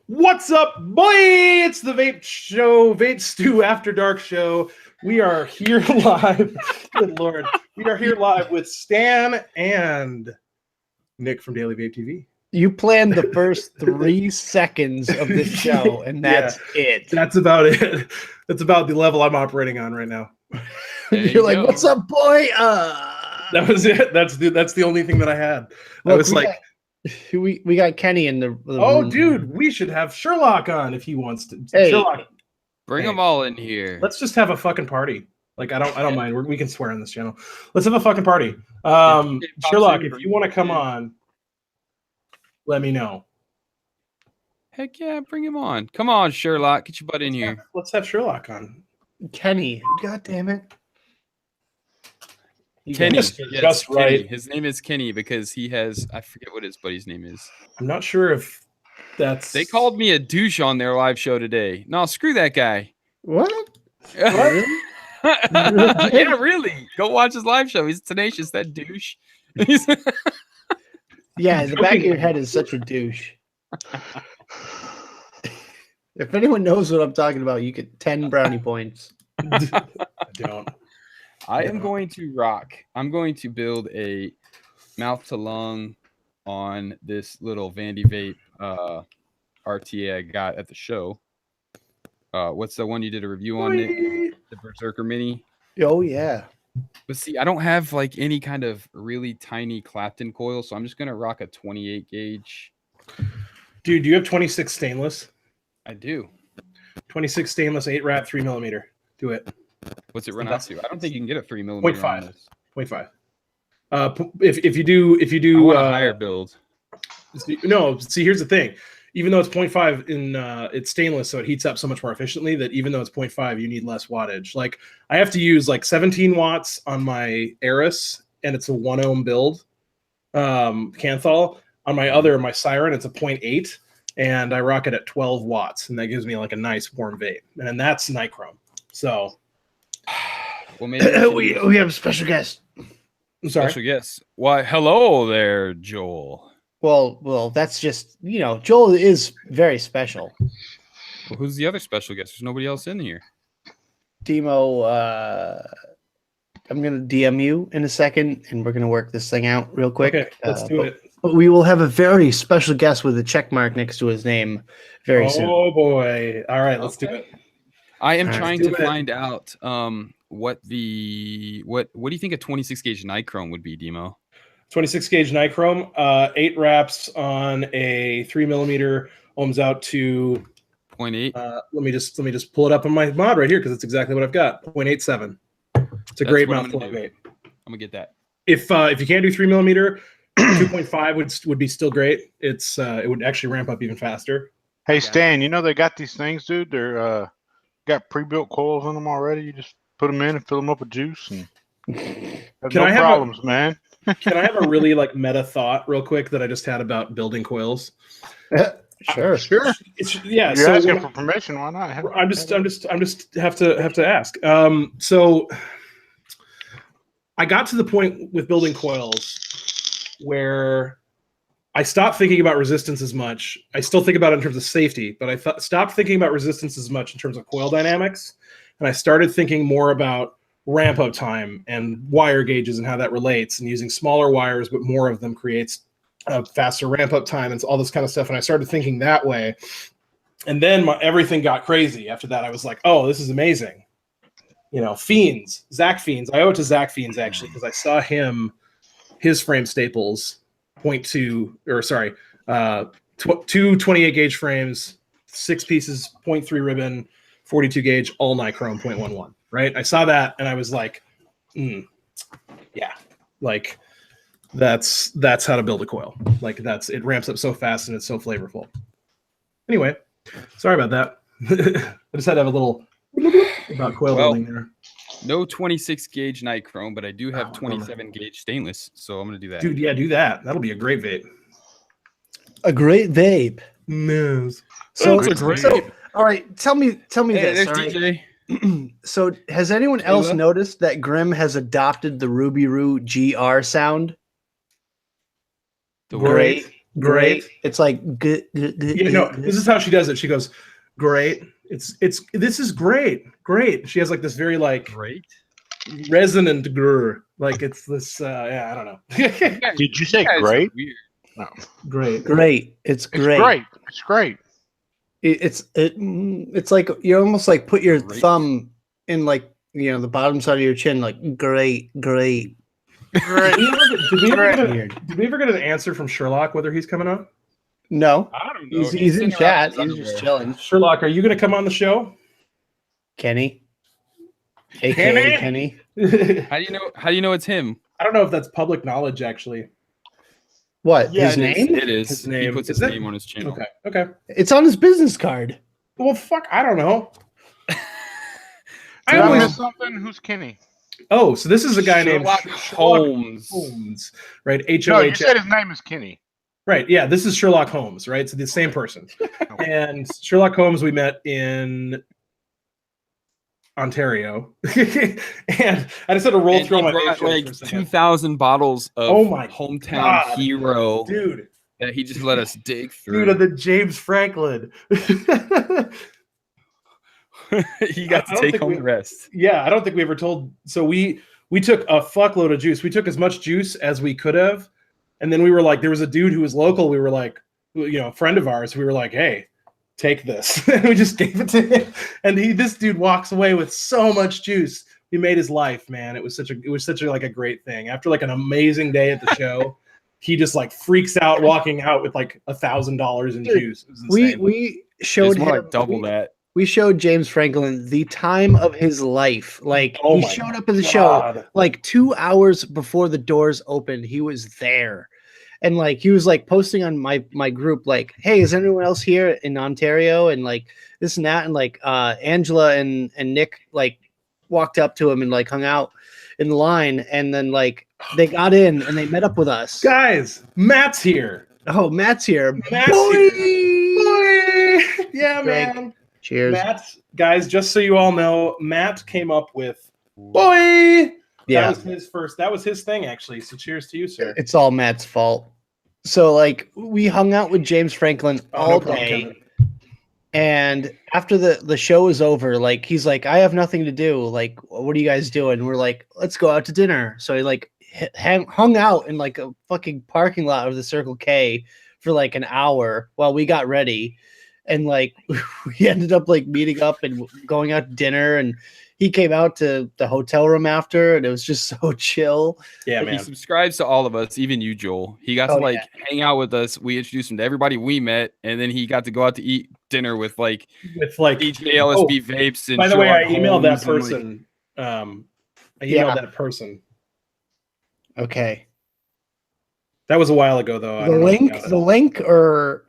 What's up, boy? It's the Vape Show, Vapestew After Dark Show. We are here live. Good Lord. We are here live with Stan and Nick from Daily Vape TV. You planned the first 3 seconds of this show, and that's it. That's about it. That's about the level I'm operating on right now. You're like, what's up, boy? That was it. That's the only thing that I had. I was like, we got Kenny in the oh, room. dude, we should have Sherlock on if he wants to. Hey. Sherlock, bring them all in here. Let's just have a fucking party. Like, I don't mind. We can swear on this channel. Let's have a fucking party. Sherlock, if you want to come on, let me know. Heck yeah, bring him on. Come on, Sherlock, get your butt in here. Let's have Sherlock on. Kenny, god damn it. Kenny, Yes, yes, Kenny. Kenny. His name is Kenny because he has, I forget what his buddy's name is. I'm not sure if that's... They called me a douche on their live show today. No, screw that guy. What? Yeah, really. Go watch his live show. He's tenacious, that douche. Yeah, the back of your head is such a douche. If anyone knows what I'm talking about, you get 10 brownie points. I don't. I am going to rock. I'm going to build a mouth to lung on this little Vandy Vape RTA I got at the show. What's the one you did a review on, Nick? The Berserker Mini. Oh, yeah. But see, I don't have like any kind of really tiny Clapton coil, so I'm just going to rock a 28 gauge. Dude, do you have 26 stainless? I do. 26 stainless, 8 rat, 3 millimeter. Do it. What's it run out to? I don't think you can get a 3 millimeter. 0.5. 0.5. If you do I want a higher build. No, see, here's the thing. Even though it's 0.5 in it's stainless, so it heats up so much more efficiently that even though it's 0.5, you need less wattage. Like, I have to use like 17 watts on my Eris, and it's a 1 ohm build. Canthal. On my Siren, it's a 0.8, and I rock it at 12 watts, and that gives me like a nice warm vape. And that's nichrome. So well, maybe we have a special guest. I'm sorry. Special guest. Why, hello there, Joel. Well, that's just, Joel is very special. Well, who's the other special guest? There's nobody else in here. Demo, I'm going to DM you in a second, and we're going to work this thing out real quick. Okay, let's do it. But we will have a very special guest with a check mark next to his name very soon. Oh, boy. All right, let's do it. I am All right, trying to find out what do you think a 26 gauge nichrome would be, Demo? 26 gauge nichrome, 8 wraps on a 3 millimeter, ohms out to 0.8. Let me just pull it up on my mod right here because it's exactly what I've got. 0.87. It's a great mouth flow vape. I'm gonna get that. If you can't do 3 millimeter, 2.5 would be still great. It would actually ramp up even faster. Hey Stan, they got these things, dude. They're got pre-built coils in them already. You just put them in and fill them up with juice, and have no problems, man. Can I have a really like meta thought real quick that I just had about building coils? Sure. Yeah. You're asking for permission. Why not? I'm just have to ask. So I got to the point with building coils where I stopped thinking about resistance as much. I still think about it in terms of safety, but I stopped thinking about resistance as much in terms of coil dynamics, and I started thinking more about ramp up time and wire gauges and how that relates, and using smaller wires but more of them creates a faster ramp up time and all this kind of stuff. And I started thinking that way, and then everything got crazy after that. I was like, oh, this is amazing. Fiends, Zach Fiends. I owe it to Zach Fiends actually, because I saw his frame staples 2 28 gauge frames, 6 pieces, 0.3 ribbon, 42 gauge, all nichrome 0.11. Right? I saw that and I was like, yeah, like that's how to build a coil. Like it ramps up so fast and it's so flavorful. Anyway, sorry about that. I just had to have a little about coil building there. No 26 gauge nichrome, but I do have 27 gauge stainless, so I'm gonna do that. Dude, yeah, do that. That'll be a great vape. A great vape. No. So it's a great vape. All right, tell me this. There's All right? DJ. So has anyone else noticed that Grim has adopted the Ruby Roo GR sound? The Great. Great. It's like good. Yeah, no, this is how she does it. She goes, great. This is great. Great. She has like this very like Great. resonant grr. Like it's this I don't know. Did you say guys are great? weird. No. Great. Great. It's It's great. great. It's great. It's like you almost like put your Great. thumb in like the bottom side of your chin, like great. Great. Did we Weird. ever get an answer from Sherlock whether he's coming on? No, I don't know. he's in sitting around chat. in his He's just underwear. chilling. Sherlock, are you going to come on the show? Kenny, aka Kenny. How do you know it's him? I don't know if that's public knowledge, actually. What? Yeah, his name? It is. His He name. puts Is his it? name on his channel. Okay. It's on his business card. Well, fuck, I don't know. I Did I always. miss something? Who's Kenny? Oh, so this is a guy named Sherlock Holmes. Holmes, right? No, you HOH. said his name is Kenny. Right. Yeah, this is Sherlock Holmes, right? So the same person. And Sherlock Holmes we met in Ontario. And I just had to roll And through he my brought vape like for a second. 2,000 bottles of Oh my hometown God. hero Dude, that he just let us dig through. of the James Franklin. He got I to don't take think home we- the rest. Yeah, I don't think we ever told. So we took a fuckload of juice. We took as much juice as we could have, and then we were like, there was a dude who was local. We were like, a friend of ours. We were like, hey, take this, and we just gave it to him. And this dude walks away with so much juice. He made his life, man. It was such a like a great thing. After like an amazing day at the show, he just like freaks out walking out with like $1,000 in juice. It was insane. We showed It's more him like double that. We showed James Franklin the time of his life. Like Oh he my showed up at the show God. like 2 hours before the doors opened. He was there. And like he was like posting on my group, like, hey, is anyone else here in Ontario? And like this and that. And like Angela and Nick like walked up to him and like hung out in the line. And then like they got in and they met up with us. Guys, Matt's here. Oh, Matt's here. Matt's Boy! here. Yeah, Greg. man. Cheers. Matt, guys, just so you all know, Matt came up with boy. Yeah. That was his first. That was his thing, actually. So cheers to you, sir. It's all Matt's fault. So like we hung out with James Franklin Oh, all no problem, day. Kevin. And after the show was over, like he's like, I have nothing to do. Like, what are you guys doing? We're like, let's go out to dinner. So he like hung out in like a fucking parking lot of the Circle K for like an hour while we got ready. And like we ended up like meeting up and going out to dinner. And he came out to the hotel room after, and it was just so chill. Yeah, He man. subscribes to all of us, even you, Joel. He got Oh, to like hang out with us. We introduced him to everybody we met, and then he got to go out to eat dinner with like With like, DJ LSB Vapes. And by the way, I Sherlock emailed that Holmes and, like, person. I emailed Yeah. that person. Okay. That was a while ago, though. I The don't know if you link, got it. the link or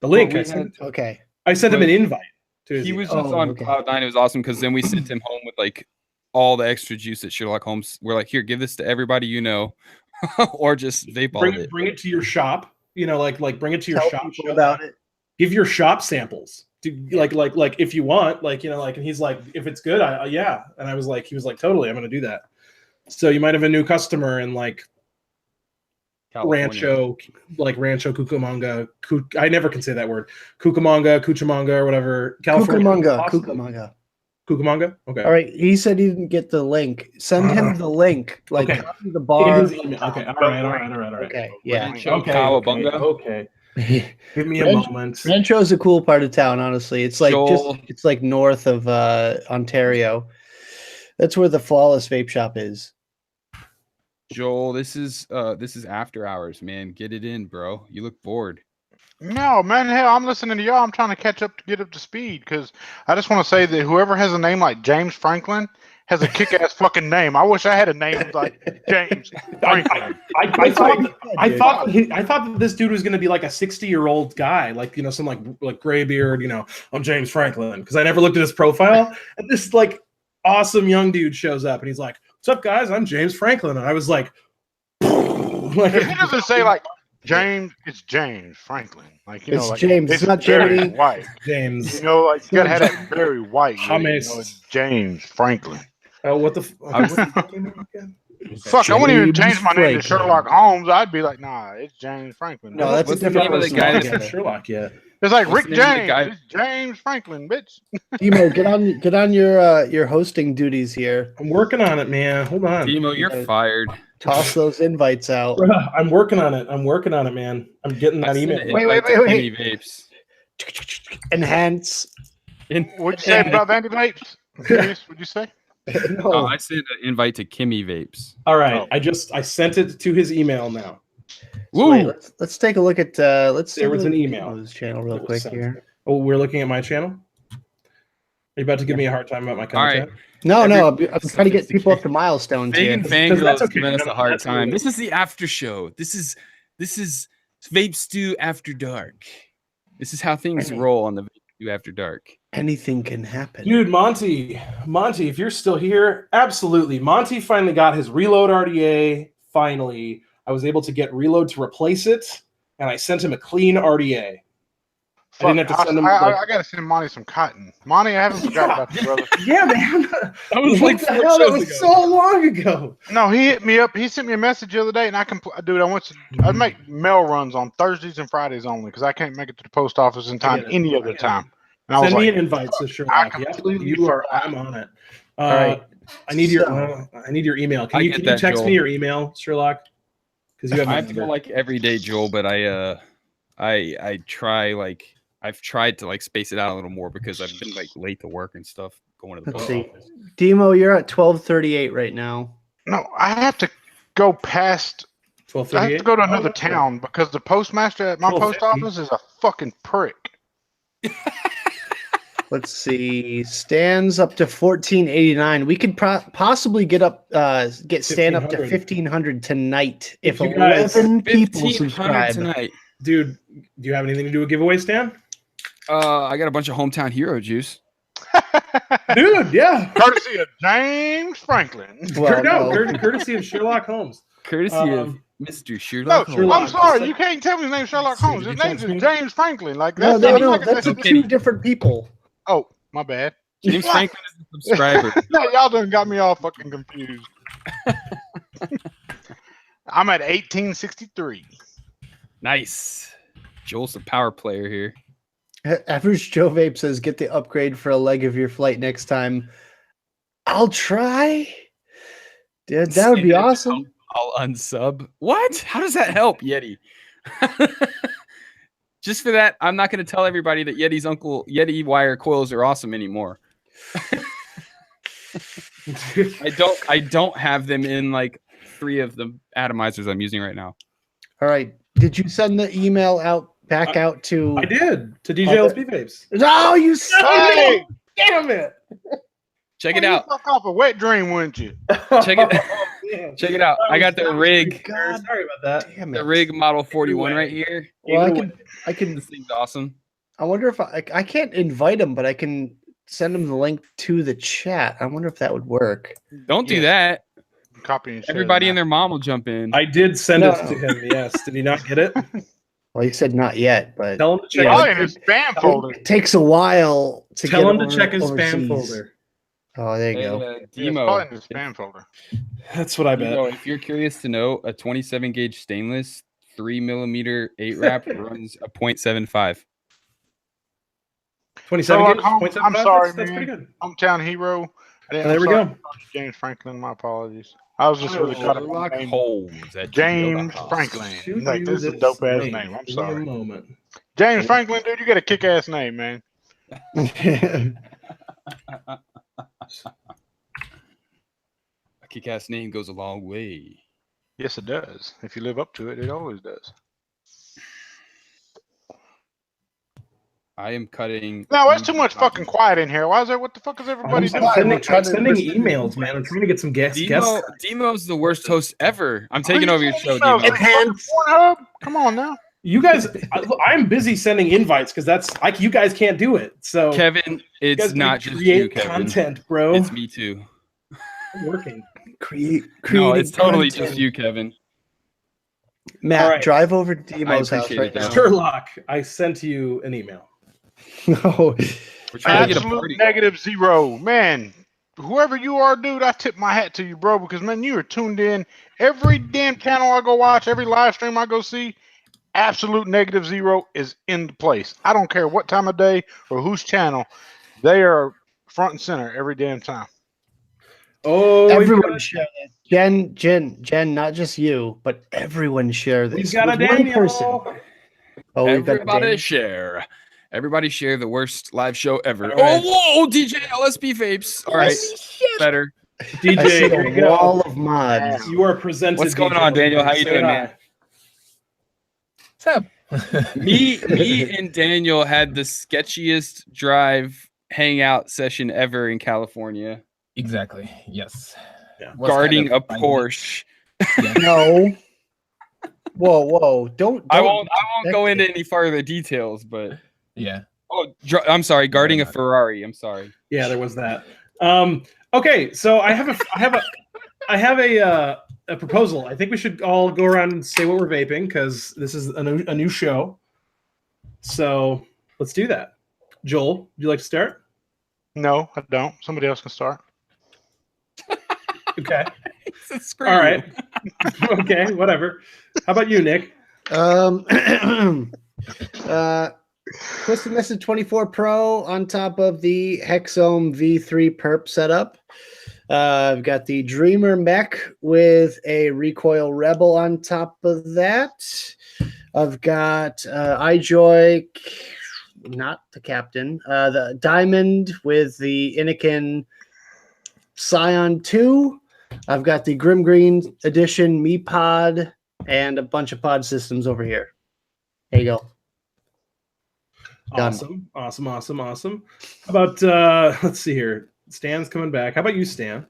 The link. Well, I we sent. okay. I sent him an invite. To his He was email. just Oh, on okay. Cloud9. It was awesome because then we sent him home with like all the extra juice at Sherlock Holmes. We're like, here, give this to everybody you know, or just vape all of it. bring it to your shop. Like bring it to your Tell shop. people about it. Give your shop samples. Like if you want, and he's like, if it's good, yeah. And he was like, totally, I'm gonna do that. So you might have a new customer in like California. Rancho Cucamonga. I never can say that word. Cucamonga, or whatever. California. Cucamonga. Awesome. Cucamonga. Cucamonga. Okay. All right. He said he didn't get the link. Send him the link. Like Okay. come to the In bar. his email. Okay. All right. Okay. Yeah. Rancho Okay. Cowabunga. Okay. Give me a Rancho- moment. Rancho is a cool part of town, honestly. It's like Joel. it's like north of Ontario. That's where the Flawless Vape Shop is. Joel, this is after hours, man. Get it in, bro. You look bored. No, man, hell, I'm listening to y'all. I'm trying to catch up to get up to speed because I just want to say that whoever has a name like James Franklin has a kick-ass fucking name. I wish I had a name like James Franklin. I thought that this dude was going to be like a 60-year-old guy, like some like gray beard. I'm James Franklin because I never looked at his profile. And this like awesome young dude shows up and he's like, "What's up, guys? I'm James Franklin." And I was like, If he doesn't say like James, it's James Franklin. Like It's James, it's not very Jimmy. white. James. Like you gotta have that very white. Hummus. It's James Franklin. Oh, what the? I was- what's his fucking name again? Fuck, I wouldn't even change my name to Franklin. Sherlock Holmes. I'd be like, nah, it's James Franklin. No, that's a What's the different name of the person guy Not that's altogether. Sherlock yet. It's like What's Rick the name of the James. guy? It's James Franklin, bitch. Demo, get on your hosting duties here. I'm working on it, man. Hold on. Demo, you're Yeah. fired. Toss those invites out. Bruh, I'm working on it. I'm working on it, man. I'm getting I that sent email. an Wait, invite wait, to wait, Kimmy Vapes. Enhance. What'd you say about Vandy Vapes? What'd you say? No. I sent an invite to Kimmy Vapes. All right. Oh. I sent it to his email now. So wait, Woo! let's take a look at let's There take a was look an at email Demo's channel real that was quick sent. here. Oh, we're looking at my channel? Are you about to give me a hard time about my All right. content? No, Every- I'm trying to get people up to milestones Big here. and Because Fangirl that's is okay. giving us No, a hard that's time. really- This is the after show. This is Vapestew After Dark. This is how things Right. roll on the Vapestew After Dark. Anything can happen. Dude, Monty, if you're still here, absolutely. Monty finally got his Reload RDA. Finally, I was able to get Reload to replace it, and I sent him a clean RDA. I didn't have to send him. I gotta send Monty some cotton. Monty, I haven't forgot about you, brother. Yeah, man. That was What like the 4 hell? That shows was ago. so long ago. No, he hit me up. He sent me a message the other day, and I make mail runs on Thursdays and Fridays only because I can't make it to the post office in time get it. any I other get it. time. And I was Send me like, an invite to Sherlock. Yep, completely you are. forgot. I'm on it. All right. I need your. So- I need your email. I Can you get can you that, text Joel. me your email, Sherlock? Because you have I my have to go number. like every day, Joel, but I try like I've tried to like space it out a little more because I've been like late to work and stuff going to the Let's post see. office. Demo, you're at 12:38 right now. no, I have to go past. I have 12:38. to go to another town because the postmaster at my post 12:50. office is a fucking prick. Let's see. Stands up to 1489. We could possibly get stand up to 1500. 1500 tonight if You guys- 11 people 1500 subscribe. tonight. Dude, do you have anything to do with giveaways, Stan? I got a bunch of hometown hero juice. Dude, yeah. Courtesy of James Franklin. Well, no. Courtesy of Sherlock Holmes. Courtesy of Um, Mr. No, Sherlock Holmes. Sherlock. I'm sorry, you can't tell me his name's Sherlock See, Holmes. did His you name text me? is James Franklin. Like No, that's that's okay. two different people. Oh, my bad. James Franklin is a subscriber. No, y'all done got me all fucking confused. I'm at 1863. Nice. Joel's the power player here. Average Joe Vape says, get the upgrade for a leg of your flight next time. I'll try. Dude, that would be awesome. I'll unsub. What? How does that help, Yeti? Just for that, I'm not going to tell everybody that Yeti wire coils are awesome anymore. I don't have them in like 3 of the atomizers I'm using right now. All right. Did you send the email back out to? I did to DJ LSP Vapes. Oh, you son Hey! of a- Damn it! Check it Well, you out. Fuck off a wet dream, wouldn't you? Check it. Man. Check it out. I got the rig, God Sorry about that. damn it! the rig model 41 Anyway. right here. Well, Either I can. This thing's awesome. I wonder if I can't invite him, but I can send him the link to the chat. I wonder if that would work. Don't do Yes. that. Copy and share. Everybody now. and their mom will jump in. I did send No, it to him. Yes. Did he not get it? Well, he said not yet, but Tell him to check. Yeah. Probably his, in his spam folder. it takes a while to tell get him to over- check his overseas. spam folder. Oh, there you Hey, go. Yeah, it's Demo. probably in his spam folder. That's what I bet. Demo, if you're curious to know, a 27 gauge stainless 3mm 8 wrap runs a 0.75. 27 Sherlock gauge, Holmes, 0.75? I'm sorry, That's man. pretty good. Hometown hero. There we go. James Franklin. My apologies. I was just really caught up on Sherlock the name. Holmes at James gmail.com. Franklin. Shoot Like, you this is a this dope ass link name. I'm in a sorry. moment. James Franklin, dude, you got a kick ass name, man. A kick-ass name goes a long way. Yes, it does. If you live up to it, it always does. I am cutting. No, it's too much fucking quiet in here. Why is there? What the fuck is everybody doing? I'm sending emails, man. I'm trying to get some guests. Demo's the worst host ever. I'm taking over your show, Emails, Demo. like fucking Pornhub? Come on now. You guys, I'm busy sending invites because you guys can't do it. So Kevin, you it's guys not can just create you, Kevin. content, bro. It's me too. I'm working. create. No, it's totally content. just you, Kevin. Matt, All right. drive over to Demo's house appreciate right it, now. Demo. Sherlock, I sent you an email. No. We're trying to get a Absolute party. negative 0. Man, whoever you are, dude, I tip my hat to you, bro, because man, you are tuned in every damn channel I go watch, every live stream I go see. Absolute negative zero is in the place. I don't care what time of day or whose channel, they are front and center every damn time. Oh, Everyone share this. Jen, not just you, but everyone share this. we've got a With one Daniel. person. Oh, we've got a Everybody Daniel. share. Everybody share the worst live show ever. All right. Oh, whoa, DJ LSB Vapes. All right, better. I DJ, see here a you go. wall of mods. You are presented. What's going DJ. on, Daniel? How you Say doing, hi. man? What's up? Me and Daniel had the sketchiest drive hangout session ever in California, Exactly. Yes. Yeah. Was guarding kind a of Porsche. Yeah. No. Whoa! Don't. I won't go into any further details, but Yeah. I'm sorry, guarding a not. Ferrari. I'm sorry. Yeah, there was that. Okay, so I have a proposal. I think we should all go around and say what we're vaping because this is a new show. So let's do that. Joel, would you like to start? No, I don't. Somebody else can start. Okay. Screw All you. right. Okay, whatever. How about you, Nick? Twisted Method 24 Pro on top of the Hexome V3 perp setup. I've got the Dreamer mech with a Recoil Rebel on top of that. I've got iJoy, not the Captain, the Diamond with the Anakin Scion 2. I've got the Grim Green Edition Me Pod and a bunch of pod systems over here. There you go. Done. Awesome. How about let's see here. Stan's coming back. How about you, Stan?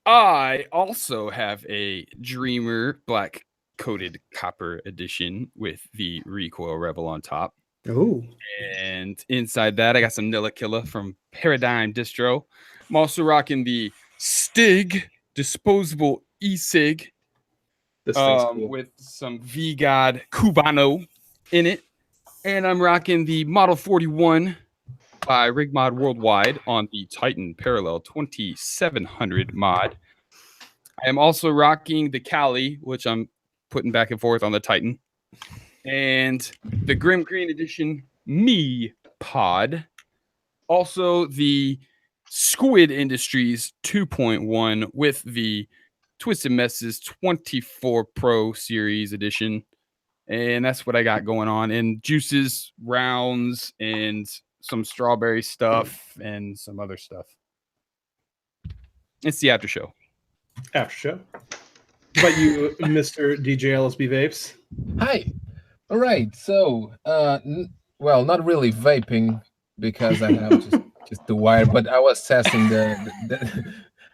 I also have a Dreamer black coated copper edition with the Recoil Rebel on top. Ooh. And inside that, I got some Nilla Killa from Paradigm Distro. I'm also rocking the Stig disposable e-cig This thing's cool. with some V-God Cubano in it. And I'm rocking the Model 41 by Rigmod Worldwide on the Titan Parallel 2700 mod. I am also rocking the Cali, which I'm putting back and forth on the Titan. And the Grim Green Edition Me Pod. Also the Squid Industries 2.1 with the Twisted Messes 24 Pro Series Edition. And that's what I got going on. And juices, rounds, and some strawberry stuff and some other stuff. It's the after show. After show. How about you, Mr. DJ LSB Vapes? Hi. All right. So, well, not really vaping because I have just the wire, but I was testing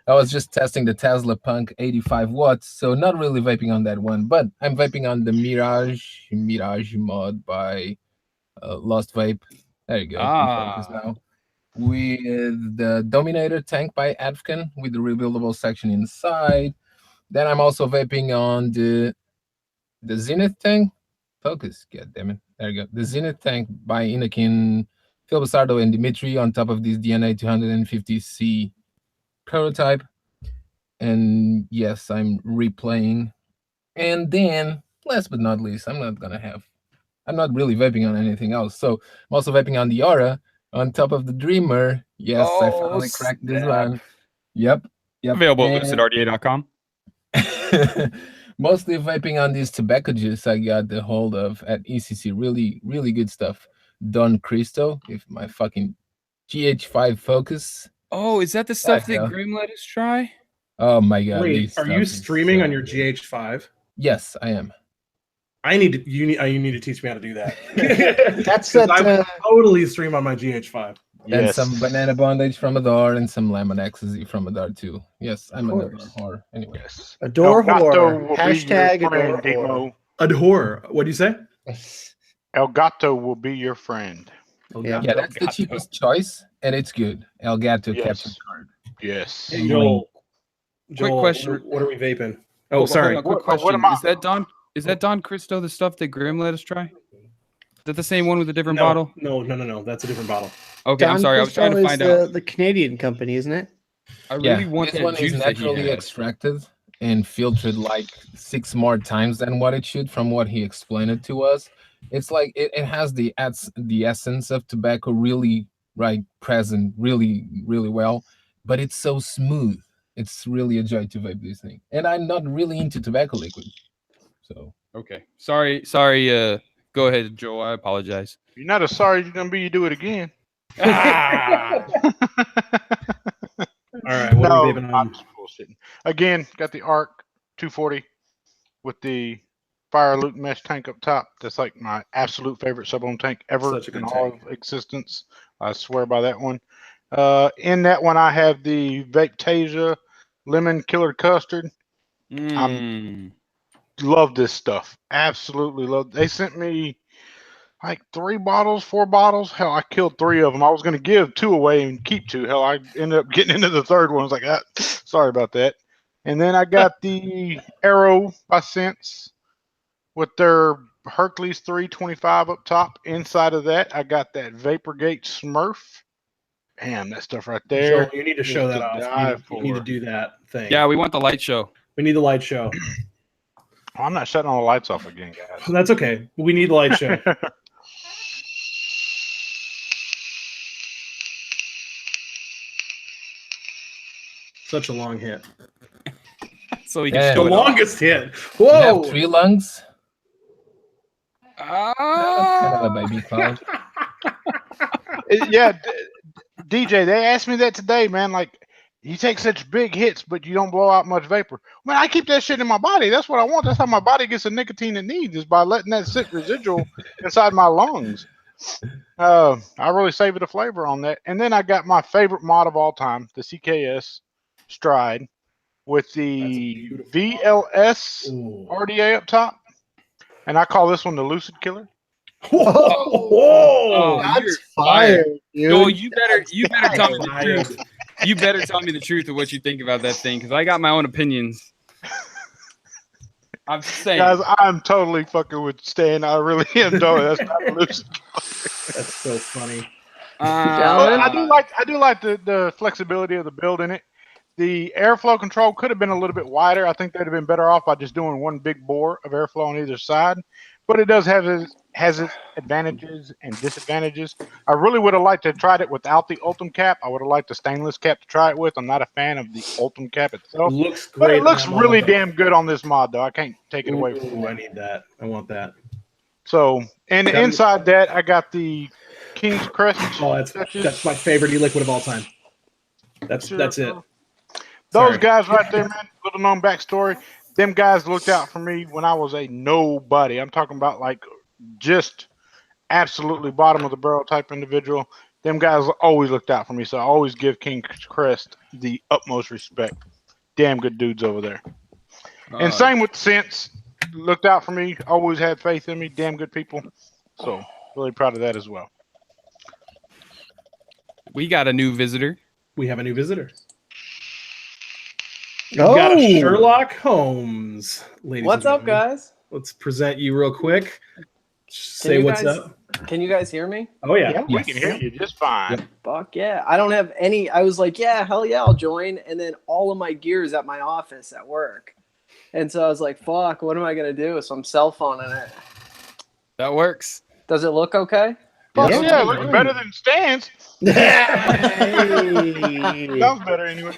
I was just testing the Tesla Punk 85 watts, so not really vaping on that one, but I'm vaping on the Mirage mod by Lost Vape. There you go. Focus now. With the Dominator tank by Advcan with the rebuildable section inside. Then I'm also vaping on the Zenith tank. Focus, god damn it. There you go. The Zenith tank by Inakin, Phil Basardo, and Dimitri on top of this DNA 250C prototype. And yes, I'm replaying. And then, last but not least, I'm not really vaping on anything else. So I'm also vaping on the Aura on top of the Dreamer. Yes, I finally cracked this one. Yep. Available at lucidrada.com. Mostly vaping on these tobacco juice I got the hold of at ECC. Really, really good stuff. Don Cristo, with my fucking GH5 Focus. Oh, is that the stuff that Grim let us try? Oh my god! Wait, are you streaming on your GH5? Yes, I am. You need to teach me how to do that. That's that. I totally stream on my GH5. And some banana bondage from Adar and some lemon ecstasy from Adar too. Yes, I'm an Adar whore. Anyway. Yes. Adore Elgato whore. will Hashtag be your friend, adore whore. Demo. Adore. What do you say? Elgato will be your friend. Yeah, that's the cheapest choice, and it's good. Elgato Yes. capture card. Yes. Hey, Joel, Quick question. What are we vaping? Oh, sorry. Quick What question. am I- Is that Don Cristo the stuff that Grim let us try? Is that the same one with a different bottle? No. That's a different bottle. Okay, I'm sorry. I was trying to find out. The Canadian company, isn't it? I really want this that one is juice that he naturally had. extracted and filtered like 6 more times than what it should, from what he explained it to us. It's like it has the essence of tobacco really present really well, but it's so smooth. It's really a joy to vape this thing, and I'm not really into tobacco liquids, so Okay. Sorry. Go ahead, Joe. I apologize. You're not as sorry as you're gonna be. You do it again. Ah! All right, what are we vaping I'm on? just bullshitting. Again, got the ARC 240 with the fire loop mesh tank up top. That's like my absolute favorite sub-ohm tank ever Such a good in all tank. of existence. I swear by that one. In that one, I have the Vapestew lemon killer custard. Love this stuff. Absolutely love. They sent me like 3 bottles, 4 bottles. Hell, I killed 3 of them. I was going to give 2 away and keep 2. Hell, I ended up getting into the 3rd one. I was like, sorry about that. And then I got the Arrow by Sense with their Hercules 325 up top. Inside of that, I got that Vaporgate Smurf. Damn, that stuff right there. Joel, you need to show is that to off. die You need to for. do that thing. Yeah, we want the light show. We need the light show. Oh, I'm not shutting all the lights off again, guys. That's okay. We need the light show. Such a long hit. So we Yeah. can The show it off. longest hit. you have Whoa! 3 lungs. Ah! That's kind of a baby cloud. Yeah, DJ, they asked me that today, man. Like, you take such big hits, but you don't blow out much vapor. Man, I keep that shit in my body. That's what I want. That's how my body gets the nicotine it needs, is by letting that sit residual inside my lungs. I really savor the flavor on that. And then I got my favorite mod of all time, the CKS Stride, with the VLS Ooh. RDA up top. And I call this one the Lucid Killer. Whoa! That's That's fire, dude. Joel, you better tell me the Fire. truth. You better tell me the truth of what you think about that thing, because I got my own opinions. I'm just saying. Guys, I'm totally fucking with Stan. I really am. That's not a Lucid Killer. That's so funny. But Gentlemen? I do like the flexibility of the build in it. The airflow control could have been a little bit wider. I think they'd have been better off by just doing one big bore of airflow on either side. But it does have its advantages and disadvantages. I really would have liked to have tried it without the Ultim cap. I would have liked the stainless cap to try it with. I'm not a fan of the Ultim cap It itself. looks But great. it looks on that really mod, though. damn good on this mod, though. I can't take it away from Ooh, you. I need that. I want that. So, and inside that, I got the King's Crest. Oh, that's my favorite e-liquid of all time. That's it. Those Sorry. guys right there, man, little known backstory. Them guys looked out for me when I was a nobody. I'm talking about like just absolutely bottom of the barrel type individual. Them guys always looked out for me, so I always give King Crest the utmost respect. Damn good dudes over there. And same with Sense. Looked out for me, always had faith in me. Damn good people. So really proud of that as well. We got a new visitor. We have a new visitor. We've got Oh. Sherlock Holmes, ladies. What's and up, gentlemen. guys? Let's present you real quick. Say you what's guys- up. Can you guys hear me? Oh yeah. We can hear you just fine. Fuck yeah. I don't have any. I was like, yeah, hell yeah, I'll join. And then all of my gear is at my office at work. And so I was like, fuck, what am I going to do? So I'm cell phoning it. That works. Does it look okay? Fuck Yeah. yeah, looking better than Stan's. Hey. Sounds better anyway.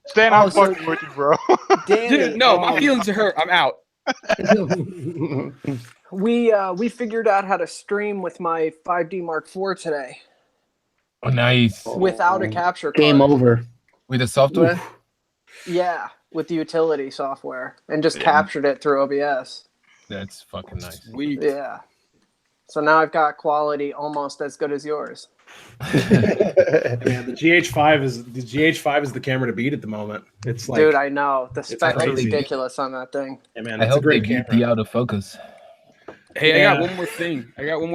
Stan, Oh, I'm so- fucking with you, bro. Damn Dude, it. no, my feelings are hurt. I'm out. We figured out how to stream with my 5D Mark IV today Oh, nice. without a capture card. Game over. With the software? Yeah, with the utility software and just Yeah. captured it through OBS. That's fucking nice. Sweet. Yeah. So now I've got quality almost as good as yours. Man, the GH5 is the camera to beat at the moment. It's like, Dude, I know. The specs are crazy. ridiculous on that thing. yeah, man, I it's a hope they great beat camera. the autofocus. Hey, I Yeah. got one more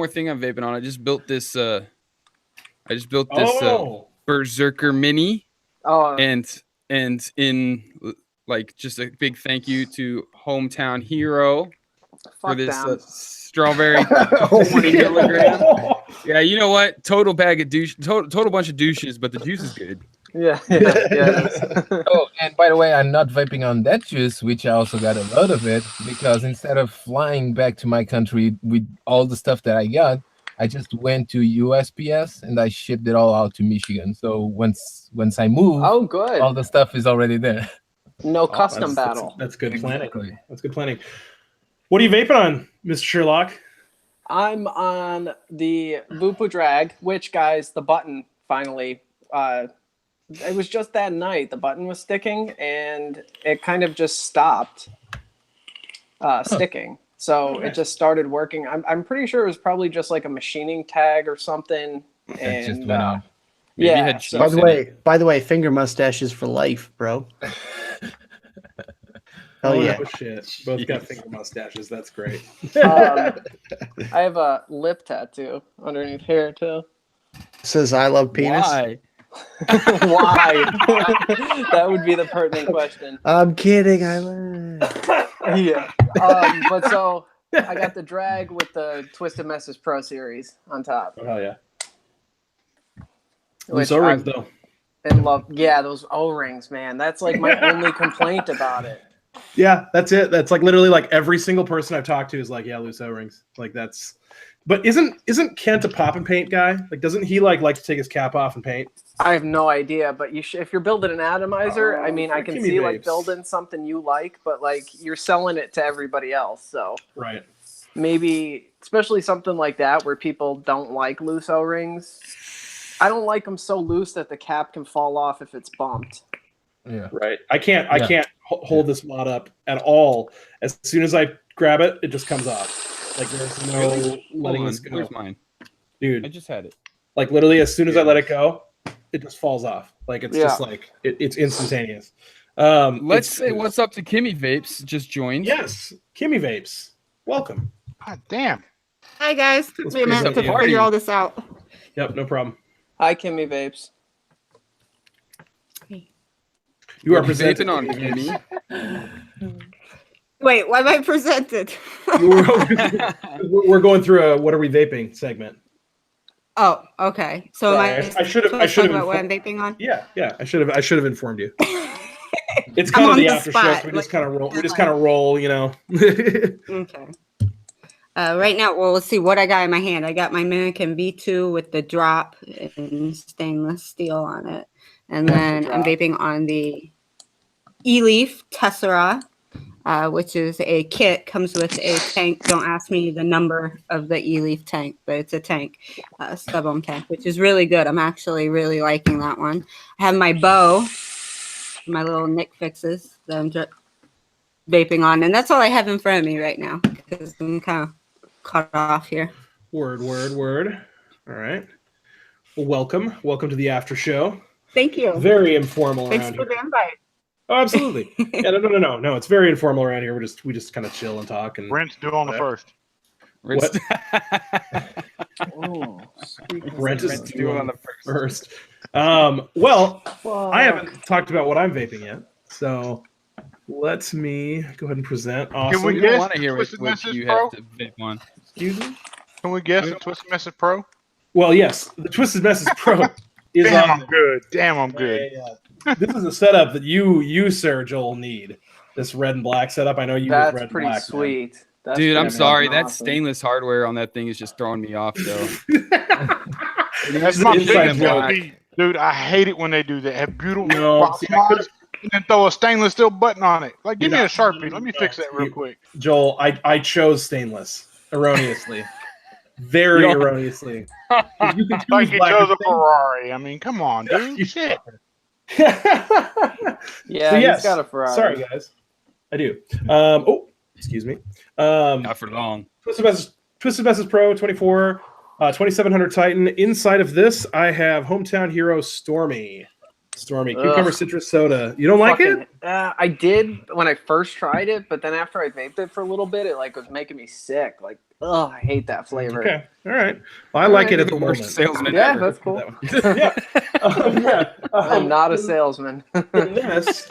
thing. I'm vaping on. I just built this Oh, Berserker Mini, Oh, and in like just a big thank you to Hometown Hero for fuck this them. strawberry 20 milligram. Yeah, you know what? Total bag of douche, total bunch of douches, but the juice is good. Yeah, yeah. Oh, and by the way, I'm not vaping on that juice, which I also got a load of it, because instead of flying back to my country with all the stuff that I got, I just went to USPS and I shipped it all out to Michigan. So once I move, Oh, good. all the stuff is already there. No Oh, custom battle. That's good planning. Exactly. That's good planning. What are you vaping on, Mr. Sherlock? I'm on the Vupu Drag, which, guys, the button finally. It was just that night. The button was sticking, and it kind of just stopped sticking. So it just started working. I'm pretty sure it was probably just like a machining tag or something. That just And went off. Maybe it yeah. had So, By the way, finger mustaches for life, bro. Hell yeah. Oh, shit. Both got finger mustaches. That's great. I have a lip tattoo underneath here too. Says I love penis. Why? Why? That would be the pertinent question. I'm kidding. I love. Yeah. But so I got the drag with the Twisted Messes Pro Series on top. Oh, hell yeah. Which Loose O-rings, I'm though. in love. Yeah, those O-rings, man. That's like my only complaint about it. Yeah, that's it. That's like literally like every single person I've talked to is like, yeah, loose O-rings. Like that's. But isn't Kent a pop and paint guy? Like, doesn't he like to take his cap off and paint? I have no idea, but if you're building an atomizer, I mean, I can Gimme see like vapes. building something you like, but like you're selling it to everybody else. So Right. maybe, especially something like that where people don't like loose O-rings. I don't like them so loose that the cap can fall off if it's bumped. Yeah. Right. I can't hold this mod up at all. As soon as I grab it, it just comes off. Like there's no Really? letting Hold this on. go. Where's mine? I Dude, just had it. like literally as soon as I let it go, it just falls off. Like it's just Yeah. like it's instantaneous. Let's it's- say what's up to Kimmy Vapes. Just joined. Yes, Kimmy Vapes. Welcome. God damn. Hi guys, took Let's me a minute present to the figure party. all this out. Yep, no problem. Hi, Kimmy Vapes. You are What presenting vaping on, Kimmy. Wait, why am I presented? We're going through a what are we vaping segment. Oh, okay. So Sorry, am I should have. I supposed to should talk have. about what I'm vaping on? Yeah. I should have informed you. It's I'm kind of on the the after show. spot, So we just like, kind of roll. We just kind of roll. You know. Okay. Right now, well, let's see what I got in my hand. I got my Minikin V2 with the drop and stainless steel on it. And then I'm vaping on the E-Leaf Tessera, which is a kit, comes with a tank. Don't ask me the number of the E-Leaf tank, but it's a tank, stub-on tank, which is really good. I'm actually really liking that one. I have my bow, my little Nick fixes that I'm vaping on, and that's all I have in front of me right now because I'm kind of cut off here. Word. All right. Well, welcome to the after show. Thank you. Very informal Thanks around for here. the invite. Oh, absolutely. Yeah, no. It's very informal around here. We just kind of chill and talk and. Rent's due on the first. What? Oh, Rent is due due on on the the first. Well, I haven't talked about what I'm vaping yet, so let me go ahead and present. Awesome. we We get- don't want to hear what Twisted Message you Pro? have to vape on. Excuse me. Can we guess the Twisted Message Pro? Well, yes, the Twisted Messes Pro is Damn, on. I'm good. Damn, I'm good. Yeah. This is a setup that you, sir, Joel, need. This red and black setup. I know you use red that's and pretty black. man. sweet. That's Dude, I'm pretty sorry. fucking That awesome. stainless hardware on that thing is just throwing me off, though. That's the my inside biggest joke. pet peeve. Dude, I hate it when they do that. Have beautiful No, box see, I mods and then throw a stainless steel button on it. Like, give You're me a not- Sharpie. Let me no, fix that real see, quick. Joel, I chose stainless erroneously, very You don't- erroneously. You can Like choose you black or chose a stainless. Ferrari. I mean, come on, dude. You Shit. Yeah, So, he's yes, got a Ferrari. Sorry, guys. I do. Excuse me. Not for long. Twisted Messes Pro 24, 2700 Titan. Inside of this, I have Hometown Hero Stormy. Cucumber Ugh. citrus soda. You don't like it? I did when I first tried it, but then after I vaped it for a little bit, it like was making me sick. Like, oh, I hate that flavor. Okay. All right. Well, I like it at the worst moment. salesman Yeah, ever. that's cool. yeah. I'm not a salesman. In this,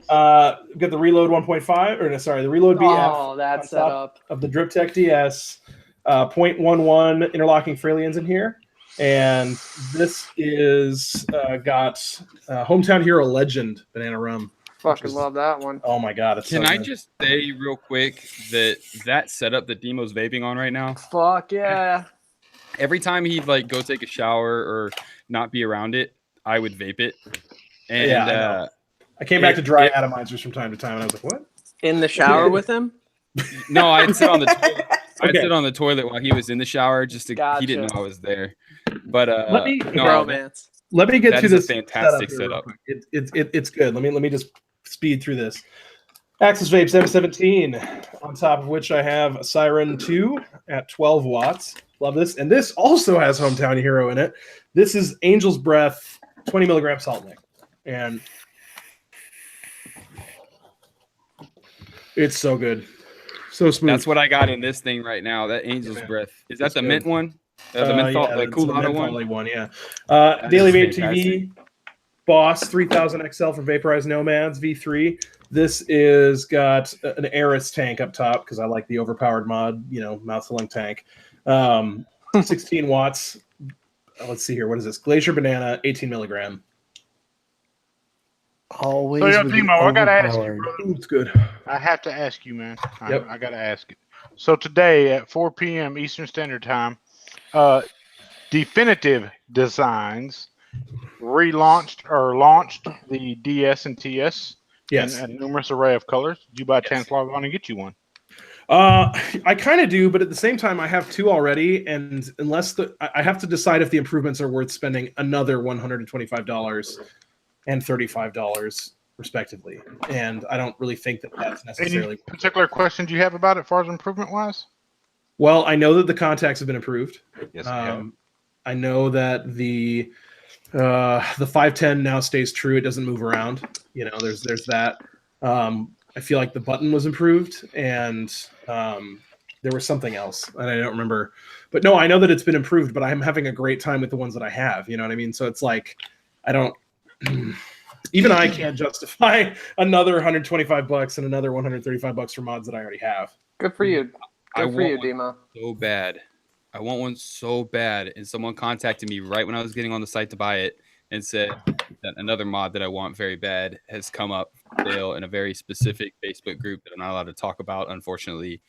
got the Reload 1.5, or no, sorry, the Reload BF Oh, on that top setup. of the Drip Tech DS, 0.11 interlocking Fralians in here. And this is got Hometown Hero Legend banana rum. Fucking love that one. Oh my god! It's Can so I good. just say real quick that setup that Demo's vaping on right now? Fuck yeah. Every time he'd like go take a shower or not be around it, I would vape it. And Yeah, I know. I came back to dry atomizers from time to time, and I was like, "What?" In the shower with him? No, I'd sit on the toilet. I'd Okay. sit on the toilet while he was in the shower, just to Gotcha. he didn't know I was there. But Let me- no, Bromance. Let me get That to is a this fantastic here real setup. quick. It's good. Let me just speed through this. Axis Vapes M17, on top of which I have a Siren 2 at 12 watts. Love this. And this also has Hometown Hero in it. This is Angel's Breath 20 milligram salt lick. And it's so good. So smooth. that's what I got in this thing right now. That Angel's Breath. Is that It's the good. mint one? The menthol, the it's cool the auto one. mentholy one, yeah. That Daily is Vape fantastic. TV, Boss 3000 XL for vaporized nomads V3. This is got an Eris tank up top because I like the overpowered mod, mouth-filling tank. 16 watts. Let's see here. What is this? Glacier Banana, 18 milligram. Always. So, yo, with the Demo, I gotta ask you, overpowered. brother. Ooh, it's good. I have to ask you, man. Yep. I gotta ask it. So today at 4 p.m. Eastern Standard Time, Definitive Designs launched the DS and TS Yes. in a numerous array of colors. Did you by chance log on and get you one? I kind of do, but at the same time, I have two already, and I have to decide if the improvements are worth spending another $125 and $35 respectively. And I don't really think that that's necessarily. Any particular questions you have about it, as far as improvement wise? Well, I know that the contacts have been improved. Yes, I know that the 510 now stays true; it doesn't move around. There's that. I feel like the button was improved, and there was something else, and I don't remember. But no, I know that it's been improved. But I'm having a great time with the ones that I have. You know what I mean? So it's like I don't. Even I can't justify another $125 and another $135 for mods that I already have. Good for you. I Good for you, want one Demo. so bad. I want one so bad. And someone contacted me right when I was getting on the site to buy it and said that another mod that I want very bad has come up for sale in a very specific Facebook group that I'm not allowed to talk about, unfortunately,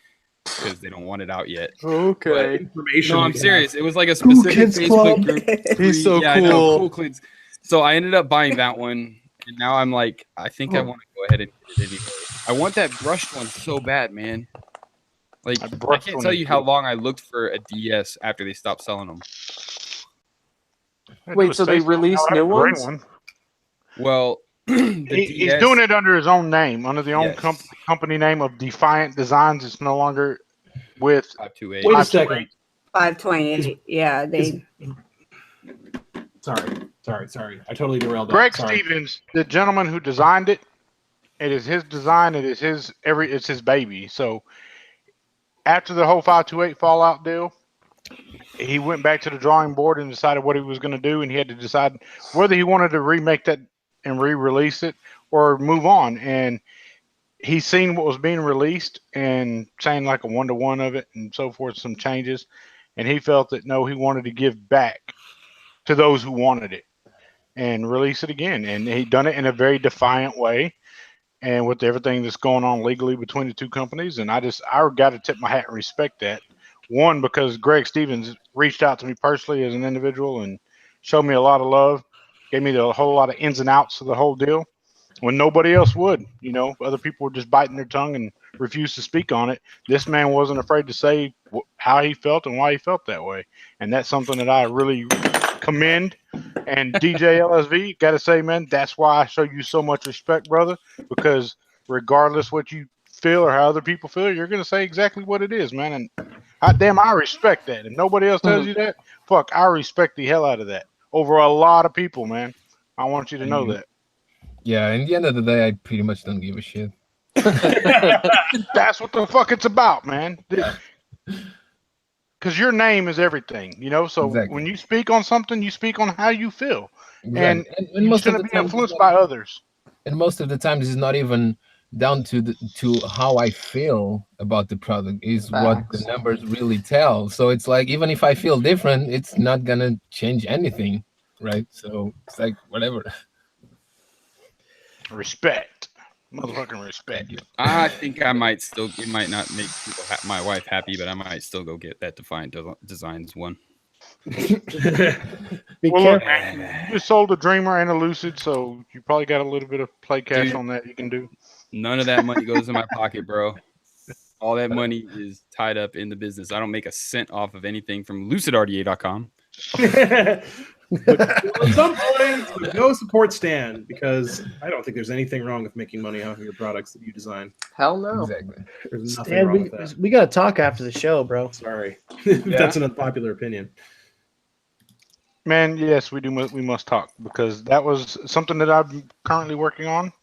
because they don't want it out yet. Okay. Information. No, I'm we serious. have. It was like a specific Kids Facebook Club. group. He's so I know, cool. cool kids. So I ended up buying that one, and now I'm like, I think I want to go ahead and get it anyway. I want that brushed one so bad, man. Like, I brushed can't one tell is you how good. long I looked for a DS after they stopped selling them. Wait, so they released new ones? Well, the He's DS doing it under his own name, under the own Yes. company name of Defiant Designs. It's no longer with 528. Wait a 528. second. 520. Yeah, they. Sorry. I totally derailed that. Greg Sorry. Stevens, the gentleman who designed it. It is his design. It is it's his baby. So after the whole 528 Fallout deal, he went back to the drawing board and decided what he was going to do, and he had to decide whether he wanted to remake that and re-release it or move on. And he's seen what was being released and saying like a 1-to-1 of it and so forth, some changes, and he felt that no, he wanted to give back to those who wanted it and release it again. And he done it in a very defiant way, and with everything that's going on legally between the two companies. And I got to tip my hat and respect that. One, because Greg Stevens reached out to me personally as an individual and showed me a lot of love, gave me a whole lot of ins and outs of the whole deal when nobody else would. Other people were just biting their tongue and refused to speak on it. This man wasn't afraid to say how he felt and why he felt that way. And that's something that I really commend. And DJ LSV, got to say, man, that's why I show you so much respect, brother, because regardless what you feel or how other people feel, you're going to say exactly what it is, man. And I respect that. If nobody else tells you that, fuck, I respect the hell out of that over a lot of people, man. I want you to know that. Yeah, in the end of the day, I pretty much don't give a shit. That's what the fuck it's about, man. Because your name is everything, So Exactly. when you speak on something, you speak on how you feel, Exactly. and most you're of going the to be time, influenced by others. and most of the time, this is not even down to how I feel about the product is what the Facts. numbers really tell. So it's like even if I feel different, it's not gonna change anything, right? So it's like whatever. Respect. Motherfucking respect. I think I might still. It might not make people my wife happy, but I might still go get that Defiant Designs one. Be Well, look, careful. man, you just sold a Dreamer and a Lucid, so you probably got a little bit of play cash Dude. on that you can do. None of that money goes in my pocket, bro. All that money is tied up in the business. I don't make a cent off of anything from lucidrda.com. But at some point, go support Stan, because I don't think there's anything wrong with making money off of your products that you design. Hell no. Exactly. There's nothing Stan, wrong with that. we gotta talk after the show, bro. Sorry, that's an unpopular opinion. Man, yes, we do. We must talk, because that was something that I'm currently working on.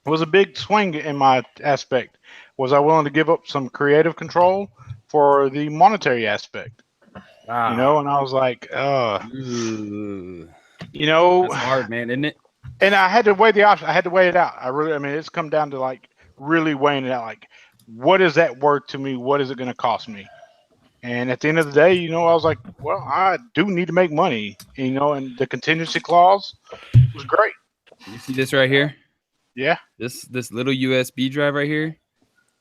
It was a big swing in my aspect. Was I willing to give up some creative control for the monetary aspect? You know, and I was like, Ooh. you know, That's hard, man, isn't it? and I had to weigh the option. I had to weigh it out. I mean, it's come down to like really weighing it out. Like, what is that worth to me? What is it going to cost me? And at the end of the day, you know, I was like, well, I do need to make money, you know, and the contingency clause was great. You see this right here? Yeah. This little USB drive right here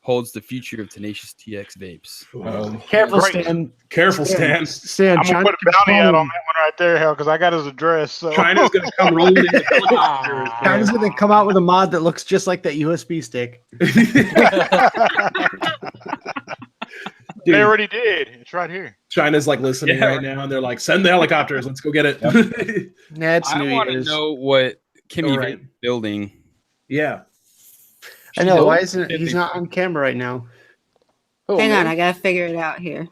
holds the future of Tenacious TX vapes. Careful, Great. Stan. Careful, Stan. Stan, I'm going to put a bounty out on that one right there, hell, because I got his address. So. China's gonna come rolling in the helicopters. China's gonna come out with a mod that looks just like that USB stick. Dude, They already did. It's right here. China's like listening Yeah. right now, and they're like, "Send the helicopters. Let's go get it." Nah, it's I New want to Year's. know what Kimmy All right. Vape building. Yeah. I know. She's Why old. isn't he's not on camera right now? Oh, Hang on, man. I gotta figure it out here.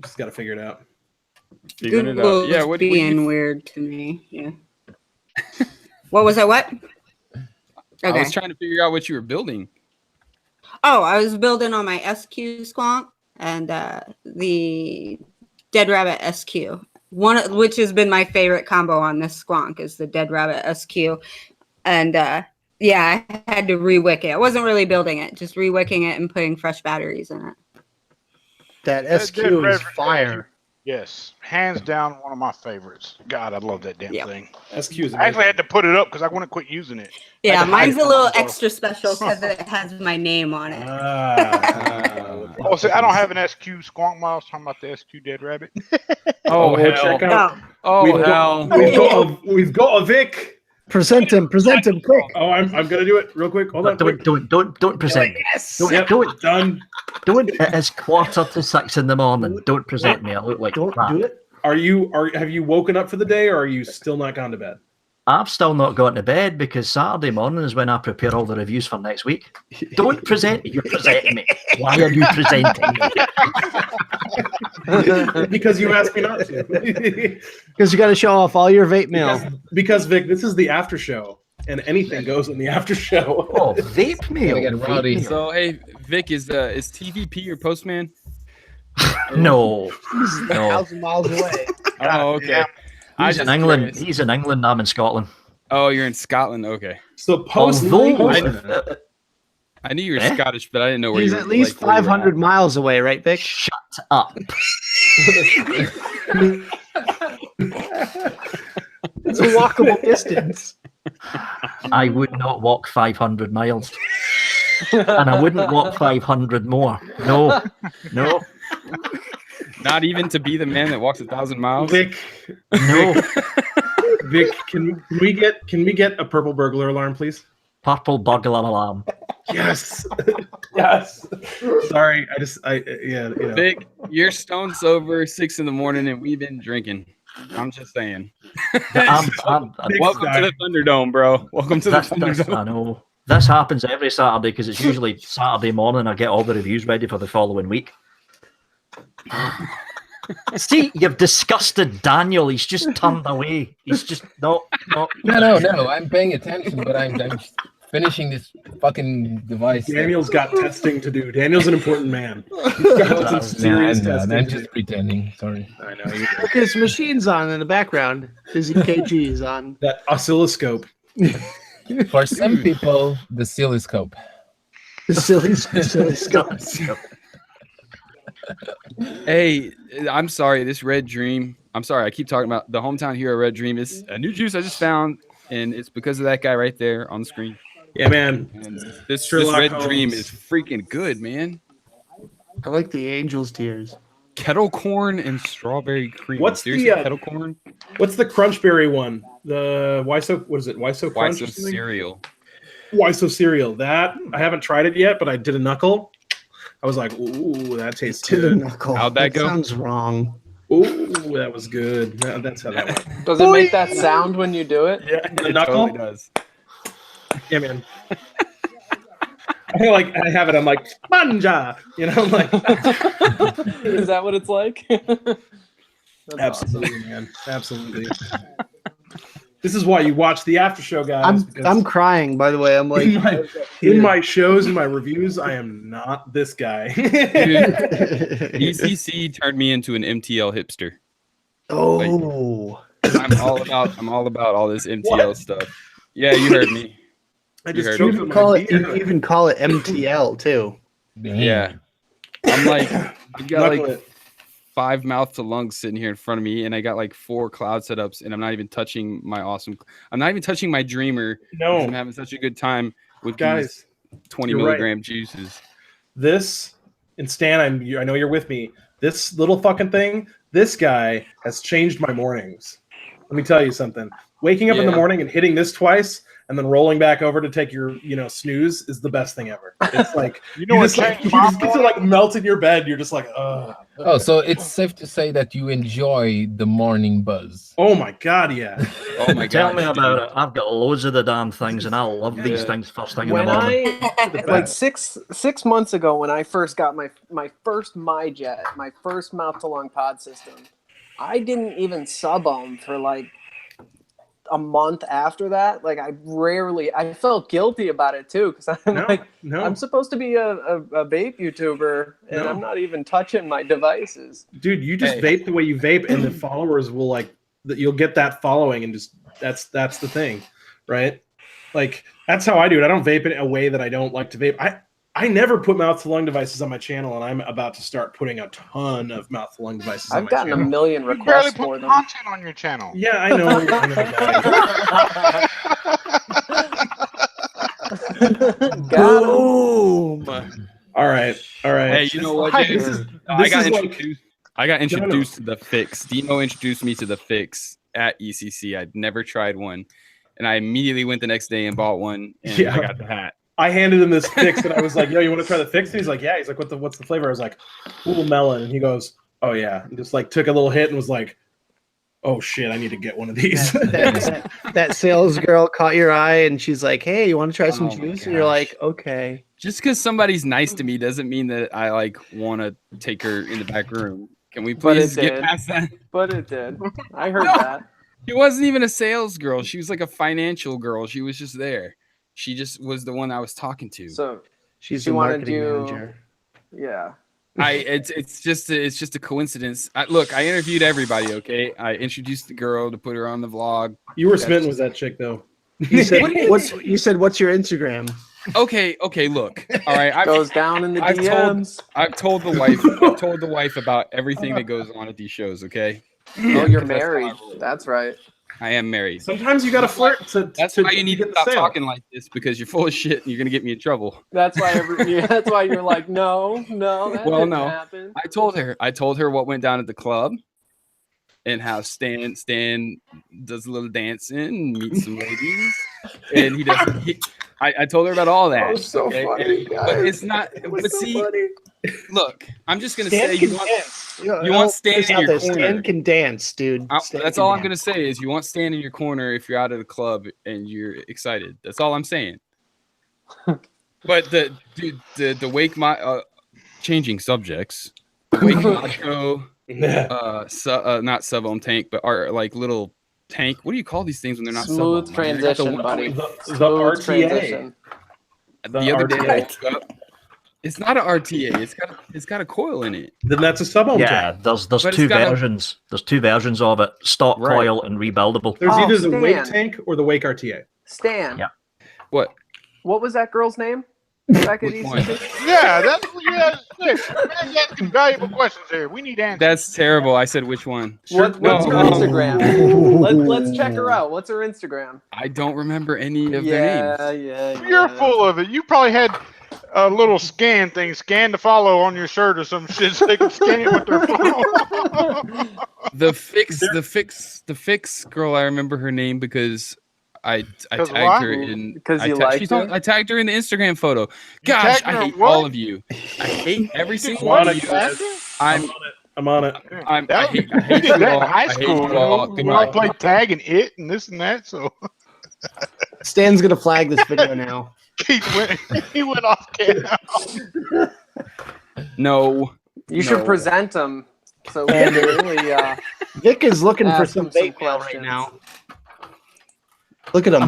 Just got to figure it out. Figuring it out. Google's Yeah, what do being you? weird to me. Yeah. What was I? What? I Okay. was trying to figure out what you were building. Oh, I was building on my SQ squonk and the Dead Rabbit SQ. Which has been my favorite combo on this squonk is the Dead Rabbit SQ. And yeah, I had to rewick it. I wasn't really building it, just rewicking it and putting fresh batteries in it. That That SQ Dead is Rabbit fire. Yes. Hands down, one of my favorites. God, I love that damn Yep. thing. SQ is I actually had to put it up because I wouldn't quit using it. Yeah, Like a mine's a high little combo. extra special because it has my name on it. Oh, see, I don't have an SQ Squonk Mile. I was talking about the SQ Dead Rabbit. Oh, well, hell. check out. Oh, We've hell. We've got a Vic. Present him quick. Oh, I'm gonna do it real quick. Hold on. quick. Don't present me. Don't, Yep, don't, done. don't. It is 5:45 in the morning. Don't present me. I look like Don't crap. do it. Have you woken up for the day, or are you still not gone to bed? I've still not gone to bed because Saturday morning is when I prepare all the reviews for next week. Don't present me. You're presenting me. Why are you presenting me? Because you asked me not to. Because you got to show off all your vape mail. because Vic, this is the after show, and anything goes in the after show. Oh, vape meal. Gotta get rowdy. Vape meal. So, hey, Vic, is TVP your postman? No, He's no. 1,000 miles away. Oh, okay. I He's in just England. curious. He's in England. I'm in Scotland. Oh, you're in Scotland. Okay. So post Although, I knew you were Eh? Scottish, but I didn't know where He's you were. at least like, where you were 500 at. miles away, right, Vic? shut up. It's a walkable distance. I would not walk 500 miles. And I wouldn't walk 500 more. No, no, Not even to be the man that walks 1,000 miles. Vic, no. Vic, can we get a purple burglar alarm, please? Purple burglar alarm. Yes, yes. Sorry, yeah, you know. Vic, you're stone sober 6 in the morning, and we've been drinking. I'm just saying. I'm, Welcome to the Thunderdome, bro. Welcome to the Thunderdome. I know. This happens every Saturday because it's usually Saturday morning. I get all the reviews ready for the following week. See, you've disgusted Daniel. He's just turned away. He's just no. No. I'm paying attention, but I'm finishing this fucking device. Daniel's got testing to do. Daniel's an important man. He's got some serious testing. I'm to just pretending. Sorry. do. I know. Look, his machine's on in the background. His EKG is on. That oscilloscope. For some people, the oscilloscope. silly scum. Hey, I'm sorry. This Red Dream. I'm sorry. I keep talking about the hometown hero Red Dream. Is a new juice I just found, and it's because of that guy right there on the screen. Yeah, man. And this Sherlock Red Holmes. Dream is freaking good, man. I like the angel's tears. Kettle corn and strawberry cream. What's Seriously, the, kettle corn? What's the crunchberry one? The why so? What is it? Why so crunch? Why so cereal? Why so cereal? That I haven't tried it yet, but I did a knuckle. I was like, ooh, that tastes To the good. knuckle. How'd that go? Sounds wrong. Ooh, that was good. That's how that went. Does it make that sound when you do it? Yeah, the It knuckle. totally does. Yeah, man. I have it. I'm like manja. You know, I'm like. Is that what it's like? That's Absolutely, man. Absolutely. This is why you watch the after show, guys. I'm crying. By the way, I'm like in my shows and my reviews, I am not this guy. ECC turned me into an MTL hipster. Oh, I'm all about all this MTL stuff. Yeah, you heard me. I You just heard choked me. on my call it. beer. You even call it MTL too. Yeah. I'm like, you got Knuckle like it. 5 mouth to lungs sitting here in front of me, and I got like 4 cloud setups, and I'm not even touching my dreamer. No. I'm having such a good time with Guys, these 20 you're milligram juices. This, and Stan, I know you're with me. This little fucking thing, this guy has changed my mornings. Let me tell you something. Waking up in the Yeah. morning and hitting this twice, and then rolling back over to take your, snooze is the best thing ever. It's like You know what just, like, changed you my just get to like melt in your bed. You're just like, ugh. Oh, so it's safe to say that you enjoy the morning buzz. Oh my god, yeah. Oh my god. Tell me about it. I've got loads of the damn things, and I love these Yeah. things first thing in the When morning. I like six months ago, when I first got my first MyJet, my first mouth to lung pod system, I didn't even sub them for like a month after that. Like I felt guilty about it too, because I'm I'm supposed to be a vape YouTuber, and I'm not even touching my devices. Dude, you just vape the way you vape, and the followers will you'll get that following, and just that's the thing, right? Like that's how I do it. I don't vape in a way that I don't like to vape. I never put mouth to lung devices on my channel, and I'm about to start putting a ton of mouth to lung devices on I've my gotten channel. a million You barely requests for put them. content on your channel. Yeah, I know. Boom. All right. Hey, you know what, dude? This is I got like- introduced. I got introduced to the Fix. Dino introduced me to the Fix at ECC. I'd never tried one, and I immediately went the next day and bought one. And Yeah. I got the hat. I handed him this fix, and I was like, "Yo, you want to try the fix?" And he's like, "Yeah." He's like, "What's the flavor?" I was like, "Ooh, melon." And he goes, "Oh yeah." And just like took a little hit and was like, "Oh shit, I need to get one of these." That sales girl caught your eye, and she's like, "Hey, you want to try some Oh my juice?" And you're gosh. like, "Okay." Just because somebody's nice to me doesn't mean that I like want to take her in the back room. Can we But it please get did. past that? But it did. I heard that. She wasn't even a sales girl. She was like a financial girl. She was just there. She just was the one I was talking to. So She's She the wanted marketing you- manager. yeah. It's just a coincidence. Look, I interviewed everybody. Okay, I introduced the girl to put her on the vlog. You were smitten with that chick, though. You said, What do you- what's your Instagram? Okay, look. All right, Goes down in the I've told- DMs. I've told the wife about everything that goes on at these shows. Okay. Oh, you're That's married. how I roll. That's right. I am married. Sometimes you got to flirt to. That's why you need to get the stop sale. talking like this, because you're full of shit and you're gonna get me in trouble. That's why that's why you're like, no, that Well, didn't no. happen. I told her what went down at the club, and how Stan does a little dancing, meets some ladies, and he does. I told her about all that. That was so funny, guys. But it's not. It was But so see, funny. look, I'm just gonna Stan say can you want. dance. you want Stan Put this in out your there. corner. Stan can dance, dude. Stan That's can all I'm dance. gonna say is you want Stan in your corner if you're out of the club and you're excited. That's all I'm saying. But the wake changing subjects. The wake macho, not sub ohm tank, but are like little tank. What do you call these things when they're not Smooth sub-ohm? transition, buddy. The Smooth RTA. transition. The other day I RTA. woke up. It's not an RTA. It's got a coil in it. Then that's a sub-ohm Yeah, tank. there's But it's two got a- versions. There's two versions of it: stock Right. coil and rebuildable. There's Oh, either the Wake Stan. tank or the Wake RTA. Stan. Yeah. What? What was that girl's name? Back at Which one? ECC? Yeah, that's man's asking valuable questions here. We need answers. That's terrible. I said which one. What's her Instagram? Let's check her out. What's her Instagram? I don't remember any of their names. Yeah. You're full of it. You probably had a little scan to follow on your shirt or some shit so they can scan it with their phone. The fix girl. I remember her name because I tagged why? her in. Because you liked her? I tagged her in the Instagram photo. You Gosh, tagged her I in hate what? all of you. I hate every single What? one of you. I'm on it. I hate We you did that all. in high I hate school. you all. We all Goodbye. played tag and it and this and that. So Stan's gonna flag this video now. he went off camera. No. You should present them. So we can really. Vic is looking for Ask some him some vape mail right questions. now. Look at him.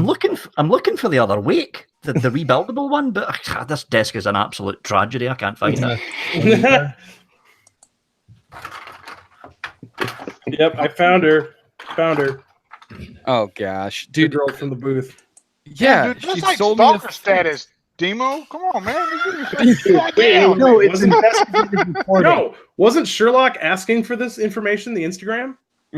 I'm looking for the other wake, the rebuildable one, but this desk is an absolute tragedy. I can't find it. Yep, I found her. Oh gosh, The dude. girl from the booth. Yeah, Dude, that's she like sold me stalker the status, Demo. Come on, man. Goddamn. No, it's Wasn't- investigative reporting. No, wasn't Sherlock asking for this information? The Instagram.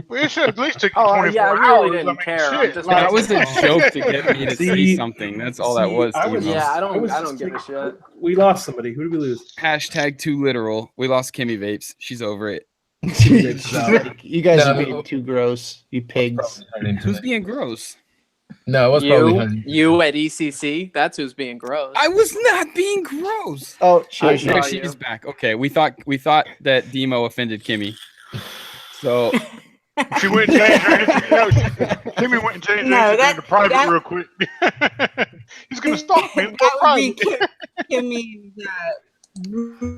We should at least took you Oh, 24 yeah, I really hours. didn't mean, care. I'm shit, just like- That was a joke to get me to See- see something. That's all that see, was. I was- Timo. Yeah, I I don't was give a just shit. We lost somebody. Who did we lose? Hashtag too literal. We lost Kimmy Vapes. She's over it. You guys No. are being too gross. You pigs. Who's being gross? No, it was probably her. You at ECC? That's who's being gross. I was not being gross. Oh, I shit. saw She's you. back. Okay, we thought that Demo offended Kimmy. So She went and changed her Instagram. No, Timmy went and changed her No, Instagram that- to private that- real quick. He's gonna stalk me. That would be Kimmy's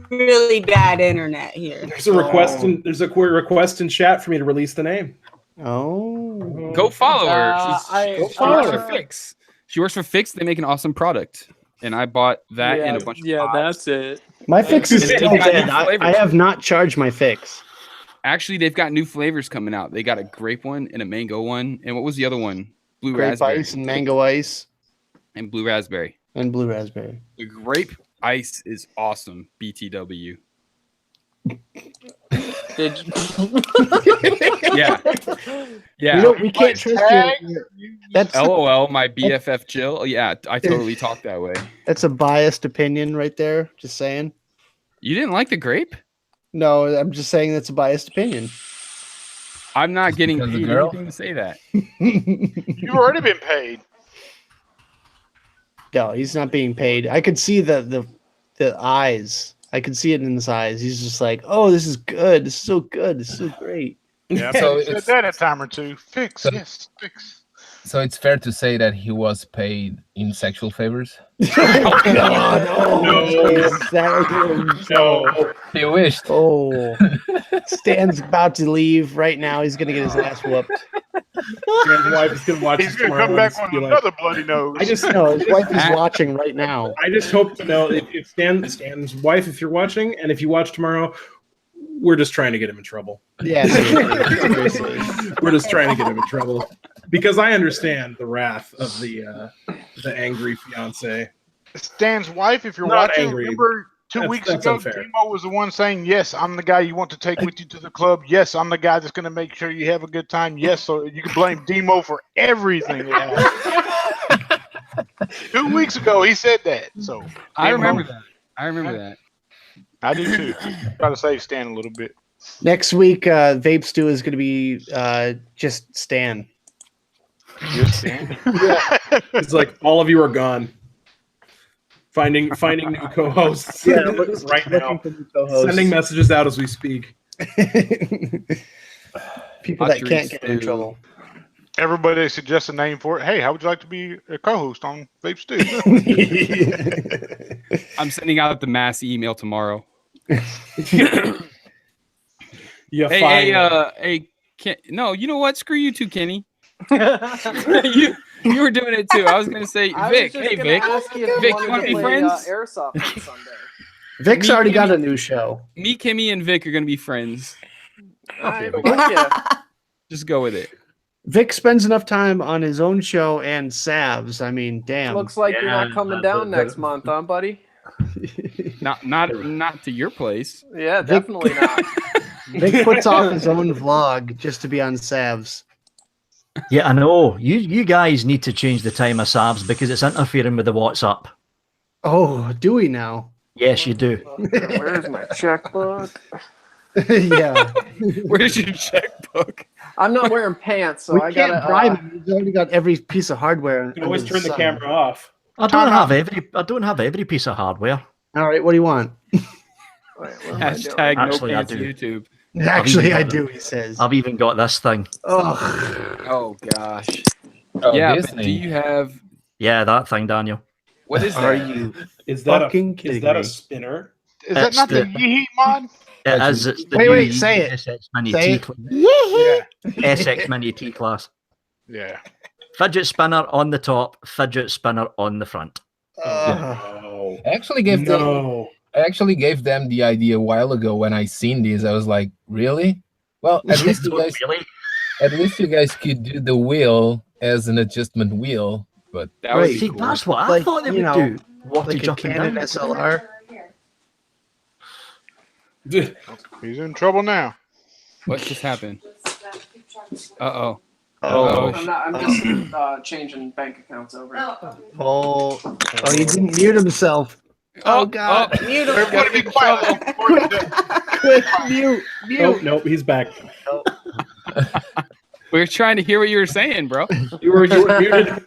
really bad internet here. There's a request. There's a request in chat for me to release the name. Oh. go follow her. I- She follow works for her. Fix. She works for Fix. They make an awesome product, and I bought that and a bunch of pops. that's it. My fix is It's still got new dead. I flavors. have not charged my fix. Actually, they've got new flavors coming out. They got a grape one and a mango one, and what was the other one? Blue Grape raspberry ice and mango ice and blue raspberry. and blue raspberry. The grape ice is awesome. BTW. Did you? Yeah, yeah. We can't trust you. That's LOL, my BFF Jill. Yeah, I totally talk that way. that's a biased opinion right there. Just saying. You didn't like the grape? No, I'm just saying that's a biased opinion. I'm not getting because the paid girl? anything to say that. You've already been paid. No, he's not being paid. I could see the eyes. I could see it in his eyes. He's just like, "Oh, this is good. This is so good. This is so great." Yeah, So said it's- that a time or two. Fix, So- yes, fix. So it's fair to say that he was paid in sexual favors. Oh God! Oh, No. No. He wished. Oh, Stan's about to leave right now. He's gonna get his ass whooped. His wife is gonna watch He's this gonna tomorrow come and back just with be like, another bloody nose. I just No, his wife is watching right now. I just hope to know if Stan's wife, if you're watching, and if you watch tomorrow, we're just trying to get him in trouble. Yeah, seriously. We're just trying to get him in trouble because I understand the wrath of the angry fiance. Stan's wife, if you're Not watching, angry. remember two That's- weeks that's ago, unfair. Demo was the one saying, "Yes, I'm the guy you want to take with you to the club. Yes, I'm the guy that's going to make sure you have a good time. Yes, so you can blame Demo for everything that happened." 2 weeks ago, he said that. So I Demo- remember that. I remember that. I do too. Try to save Stan a little bit. Next week, Vapestew is going to be just Stan. Just Stan. It's like all of you are gone. Finding new co-hosts right now. Sending messages out as we speak. People that can't get in trouble. Everybody suggests a name for it. Hey, how would you like to be a co-host on Vapes Stew? I'm sending out the mass email tomorrow. Yeah, No, you know what? Screw you too, Kenny. you were doing it too. I was gonna say, Vic. Hey, Vic. Vic, you want to be friends? Airsoft on Sunday. Vic's already got a new show. Me, Kimmy, and Vic are gonna be friends. I'm with you. Just go with it. Vic spends enough time on his own show and Savs. I mean, damn. Looks like you're not coming down but- next month, huh, buddy? Not to your place. Yeah, definitely not. Vic puts off his own vlog just to be on Savs. Yeah, I know. You guys need to change the time of Savs because it's interfering with the WhatsApp. Oh, do we now? Yes, you do. Where's my checkbook? Yeah. Where's your checkbook? I'm not wearing pants, so We I can't gotta. bribe him. He's already got every piece of hardware. You can always under turn the sun. camera off. I don't have every piece of hardware. All right, what do you want? Wait, what am I doing? Hashtag no Actually, I pants do. YouTube. Actually, I do, he says. I've even got this thing. Oh, Oh gosh. Oh, Yeah, this but do thing. you have Yeah, that thing, Daniel. what is are that? you Is that fucking a kidding a me? spinner? Is that It's not the the- Yeeheat mod? It is. It's the Wait, new say it. SX Mini Say T it. Yeah. SX Mini T class. Yeah. Fidget spinner on the top, fidget spinner on the front. Oh I actually gave them. no! I actually gave them the idea a while ago when I seen these. I was like, really? Well, at least you guys, Really? at least you guys could do the wheel as an adjustment wheel. But That would Right. be See, cool. that's what I Like, thought they you would know, do. like Wattage a up and Canon down. SLR. He's in trouble now. What just happened? Uh-oh. Oh, I'm just changing bank accounts over. oh, he didn't mute himself. Oh, God. Mute him. Everybody be quiet. Quick, mute. Oh nope, he's back. We were trying to hear what you were saying, bro. You were muted.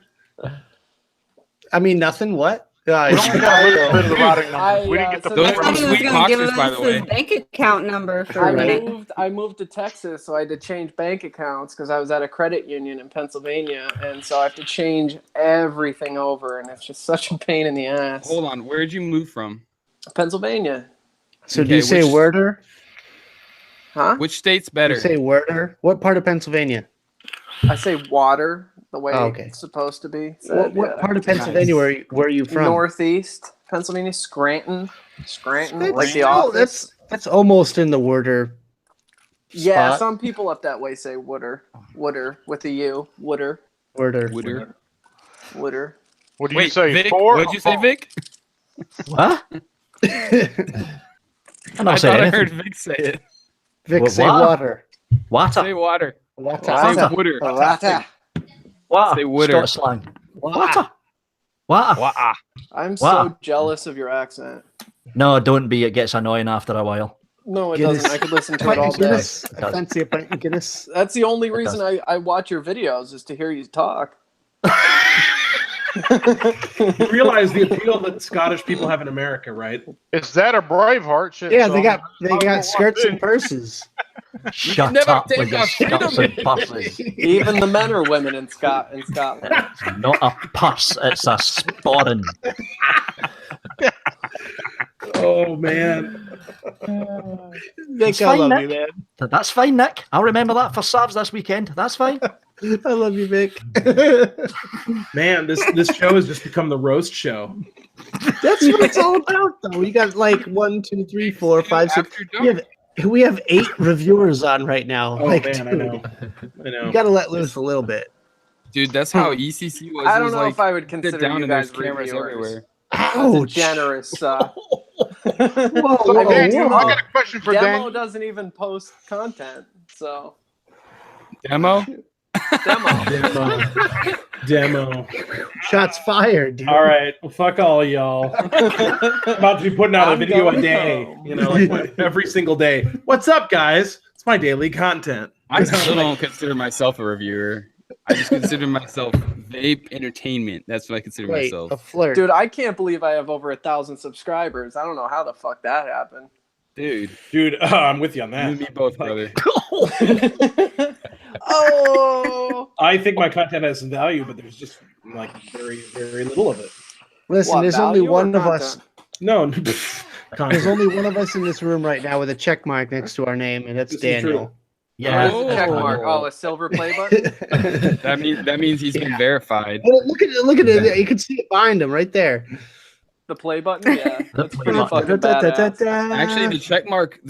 I mean, nothing. What? We only got a little bit of the routing number. I, We didn't get the so Those I were thought the he was sweet going to give boxes, us by the way. his bank account number for a minute. I moved to Texas, so I had to change bank accounts because I was at a credit union in Pennsylvania, and so I have to change everything over, and it's just such a pain in the ass. Hold on. Where'd you move from? Pennsylvania, So do Okay, you say which- Werder? huh? Which state's Do better? you say Werder? What part of Pennsylvania? I say water the way Oh, okay. it's supposed to be. What part of Pennsylvania were you from? Northeast Pennsylvania, Scranton, That's, like the no, office. that's almost in the Werder. Yeah, spot. some people up that way say Wooder with a U, Wooder. Werder. Wooder. What do you Wait, say? Vic? Four? What'd you say, Vic? What? I'm I not saying thought I anything. heard Vic say it. Vic, What- say what? water. Water. Say water. Water. Say wooder. Water. Say wooder. Scottish slang. Water. Water. Wah. I'm Wow. so jealous of your accent. No, don't be. It gets annoying after a while. No, it Guinness. doesn't. I could listen to it Pint all of day. Guinness. It I does. fancy a pint of Guinness. That's the only It reason does. I watch your videos is to hear you talk. You realize the appeal that Scottish people have in America, right? Is that a Braveheart shit? Yeah, song? they got I skirts want and purses. Shut never up take with your our freedom. skirts and purses. Even the men are women in Scotland. It's not a purse, it's a sporran. Oh man. Nick, I fine, love Nick. you, man. That's fine, Nick. I'll remember that for Savs this weekend. That's fine. I love you, Vic. Man, this show has just become the roast show. That's what it's all about, though. We got like 1, 2, 3, 4, 5, 6. After dark. We have 8 reviewers on right now. Oh like, man, I dude, know. I know. You got to let loose a little bit. Dude, that's how ECC was. I It don't was know like, if I would sit consider down you and there's guys cameras reviewers. everywhere. That's a Ouch. generous. Whoa, So, Daniel, whoa. I got a question for Demo Daniel. doesn't even post content, so Demo? demo. Demo. Shots fired, dude. All right. Well, fuck all y'all. About to be putting out a I'm video a going day. home. You know, like every single day. What's up, guys? It's my daily content. I still don't consider myself a reviewer. I just consider myself vape entertainment. That's what I consider Wait, myself. a flirt. Dude, I can't believe I have over 1,000 subscribers. I don't know how the fuck that happened. Dude, I'm with you on you and me that. both, brother. Oh, I think my content has some value, but there's just like very, very little of it. Listen, what, there's only value or one of us. content? No, There's content. only one of us in this room right now with a check mark next to our name, and that's This is true. Daniel. Yeah. What is the check mark? Oh, a silver play button? That means he's been verified. Well, look at it. You can see it behind him right there. The play button? Yeah. The That's play pretty button. fucking badass. Actually, the check mark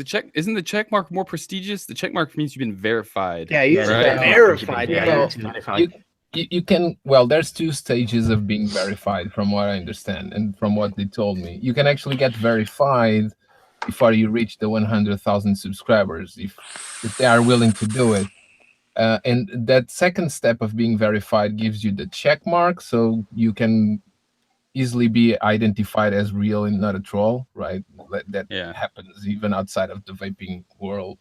mark more prestigious? The check mark means you've been verified. Yeah, you Yeah, should right. be verified. Yeah, bro. it's verified. you can, well, there's 2 stages of being verified from what I understand and from what they told me. You can actually get verified before you reach the 100,000 subscribers if they are willing to do it. And that second step of being verified gives you the check mark, so you can easily be identified as real and not a troll, right? That happens even outside of the vaping world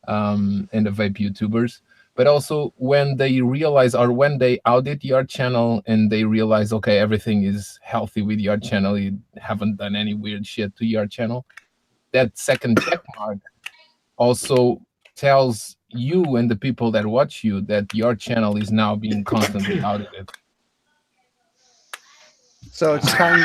and the vape YouTubers. But also when they realize, or when they audit your channel and they realize, okay, everything is healthy with your channel, you haven't done any weird shit to your channel, that second check mark also tells you and the people that watch you that your channel is now being constantly audited. So it's time.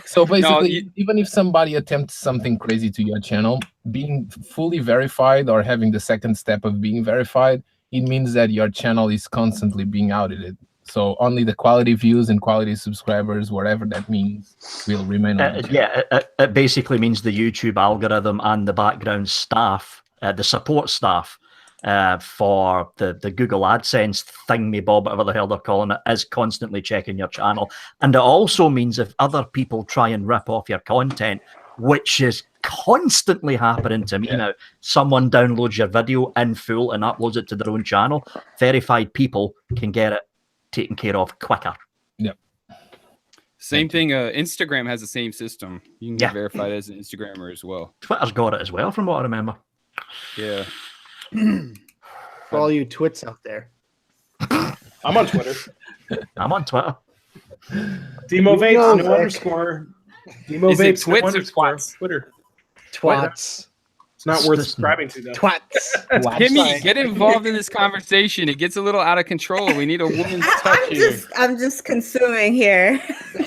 So basically, even if somebody attempts something crazy to your channel, being fully verified or having the second step of being verified, it means that your channel is constantly being audited. So only the quality views and quality subscribers, whatever that means, will remain on the channel. It basically means the YouTube algorithm and the background staff, the support staff for the Google AdSense thingy-bob, whatever the hell they're calling it, is constantly checking your channel. And it also means if other people try and rip off your content, which is constantly happening to me now, someone downloads your video in full and uploads it to their own channel, verified people can get it taken care of quicker. Yep. Same thing. Instagram has the same system. You can get verified as an Instagrammer as well. Twitter's got it as well, from what I remember. Yeah. For all you twits out there. I'm on Twitter. I'm on Twitter. Demo Vapes, no underscore. Demo Is it Vapes, twits no or underscore. twats? Twitter. Twats. It's not worth subscribing to, though. Twats. Kimmy, get involved in this conversation. It gets a little out of control. We need a woman's touch here. I'm just consuming here. You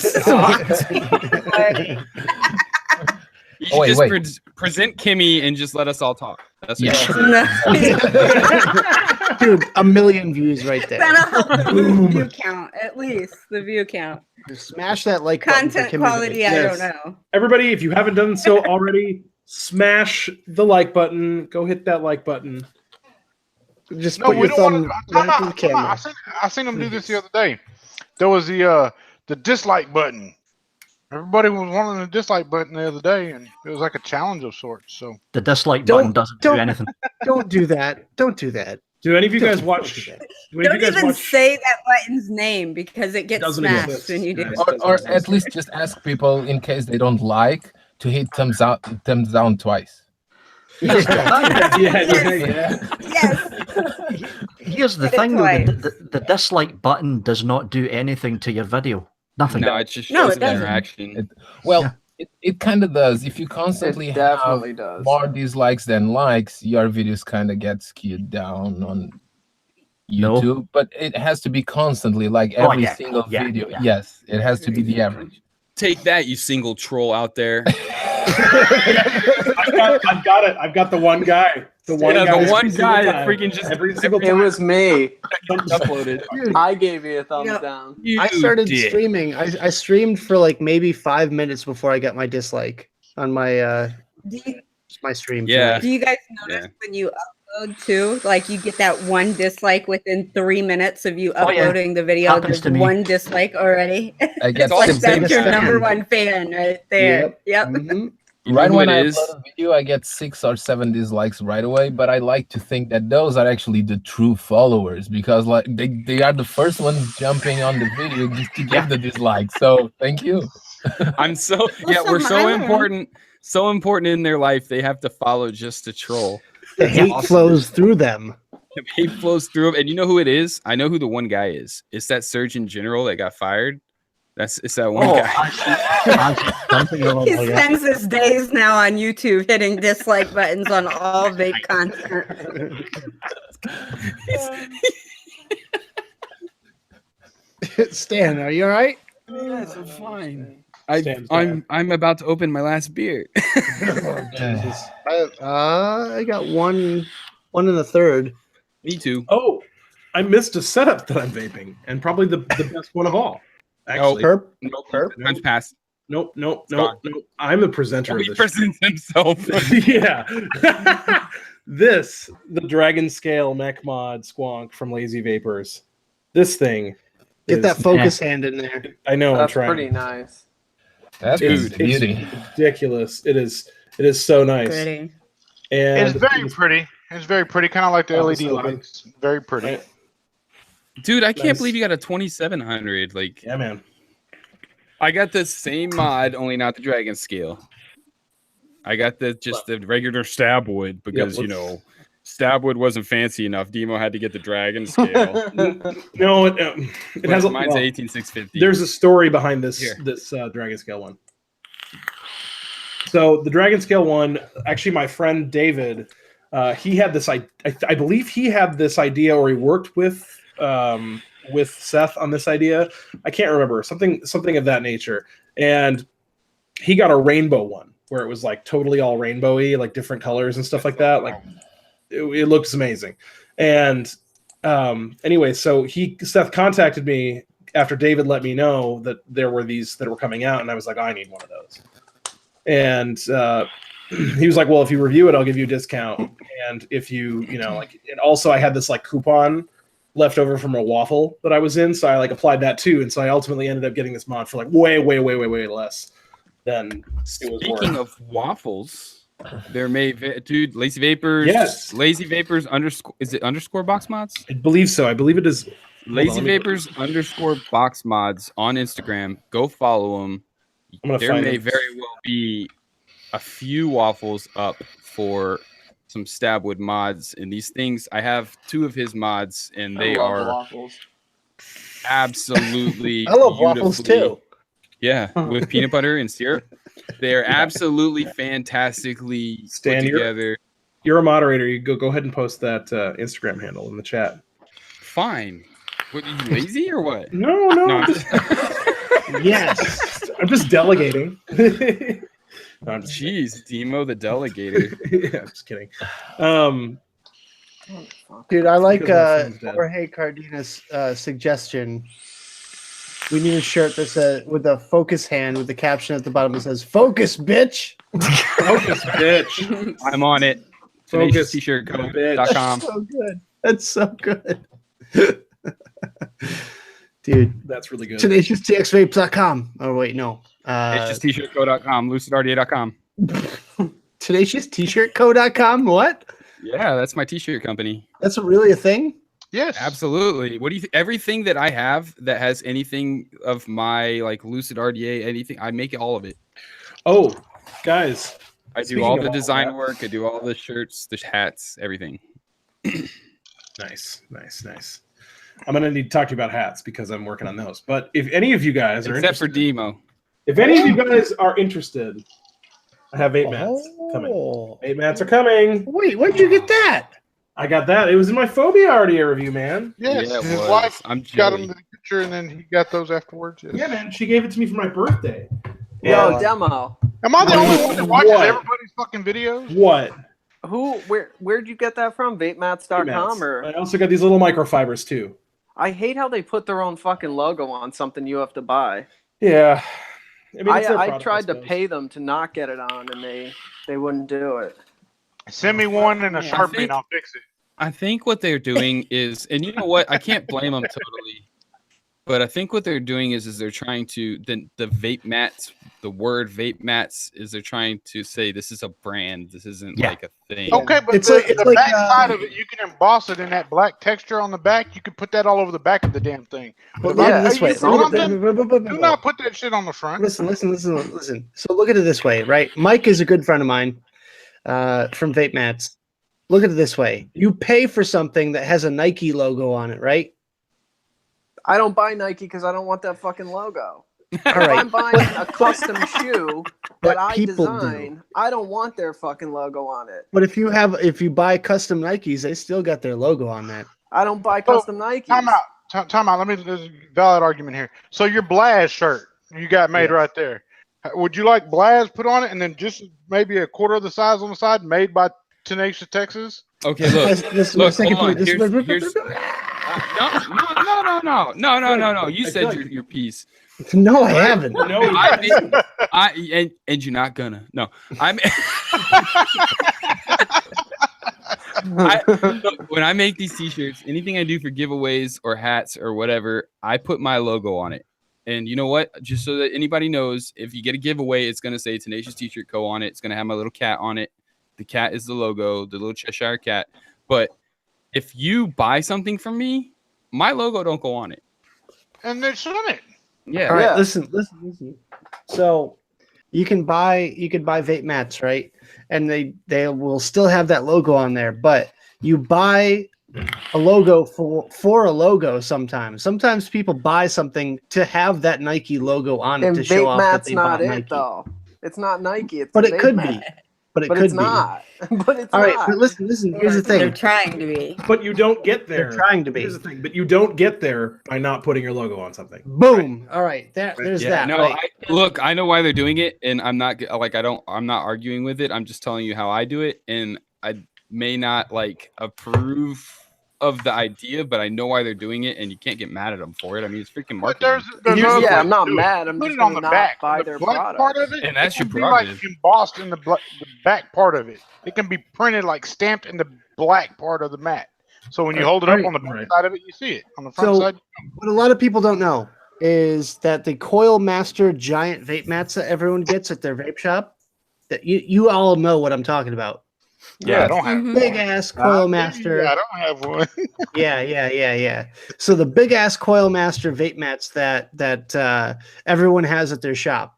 should just present Kimmy and just let us all talk. That's what Dude, 1 million views right there. That'll help the view count, at least the view count. Smash that like content button for Kimmy's quality. video. I don't know. Everybody, if you haven't done so already, smash the like button. Go hit that like button. Just put your thumb right to the camera. I seen them do this the other day. There was the dislike button. Everybody was wanting the dislike button the other day, and it was like a challenge of sorts. So the dislike button doesn't do anything. Don't do that. Don't do that. Do any of you guys watch? Don't even say that button's name because it gets smashed when you do it. Or at least just ask people, in case they don't like, to hit thumbs up, thumbs down twice. Yes. Here's the thing, though: the dislike button does not do anything to your video. Nothing. No, it just shows an interaction. It kind of does. If you constantly have more dislikes than likes, your videos kind of get skewed down on YouTube. No. But it has to be constantly, like every single video. Yeah. Yes, it has to be the average. Take that, you single troll out there. I've got it. I've got the one guy. The one guy that freaking just every single time. It was me. Uploaded. I gave you a thumbs down. I started streaming. I streamed for like maybe 5 minutes before I got my dislike on my my stream. Yeah. Do you guys notice when you upload too? Like you get that one dislike within 3 minutes of you uploading the video. Happens There's one dislike already. I get like that's your number one fan right there. Yep. Mm-hmm. Right when I upload a video, I get 6 or 7 dislikes right away. But I like to think that those are actually the true followers, because like they are the first ones jumping on the video just to give the dislike. So thank you. I'm we're so important in their life. They have to follow just to troll. The hate flows through them. The hate flows through them, and you know who it is? I know who the one guy is. It's that Surgeon General that got fired. It's that one guy. He spends his days now on YouTube hitting dislike buttons on all vape content. Stan, are you all right? Yes, I'm fine. I'm about to open my last beer. I got one in the third. Me too. Oh, I missed a setup that I'm vaping, and probably the best one of all. Actually, Nope. Pass. Nope. I'm the presenter of he this. presents himself. Yeah. the Dragon Scale Mech Mod Squonk from Lazy Vapors. This thing. Get that is- focus hand in there. I know. That's I'm trying. pretty nice. That's It's, a beauty. it's ridiculous. It is so nice. Pretty. And It's very pretty. It's very pretty, kind of like the Oh, LED so good. lights. Very pretty. Right. Dude, I can't Nice. believe you got a 2700. Like, Yeah, man. I got the same mod, only not the dragon scale. I got the regular stab wood because let's- stab wood wasn't fancy enough. Demo had to get the dragon scale. No, it But has a mine's 18650. There's a story behind this Here. Dragon Scale one. So the Dragon Scale one, actually, my friend David, he had this. I believe he had this idea, or he worked with Seth on this idea. I can't remember, something of that nature. And he got a rainbow one where it was like totally all rainbowy, like different colors and stuff like that. Like it looks amazing. And anyway, so Seth contacted me after David let me know that there were these that were coming out, and I was like, I need one of those. And he was like, well, if you review it, I'll give you a discount. And if you like, and also I had this like coupon left over from a waffle that I was in, so I like applied that too. And so I ultimately ended up getting this mod for like way less than it was Speaking worth. of waffles, there dude, Lazy Vapors. Yes. Lazy Vapors underscore. Is it underscore box mods? I believe so. I believe it is. Lazy let me- Vapors underscore box mods on Instagram. Go follow them. I'm gonna There find may it. very well be a few waffles up for some Stabwood mods. And these things, I have 2 of his mods, and they I love are waffles. absolutely. I love waffles beautifully- too. Yeah, with peanut butter and syrup. They're absolutely fantastically Stan, put you're- together. You're a moderator. You go ahead and post that Instagram handle in the chat. Fine. What, are you lazy or what? No, No, I'm Yes. I'm just delegating. No, I'm just Jeez, Demo the delegator. yeah, I'm just kidding. Dude, I like Because my phone's dead. Jorge Cardina's suggestion. We need a shirt that says with a focus hand with the caption at the bottom that says "Focus, bitch." Focus, bitch. I'm on it. Focus, T-shirt.com. So good. That's so good. Dude, That's really good. TenaciousTXVapes.com. Oh wait, no. It's just t-shirtco.com, lucidrda.com. TenaciousTshirtCo.com. What? Yeah, that's my t-shirt company. That's really a thing? Yes. Absolutely. What do you everything that I have that has anything of my like Lucid RDA, anything, I make all of it. Oh, guys. I do Speaking all of the all design that- work, I do all the shirts, the hats, everything. Nice. I'm gonna need to talk to you about hats because I'm working on those. But if any of you guys are Except for interested, Demo. if any of you guys are interested, I have vape mats coming. Oh. Vape mats are coming. Wait, where'd you get that? I got that. It was in my Phobia RDA review, man. Yes. Yeah, it His was. wife I'm got jelly. him the picture, and then he got those afterwards. Yes. Yeah, man. She gave it to me for my birthday. Yo, And- Demo. Am I the only one that watches What? everybody's fucking videos? What? Where'd you get that from? Vapemats.com Mats. or I also got these little microfibers too. I hate how they put their own fucking logo on something you have to buy. Yeah. I mean, it's their I product, tried to suppose. pay them to not get it on, and they wouldn't do it. Send me one and a Yeah, I Sharpie, think- and I'll fix it. I think what they're doing is, and you know what, I can't blame them totally, but I think what they're doing is they're trying to the vape mats, the word vape mats is they're trying to say this is a brand, this isn't Yeah. like a thing. Okay, but It's the, like- it's the like, back side of it, you can emboss it in that black texture on the back. You can put that all over the back of the damn thing. Well, If look I at it this pay way. you something, do not Listen, put that shit on the front. listen. So look at it this way, right? Mike is a good friend of mine from Vape Mats. Look at it this way. You pay for something that has a Nike logo on it, right? I don't buy Nike because I don't want that fucking logo. All If right. I'm buying a custom shoe But that I people do. design, I don't want their fucking logo on it. But if you buy custom Nikes, they still got their logo on that. I don't buy custom Nikes. Time out. Time out. There's a valid argument here. So your Blaz shirt you got made right there. Would you like Blaz put on it and then just maybe a quarter of the size on the side made by Tenacious Texas? Okay, look. This is my Look, second hold on. point. Here's- No. You I said feel like- your piece. No, I haven't. No, I didn't. And you're not gonna. No, I'm. Look, when I make these t-shirts, anything I do for giveaways or hats or whatever, I put my logo on it. And you know what? Just so that anybody knows, if you get a giveaway, it's going to say Tenacious T-shirt Co. on it. It's going to have my little cat on it. The cat is the logo, the little Cheshire cat. But if you buy something from me, my logo don't go on it. And they shouldn't. Yeah. All right, Yeah. listen. So you can buy vape mats, right? And they will still have that logo on there, but you buy a logo for a logo sometimes. Sometimes people buy something to have that Nike logo on it And to show vape off that mat's they not bought it Nike. though. It's not Nike. It's But a it vape could mat. be. But it But could it's be. not. But it's All right, not. but listen. Here's the They're thing. trying to be. But you don't get there. They're trying to be. Here's the thing. But you don't get there by not putting your logo on something. Boom. All right. There's Yeah, that. no, right? look, I know why they're doing it, and I'm not arguing with it. I'm just telling you how I do it, and I may not approve of the idea, but I know why they're doing it, and you can't get mad at them for it. I mean, it's freaking But marketing. there's Here's another the- way Yeah, I'm to not do it. mad. I'm Put just it on gonna the not back. buy The their black product. part of it, And that's it your can be prerogative. embossed in the back part of it. It can be printed stamped in the black part of the mat. So when you hold it up Right. on the back Right. side of it, you see it. On the front So- side, What a lot of people don't know is that the Coil Master giant vape mats that everyone gets at their vape shop, that you all know what I'm talking about. yeah, I don't have Mhm. Big ass one. Coil I Master. don't have one. Yeah. So the big ass Coil Master vape mats that everyone has at their shop.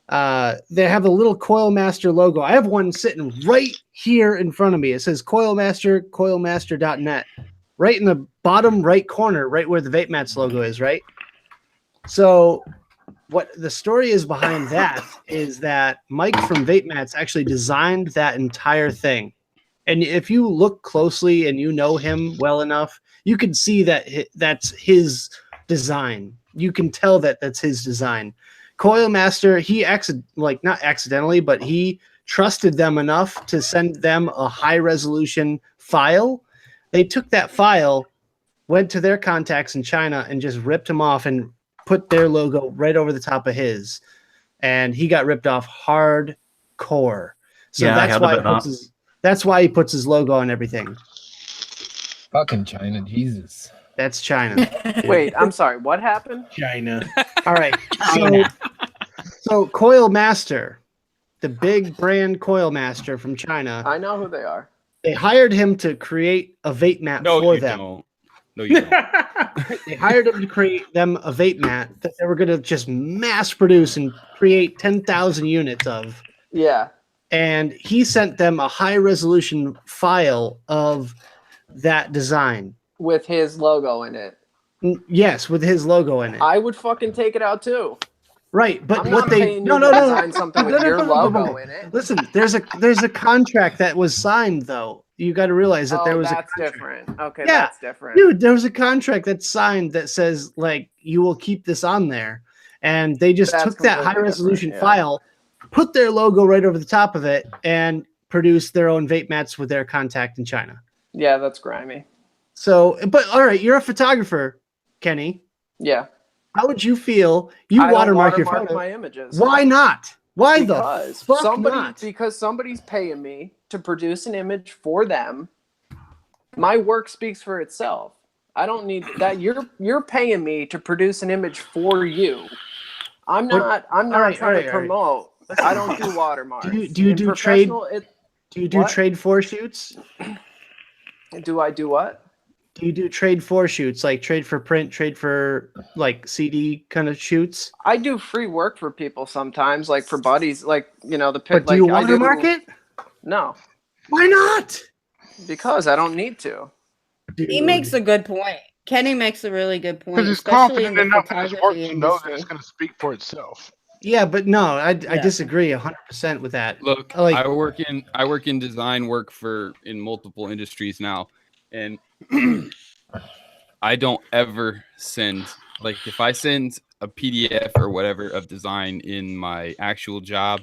They have a little Coil Master logo. I have one sitting right here in front of me. It says Coil Master, coilmaster.net. Right in the bottom right corner, right where the Vape Mats logo is, right? So what the story is behind that is that Mike from Vape Mats actually designed that entire thing. And if you look closely and you know him well enough, you can see that that's his design. You can tell that that's his design. Coil Master, not accidentally, but he trusted them enough to send them a high resolution file. They took that file, went to their contacts in China, and just ripped him off and put their logo right over the top of his. And he got ripped off hardcore. So Yeah, I that's heard why about that. that's why he puts his logo on everything. Fucking China, Jesus. That's China. Wait, I'm sorry. What happened? China. All right. So Coil Master, the big brand Coil Master from China, I know who they are. they hired him to create a vape mat No, for you them. don't. No, you don't. They hired him to create them a vape mat that they were going to just mass produce and create 10,000 units of. Yeah. And he sent them a high resolution file of that design. With his logo in it. Yes, with his logo in it. I would fucking take it out too. Right, but I'm what not they paying you to design something with your logo in it. Listen, there's a contract that was signed though. You got to realize that there was that's a contract. different. Okay, Yeah, that's different. Dude, there was a contract that's signed that says you will keep this on there, and they just That's took that completely high resolution different, yeah. file, put their logo right over the top of it, and produced their own vape mats with their contact in China. Yeah, that's grimy. So, but all right, you're a photographer, Kenny. Yeah. How would you feel? You I don't watermark your watermark photo. my images. Why not? Why Because the fuck not? because somebody's paying me to produce an image for them. My work speaks for itself. I don't need that. You're paying me to produce an image for you. I'm not right, trying all to promote. I don't do watermarks. Do you In do trade? professional, Do you do what? trade for shoots? Do I do what? Do you do trade for shoots, like trade for print, trade for CD kind of shoots? I do free work for people sometimes, like for buddies, the But do you watermark it? No, Why not? because I don't need to. He makes a good point. Kenny makes a really good point, Because he's especially in confident the enough in his work photography to know that industry. it's going to speak for itself. Yeah, but no, I disagree 100% with that. Look, Like- I work in design work in multiple industries now, and I don't ever send if I send a PDF or whatever of design in my actual job,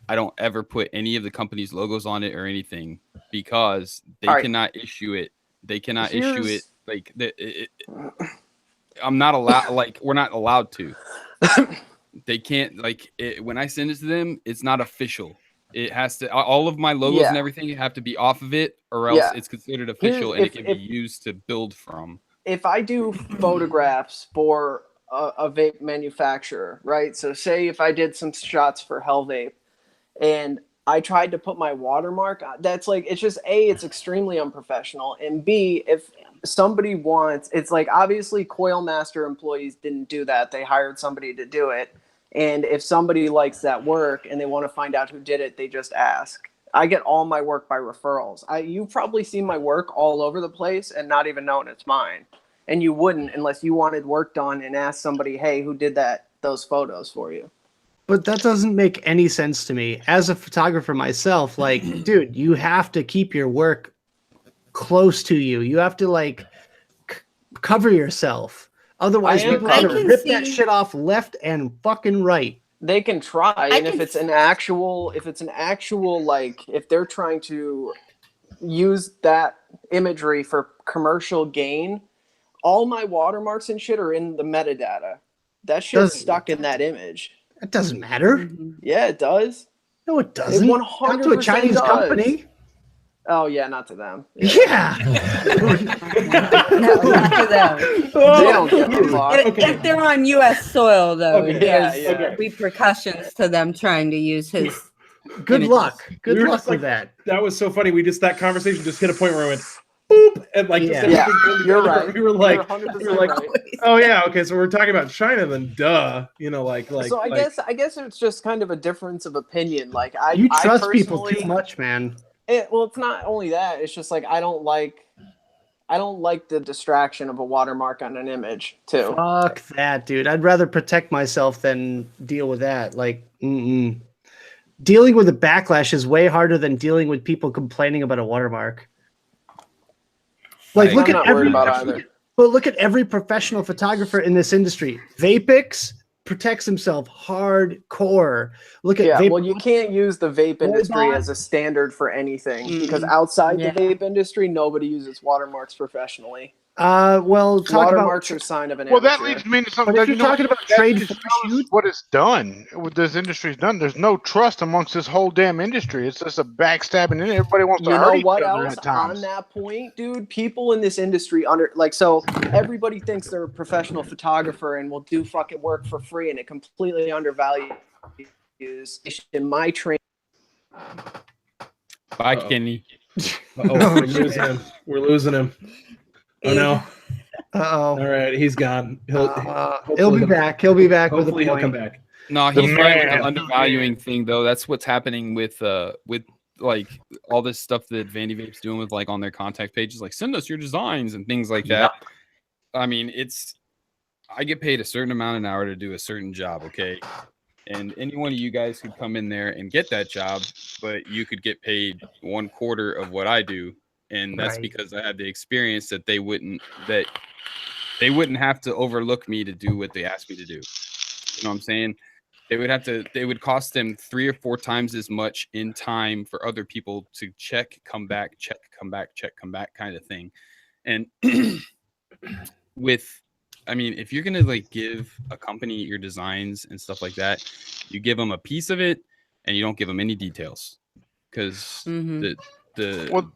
I don't ever put any of the company's logos on it or anything because they All right. cannot issue it. They cannot Here's- issue it I'm not allowed. We're not allowed to. They can't when I send it to them, it's not official. It has to all of my logos and Yeah. everything have to be off of it, or else Yeah. it's considered official and If- it can be if- used to build from. If I do photographs for a vape manufacturer, right? So say if I did some shots for Hell Vape and I tried to put my watermark, that's like, it's just A, it's extremely unprofessional, and B, if somebody wants, it's like, obviously Coil Master employees didn't do that, they hired somebody to do it, and if somebody likes that work and they want to find out who did it, they just ask. I get all my work by referrals. You've probably seen my work all over the place and not even known it's mine, and you wouldn't unless you wanted work done and asked somebody, hey, who did those photos for you? But that doesn't make any sense to me. As a photographer myself, like, dude, you have to keep your work close to you. You have to like cover yourself. Otherwise, I am people are gonna covered. rip that shit off left and fucking right. They can try, and if can it's an actual, like, if they're trying to use that imagery for commercial gain, all my watermarks and shit are in the metadata. That shit's Doesn't- stuck in that image. That doesn't matter. Yeah, it does. No, it doesn't. It Not to a 100% Chinese does. company. Oh yeah, not to them. Yeah. No, not for them. They don't give a fuck. If they're on U.S. soil, though, Okay, there's yeah. repercussions to them trying to use his. Good images. luck. Good We were luck just with like- that. That was so funny. That conversation just hit a point where I went, boop, and like, just Yeah. everything Yeah, came you're together. right. We were like, You're 100% we were like, right. oh yeah, okay, so we're talking about China, then duh, So I guess it's just kind of a difference of opinion. Like You I trust people personally- too much, man. well, it's not only that. It's just like I don't like the distraction of a watermark on an image too. Fuck that, dude. I'd rather protect myself than deal with that. Like, dealing with the backlash is way harder than dealing with people complaining about a watermark. Like, I'm look I'm at not worried every, about either. but look at every professional photographer in this industry. Vapix protects himself hardcore. Look at Yeah, Vape. well, you can't use the vape industry Robot. as a standard for anything because Mm. outside Yeah. the vape industry, nobody uses watermarks professionally. Well, talk Watermarks about. are a sign of an Well, that amateur. leads me to something. But if that, you're talking about that trade just photo shows shoots- what it's done, what this industry's done. There's no trust amongst this whole damn industry. It's just a backstabbing, and everybody wants to You hurt know each what other else at times. on that point, dude? People in this industry so everybody thinks they're a professional photographer and will do fucking work for free, and it completely undervalues in my training. Bye, Uh-oh. Kenny. we're losing him. We're losing him. Oh no! All Uh-oh. right, he's gone. He'll He'll be back. He'll be back with a Hopefully, he'll point. come back. No, The he's right with man. the undervaluing thing though. That's what's happening with like all this stuff that Vandy Vape's doing with like on their contact pages, like send us your designs and things like that. I mean, I get paid a certain amount an hour to do a certain job, okay? And any one of you guys could come in there and get that job, but you could get paid 1/4 of what I do. And that's Right. because I have the experience that they wouldn't have to overlook me to do what they asked me to do. You know what I'm saying? They would cost them 3 or 4 times as much in time for other people to check, come back, check, come back, check, come back kind of thing. And I mean, if you're gonna like give a company your designs and stuff like that, you give them a piece of it and you don't give them any details, because Well,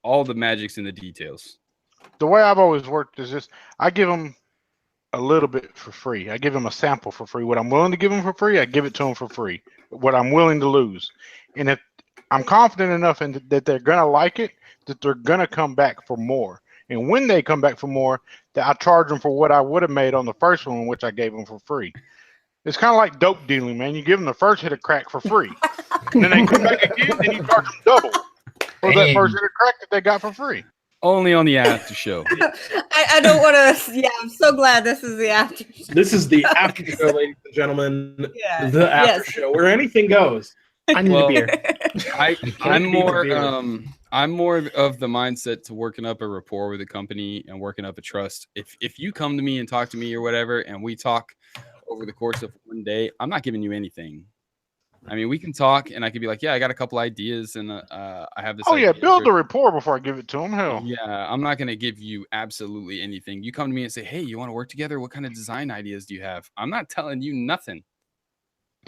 all the magic's in the details. the way I've always worked is just I give them a little bit for free. I give them a sample for free. What I'm willing to give them for free, I give it to them for free. What I'm willing to lose, and if I'm confident enough in that they're gonna like it, that they're gonna come back for more. And when they come back for more, that I charge them for what I would have made on the first one, which I gave them for free. It's kind of like dope dealing, man. You give them the first hit of crack for free, and then they come back again, then you charge them double for that first hit of crack that they got for free. Only on the after show. I don't want to. Yeah, I'm so glad this is the after. This is the after show, ladies and gentlemen. Yeah. The after Yes. show where anything goes. I need Well, a beer. I'm need a more beer. I'm more of the mindset to working up a rapport with a company and working up a trust. If you come to me and talk to me or whatever, and we talk over the course of one day, I'm not giving you anything. I mean, we can talk, and I could be like, yeah, I got a couple ideas, and I have this. Oh yeah, idea build for- the rapport before I give it to them. Hell, Yeah, I'm not gonna give you absolutely anything. You come to me and say, hey, you want to work together? What kind of design ideas do you have? I'm not telling you nothing.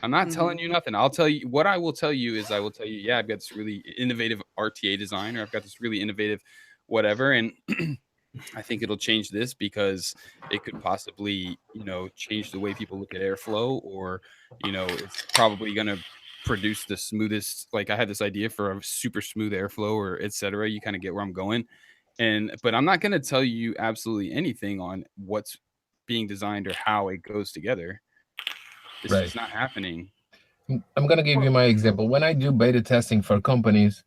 I'm not telling you nothing. I'll tell you what I will tell you is I will tell you, yeah, I've got this really innovative RTA design, or I've got this really innovative whatever, and I think it'll change this because it could possibly, change the way people look at airflow, or, it's probably going to produce the smoothest. Like I had this idea for a super smooth airflow, or etc. You kind of get where I'm going. But I'm not going to tell you absolutely anything on what's being designed or how it goes together. This is not happening. I'm going to give you my example. When I do beta testing for companies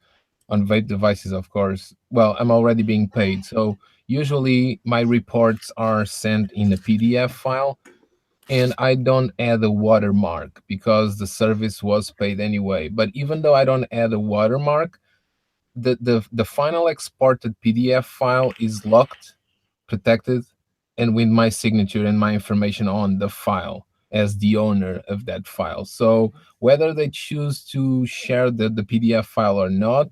on vape devices, of course, well, I'm already being paid. So usually my reports are sent in a PDF file, and I don't add a watermark because the service was paid anyway. But even though I don't add a watermark, the final exported PDF file is locked, protected, and with my signature and my information on the file as the owner of that file. So whether they choose to share the PDF file or not,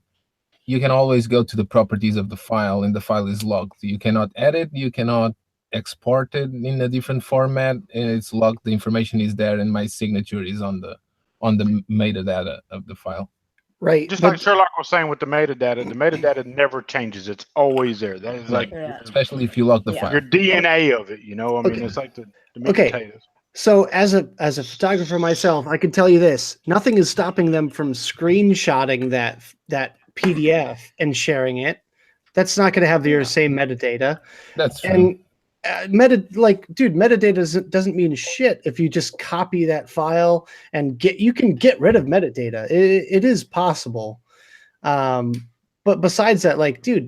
you can always go to the properties of the file, and the file is locked. You cannot edit, you cannot export it in a different format, and it's locked. The information is there, and my signature is on the metadata of the file. Right. Just like Sherlock was saying with the metadata never changes. It's always there. That is like, especially if you lock the file. Your DNA of it, I mean, it's like the meat and potatoes. So as a photographer myself, I can tell you this: nothing is stopping them from screenshotting that PDF and sharing it. That's not going to have your same metadata. That's true. And metadata doesn't mean shit if you just copy that file and you can get rid of metadata. It is possible. But besides that,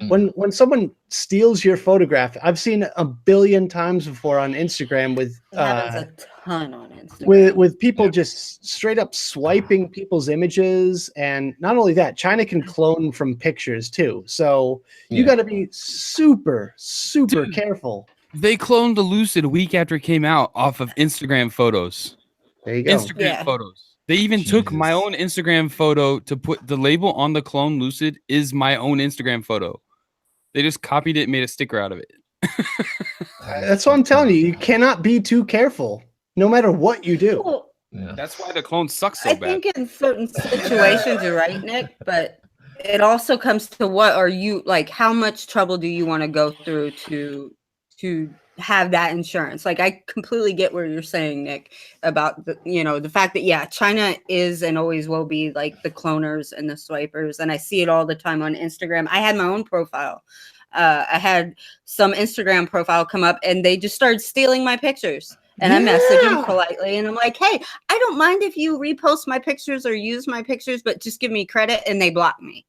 when someone steals your photograph, I've seen a billion times before on Instagram with a ton on Instagram with people just straight up swiping people's images, and not only that, China can clone from pictures too. So you got to be super careful. They cloned the Lucid a week after it came out off of Instagram photos. There you go. Instagram photos. They even took my own Instagram photo to put the label on the clone Lucid is my own Instagram photo. They just copied it and made a sticker out of it. That's what I'm telling you. You cannot be too careful, no matter what you do. Well, that's why the clone sucks so bad. I think in certain situations you're right, Nick, but it also comes to what are you like? How much trouble do you want to go through to have that insurance? Like, I completely get where you're saying, Nick, about the fact that China is and always will be like the cloners and the swipers, and I see it all the time on Instagram. I had my own profile. I had some Instagram profile come up, and they just started stealing my pictures. And I message them politely, and I'm like, hey, I don't mind if you repost my pictures or use my pictures, but just give me credit. And they blocked me.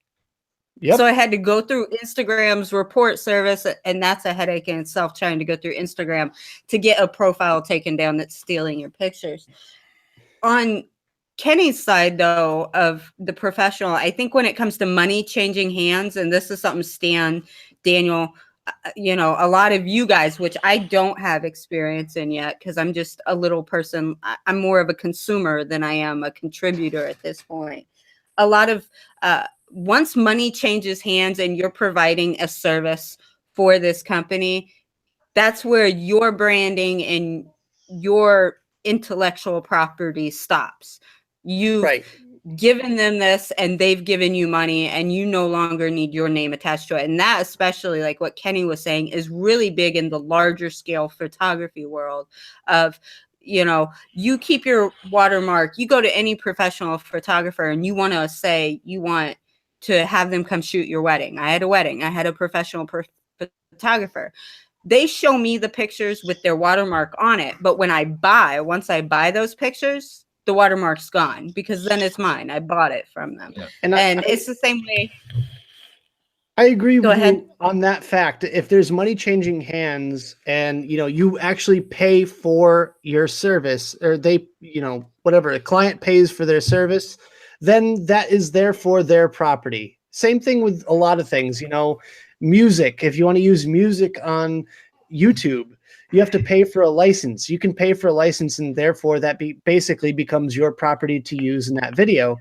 Yep. So I had to go through Instagram's report service, and that's a headache in itself, trying to go through Instagram to get a profile taken down that's stealing your pictures. On Kenny's side, though, of the professional, I think when it comes to money changing hands, and this is something Stan, Daniel, a lot of you guys, which I don't have experience in yet because I'm just a little person. I'm more of a consumer than I am a contributor at this point. A lot of once money changes hands and you're providing a service for this company, that's where your branding and your intellectual property stops. You've given them this and they've given you money, and you no longer need your name attached to it. And that, especially like what Kenny was saying, is really big in the larger scale photography world of, you keep your watermark. You go to any professional photographer and you want to say you want to have them come shoot your wedding. I had a wedding. I had a professional photographer. They show me the pictures with their watermark on it. But once I buy those pictures, the watermark's gone, because then it's mine. I bought it from them. Yeah. And it's the same way. I agree with you on that fact. If there's money changing hands and, you actually pay for your service, or they, whatever, a client pays for their service, then that is therefore their property. Same thing with a lot of things, music. If you want to use music on YouTube, you have to pay for a license. You can pay for a license, and therefore that basically becomes your property to use in that video.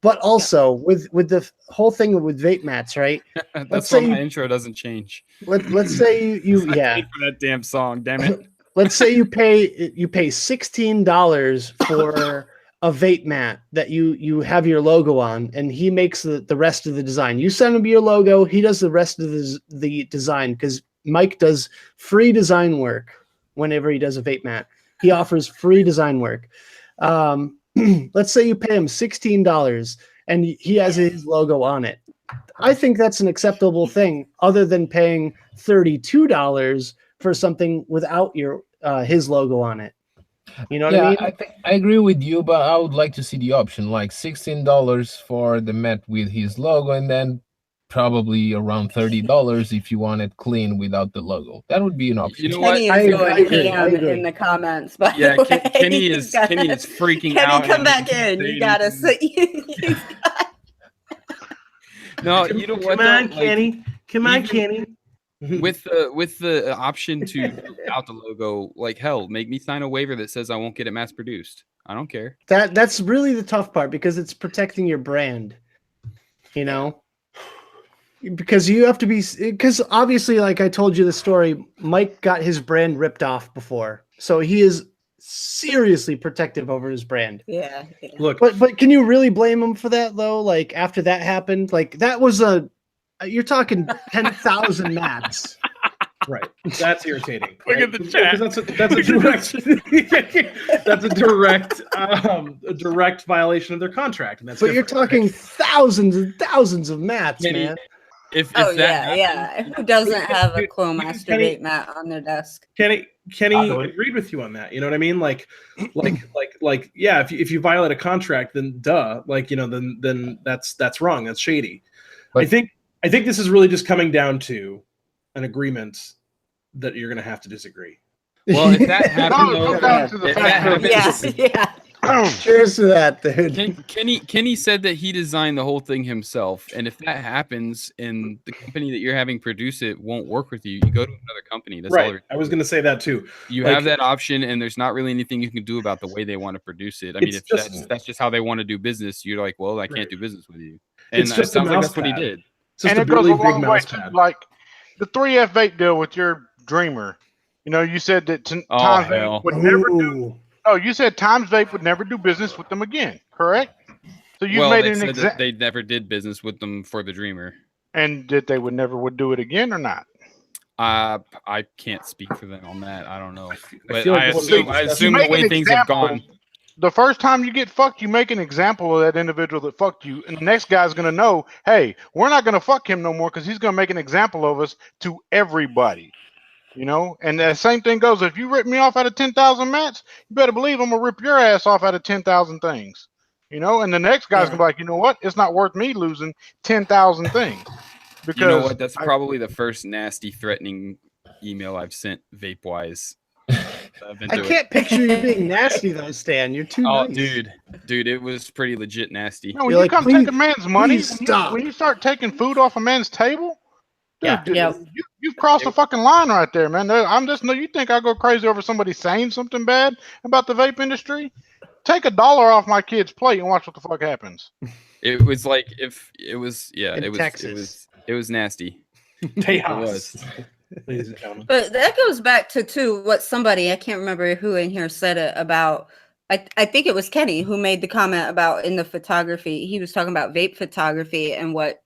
But also with the whole thing with vape mats, right? That's why my intro doesn't change. Let's say you I paid for that damn song, damn it. Let's say you pay $16 for a vape mat that you have your logo on, and he makes the rest of the design. You send him your logo, he does the rest of the design, because Mike does free design work whenever he does a vape mat. He offers free design work. Let's say you pay him $16 and he has his logo on it. I think that's an acceptable thing, other than paying $32 for something without his logo on it. You know what I mean? I think I agree with you, but I would like to see the option, like $16 for the mat with his logo, and then probably around $30 if you want it clean without the logo. That would be an option. You know what? Kenny I is agree, going I ham agree. in the comments. By Yeah, the way. Kenny is freaking Kenny, out. come and back in. You gotta saying- sit. No, you know what? Come on, though? Kenny. Come on, even- Kenny. With the option to out the logo, like hell, make me sign a waiver that says I won't get it mass produced. I don't care. That's really the tough part, because it's protecting your brand. You know, because you have to be, because obviously, like I told you the story, Mike got his brand ripped off before, so he is seriously protective over his brand. Yeah. Look, But can you really blame him for that though? Like after that happened, like that was you're talking 10,000 mats. right. That's irritating. Look right? at the chat. Because that's a direct that's a direct violation of their contract. And that's But you're different, talking right? thousands and thousands of mats, Kenny, man. If Oh that yeah, happened, yeah. Who doesn't have a Dude, Clowmaster Kenny- vape mat on their desk? Kenny I would. agreed with you on that. You know what I mean? Like, yeah. If you violate a contract, then then that's wrong. That's shady. But- I think this is really just coming down to an agreement that you're going to have to disagree. well, if that happened, No, though, it comes down to the if that fact that- happens, Yeah, yeah. Cheers to that, dude. Kenny said that he designed the whole thing himself, and if that happens and the company that you're having produce it won't work with you, you go to another company. That's all. Right. I was going to say that too. You like- have that option, and there's not really anything you can do about the way they want to produce it. I mean, It's if just- that's just how they want to do business, you're like, well, I can't Right. do business with you. And It's it just a sounds like mouse that's what he pad. did. It's just And a it goes a really big long way mouse too. pad. Like the 3F vape deal with your Dreamer. You know, you said that Oh, Times hell. Vape would never do. Ooh. Oh, you said Times Vape would never do business with them again, correct? So you Well, made they an said that example, they never did business with them for the Dreamer. and that they would never would do it again or not. I can't speak for them on that. I don't know, but feel like I this is- assume, I you assume make the way an things have example. gone. The first time you get fucked, you make an example of that individual that fucked you, and the next guy's gonna know, hey, we're not gonna fuck him no more because he's gonna make an example of us to everybody. You know, and the same thing goes. If you rip me off out of 10,000 mats, you better believe I'm gonna rip your ass off out of 10,000 things. You know, and the next guy's Yeah. gonna be like, you know what? It's not worth me losing 10,000 things. Because You know what? That's I- probably the first nasty, threatening email I've sent vape wise. I can't picture you being nasty though, Stan. You're too Oh, nice. dude, it was pretty legit nasty. No, when You're you like, come "Please- take a man's money, please when you, stop." when you start taking food off a man's table, Yeah. dude, Yep. you've crossed the fucking line right there, man. I'm just no. You think I go crazy over somebody saying something bad about the vape industry? Take $1 off my kid's plate and watch what the fuck happens. It was like if it was, yeah, In it was, Texas. it was nasty. Tejas, was. ladies and gentlemen. But that goes back to what somebody, I can't remember who in here said it about. I think it was Kenny who made the comment about in the photography. He was talking about vape photography and what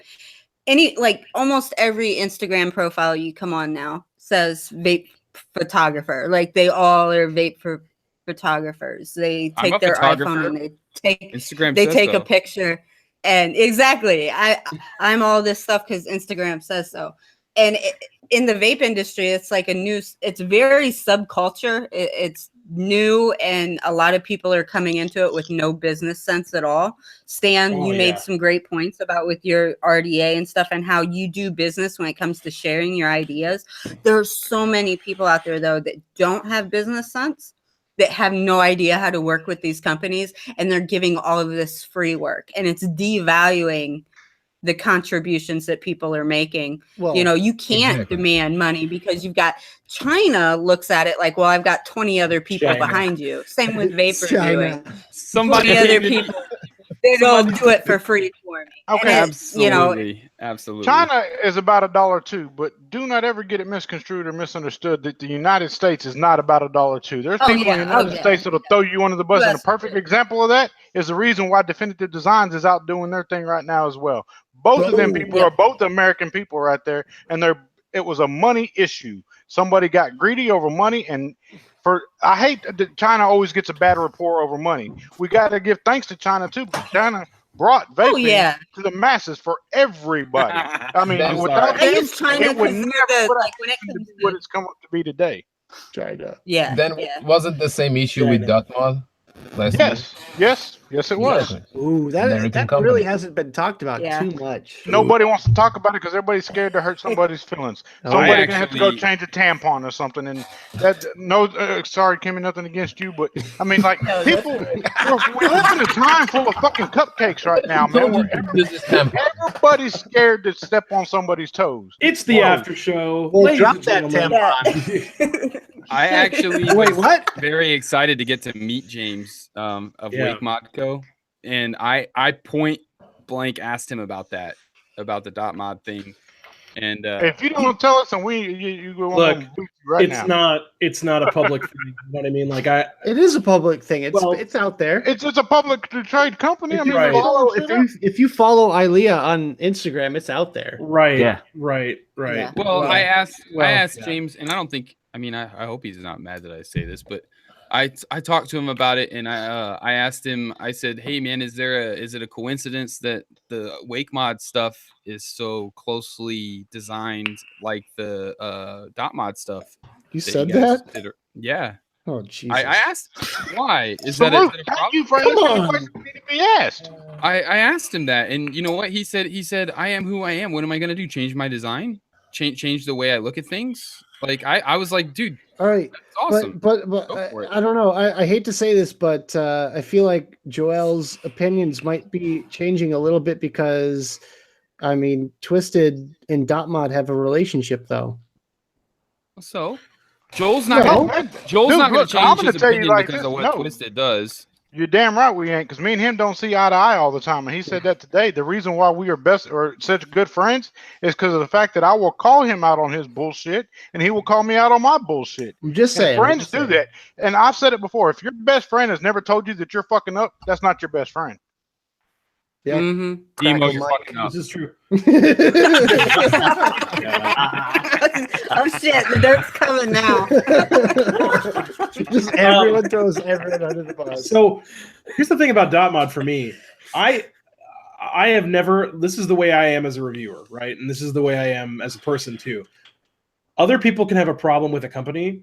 almost every Instagram profile you come on now says vape photographer. Like they all are vape for photographers. They I'm take a their photographer. iPhone and Instagram they says take so. a picture, and exactly I'm all this stuff because Instagram says so. And in the vape industry, it's like it's very subculture. It's new, and a lot of people are coming into it with no business sense at all. Stan, Oh, you yeah. made some great points about with your RDA and stuff and how you do business when it comes to sharing your ideas. There are so many people out there though that don't have business sense, that have no idea how to work with these companies, and they're giving all of this free work, and it's devaluing the contributions that people are making. Well, You know, you can't exactly. demand money because you've got China looks at it like, well, I've got 20 other people China. behind you. Same with vapor China. doing. Somebody 20 other gave me- people. They don't do it for free for me. Okay. And it's, you know, Absolutely. China is about $1 too, but do not ever get it misconstrued or misunderstood that the United States is not about $1 too. There's Oh, people in yeah. the United Oh, yeah. States that'll throw you under the bus, and a That's perfect true. example of that is the reason why Definitive Designs is out doing their thing right now as well. Both of them people are both American people right there, and it was a money issue. Somebody got greedy over money, and I hate that China always gets a bad rapport over money. We got to give thanks to China too, because China brought vaping to the masses for everybody. I mean, I'm without I them, use China it would because never they're the, would have like when it happened comes to be what to it's come up to be today. China. yeah. Then yeah. wasn't the same issue with Dotmod last year? Yes, it was. Exactly. Ooh, American that company. really hasn't been talked about Yeah. too much. Nobody wants to talk about it because everybody's scared to hurt somebody's feelings. Somebody's gonna have to go change a tampon or something, and that sorry, Kimmy, nothing against you, but I mean, like No, people, we live in a time full of fucking cupcakes right now, man. Told you Where to use this tampon. everybody's scared to step on somebody's toes. It's the after show. Well, Ladies drop and that gentlemen. tampon. I actually Wait, was what? very excited to get to meet James of Yeah. Wake Modco, and I point blank asked him about the dot mod thing, and If you don't tell us, and you go Look, on right now. It's not a public thing. You know what I mean? Like It is a public thing. It's out there. It's a public trade company. I mean, Right. If you follow Ilea on Instagram, it's out there. Right. Yeah. Right. Yeah. well, I asked yeah. James, and I don't think I hope he's not mad that I say this, but I talked to him about it, and I asked him. I said, "Hey man, is it a coincidence that the Wake Mod stuff is so closely designed like the dot mod stuff?" You that said you guys that? did? Yeah. Oh Jesus! I asked why. Is So that a thank problem? you for asking the question that need to be asked. I asked him that, and you know what he said? He said, "I am who I am. What am I gonna do? Change my design? Change the way I look at things?" Like I was like, dude, All right, that's awesome. but Go for it. I don't know. I hate to say this, but I feel like Joel's opinions might be changing a little bit because, I mean, Twisted and Dotmod have a relationship, though. So Joel's not No. gonna, Look, change I'm gonna his tell you opinion like because this, of what no. Twisted does. You're damn right we ain't, because me and him don't see eye to eye all the time. And he said that today. The reason why we are best or such good friends is because of the fact that I will call him out on his bullshit, and he will call me out on my bullshit. I'm just And saying. friends do that. And I've said it before. If your best friend has never told you that you're fucking up, that's not your best friend. Yeah. Demo, Crackle you're Mike. fucking up. This is true. Oh shit, the dirt's coming now. Just everyone throws everyone under the bus. So here's the thing about dot mod for me. I have never, this is the way I am as a reviewer, right? And this is the way I am as a person too. Other people can have a problem with a company,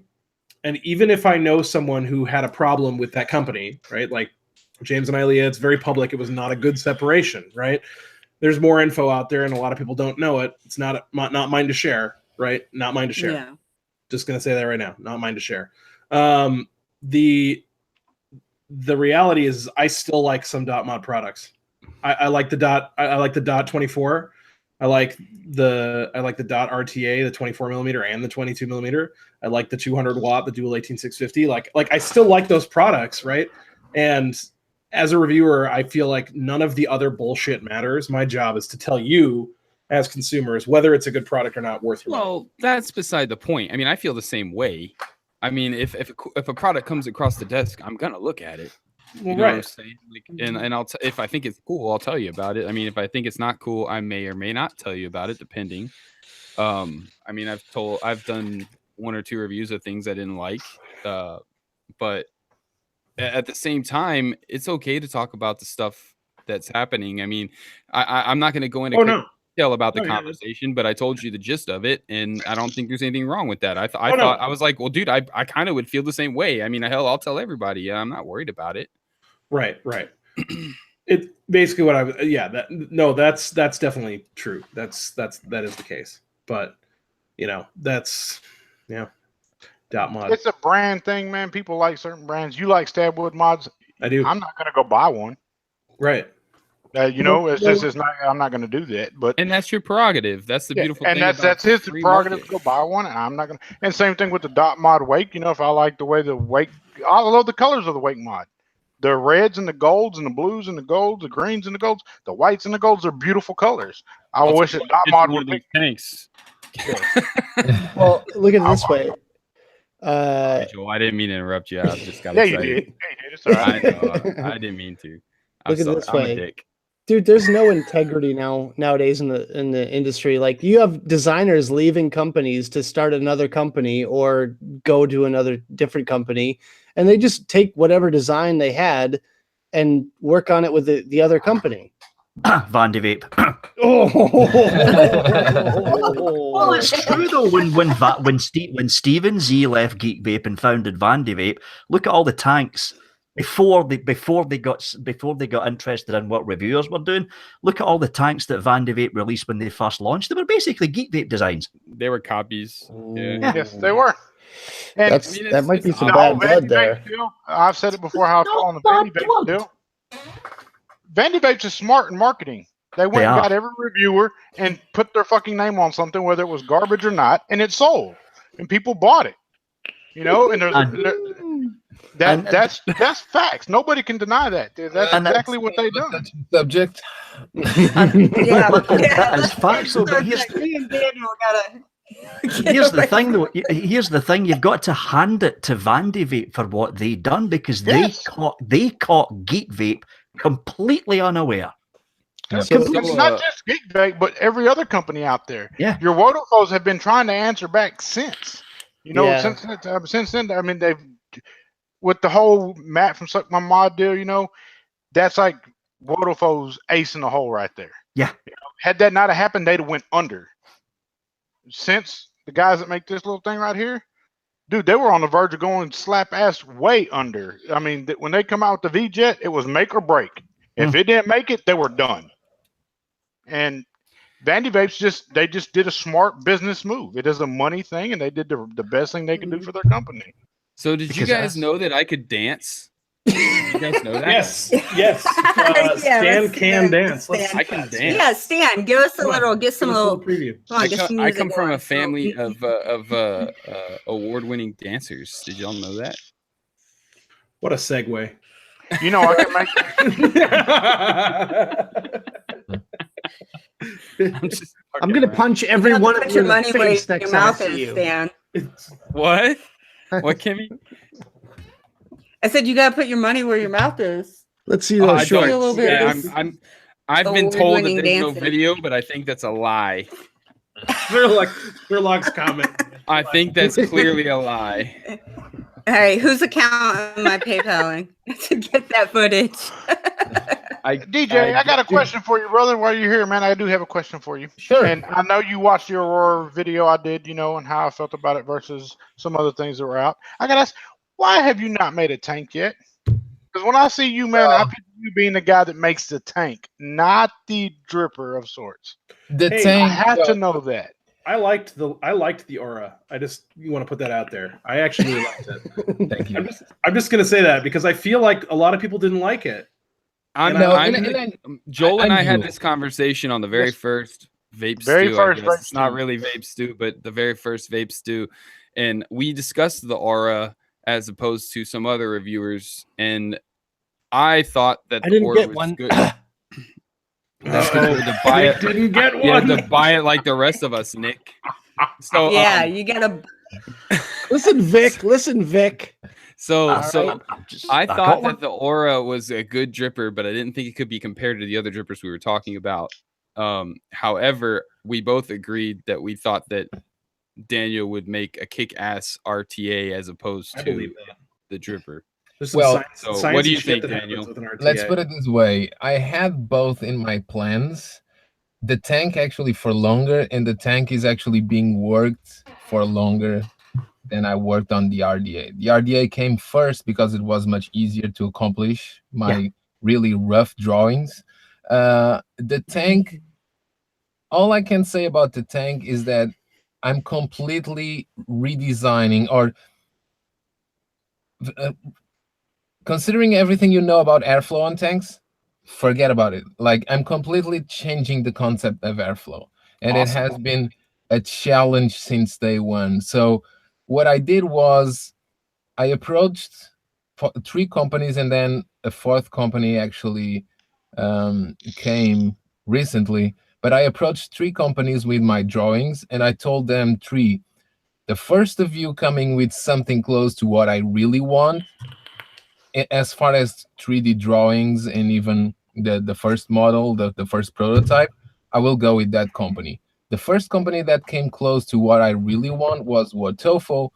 and even if I know someone who had a problem with that company, right? Like James and Ilea, it's very public. It was not a good separation, right? There's more info out there, and a lot of people don't know it. It's not mine to share, right? Not mine to share. Yeah. Just gonna say that right now. Not mine to share. The reality is, I still like some dot mod products. I like the dot. I like the dot 24. I like the dot RTA, the 24 millimeter and the 22 millimeter. I like the 200 watt, the dual 18650. Like I still like those products, right? And as a reviewer, I feel like none of the other bullshit matters. My job is to tell you, as consumers, whether it's a good product or not worth your money. Well, that's beside the point. I mean, I feel the same way. I mean, if a product comes across the desk, I'm gonna look at it. You know what I'm saying? Like, and I'll if I think it's cool, I'll tell you about it. I mean, if I think it's not cool, I may or may not tell you about it, depending. I mean, I've done one or two reviews of things I didn't like, but at the same time, it's okay to talk about the stuff that's happening. I mean, I'm not going to go into detail about the conversation, but I told you the gist of it, and I don't think there's anything wrong with that. I was like, well, dude, I kind of would feel the same way. I mean, hell, I'll tell everybody. Yeah, I'm not worried about it. Right. It basically what that's definitely true. That is the case. But that's dot mod. It's a brand thing, man. People like certain brands. You like Stabwood mods. I do. I'm not gonna go buy one. Right. It's not. I'm not gonna do that. But and that's your prerogative. That's the beautiful thing. And that's his prerogative to go buy one. And I'm not gonna. And same thing with the dot mod wake. If I like the way the wake, I love the colors of the wake mod. The reds and the golds and the blues and the golds, the greens and the golds, the whites and the golds are beautiful colors. I wish that Dot Mod would pick. Thanks. Well, look at it this way. Joel, I didn't mean to interrupt you. I just got Yeah, you excited. did. Yeah, you did. It's all right. I know. I didn't mean to. Look at it this I'm a way. dick. Dude, there's no integrity nowadays in the industry. Like, you have designers leaving companies to start another company or go to another different company, and they just take whatever design they had and work on it with the other company. Vandy Vape. Oh, It's true though. When Steven Z left Geek Vape and founded Vandy Vape, look at all the tanks before they got interested in what reviewers were doing. Look at all the tanks that Vandy Vape released when they first launched. They were basically Geek Vape designs. They were copies. Yeah. Yes, they were. And that might be some No, bad Vandy blood Vape there. still, I've said it before how I feel on the Vandy Vape still. Vandy Vape's is smart in marketing. They went and got every reviewer and put their fucking name on something, whether it was garbage or not, and it sold, and people bought it. You know, and that's facts. Nobody can deny that. That's exactly what they done. Subject. That is facts. So, but here's the thing, though. Here's the thing. You've got to hand it to Vandy Vape for what they done, because they caught Geek Vape completely unaware. It's not just Geek Vape, but every other company out there. Yeah. Your Wodofos have been trying to answer back since. You know, since then. I mean, they've with the whole Matt from Suck My Mod deal. You know, that's like Wodofos ace in the hole right there. Yeah. You know, had that not have happened, they'd have went under. Since the guys that make this little thing right here, dude, they were on the verge of going slap ass way under. I mean, when they come out with the V-Jet, it was make or break. If it didn't make it, they were done. And Vandy Vapes just did a smart business move. It is a money thing, and they did the best thing they could do for their company. So did you guys know that I could dance? You guys know that? Yes. Stan can dance. I can dance. Yeah, Stan, give us a little preview. I come from a family of award-winning dancers. Did y'all know that? What a segue. You know, I can make. I'm gonna punch every one of your your money where face your next time I mouth see is, you. Stan. What? What, Kimmy? I said you gotta put your money where your mouth is. Let's see those shorts. I've been told that there's no video, but I think that's a lie. Verlog's comment. I think that's clearly a lie. All right, whose account am I PayPaling to get that footage? DJ, I got a question for you, brother. While you're here, man, I do have a question for you. Sure. And I know you watched the Aurora video I did, you know, and how I felt about it versus some other things that were out. I got to ask, why have you not made a tank yet? Because when I see you, man, I picture you being the guy that makes the tank, not the dripper of sorts. Tank. I have to know that. I liked the Aura. You want to put that out there. I actually really liked it. Thank you. I'm just gonna say that because I feel like a lot of people didn't like it. Joel and I had this conversation on the very first Vapestew. It's not really Vapestew, but the very first Vapestew, and we discussed the Aura as opposed to some other reviewers, and I thought that the Aura was good. That's because you had to buy it. Didn't get one. You had to buy it like the rest of us, Nick. So yeah, you gotta listen, Vic. So Right. I thought that the Aura was a good dripper, but I didn't think it could be compared to the other drippers we were talking about. However, we both agreed that we thought that Daniel would make a kick-ass RTA as opposed to the dripper. Well, so what do you think, Daniel? Let's put it this way. I had both in my plans. The tank actually for longer, and the tank is actually being worked for longer than I worked on the RDA. The RDA came first because it was much easier to accomplish my really rough drawings. The tank, all I can say about the tank is that I'm completely redesigning or considering everything you know about airflow on tanks, forget about it. Like, I'm completely changing the concept of airflow, and it has been a challenge since day one. So what I did was I approached three companies, and then a fourth company actually came recently. But I approached three companies with my drawings, and I told them three. The first of you coming with something close to what I really want, as far as 3D drawings and even the first model, the first prototype, I will go with that company. The first company that came close to what I really want was Wotofo,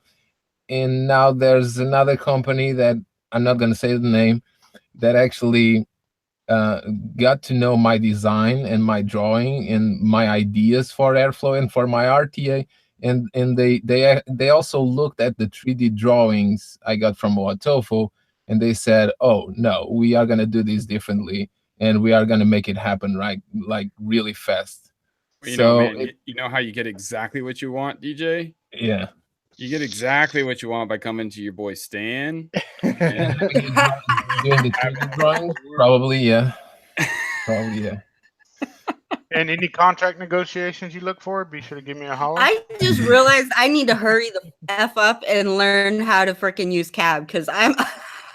and now there's another company that I'm not going to say the name, that actually got to know my design and my drawing and my ideas for airflow and for my RTA, and they also looked at the 3D drawings I got from Wotofo, and they said, "Oh no, we are gonna do this differently, and we are gonna make it happen right, like really fast." You know, man, you know how you get exactly what you want, DJ? Yeah. You get exactly what you want by coming to your boy Stan. Doing the 3D drawings? Probably, yeah. Probably, yeah. And any contract negotiations you look for, be sure to give me a holler. I just realized I need to hurry the F up and learn how to freaking use cab because I'm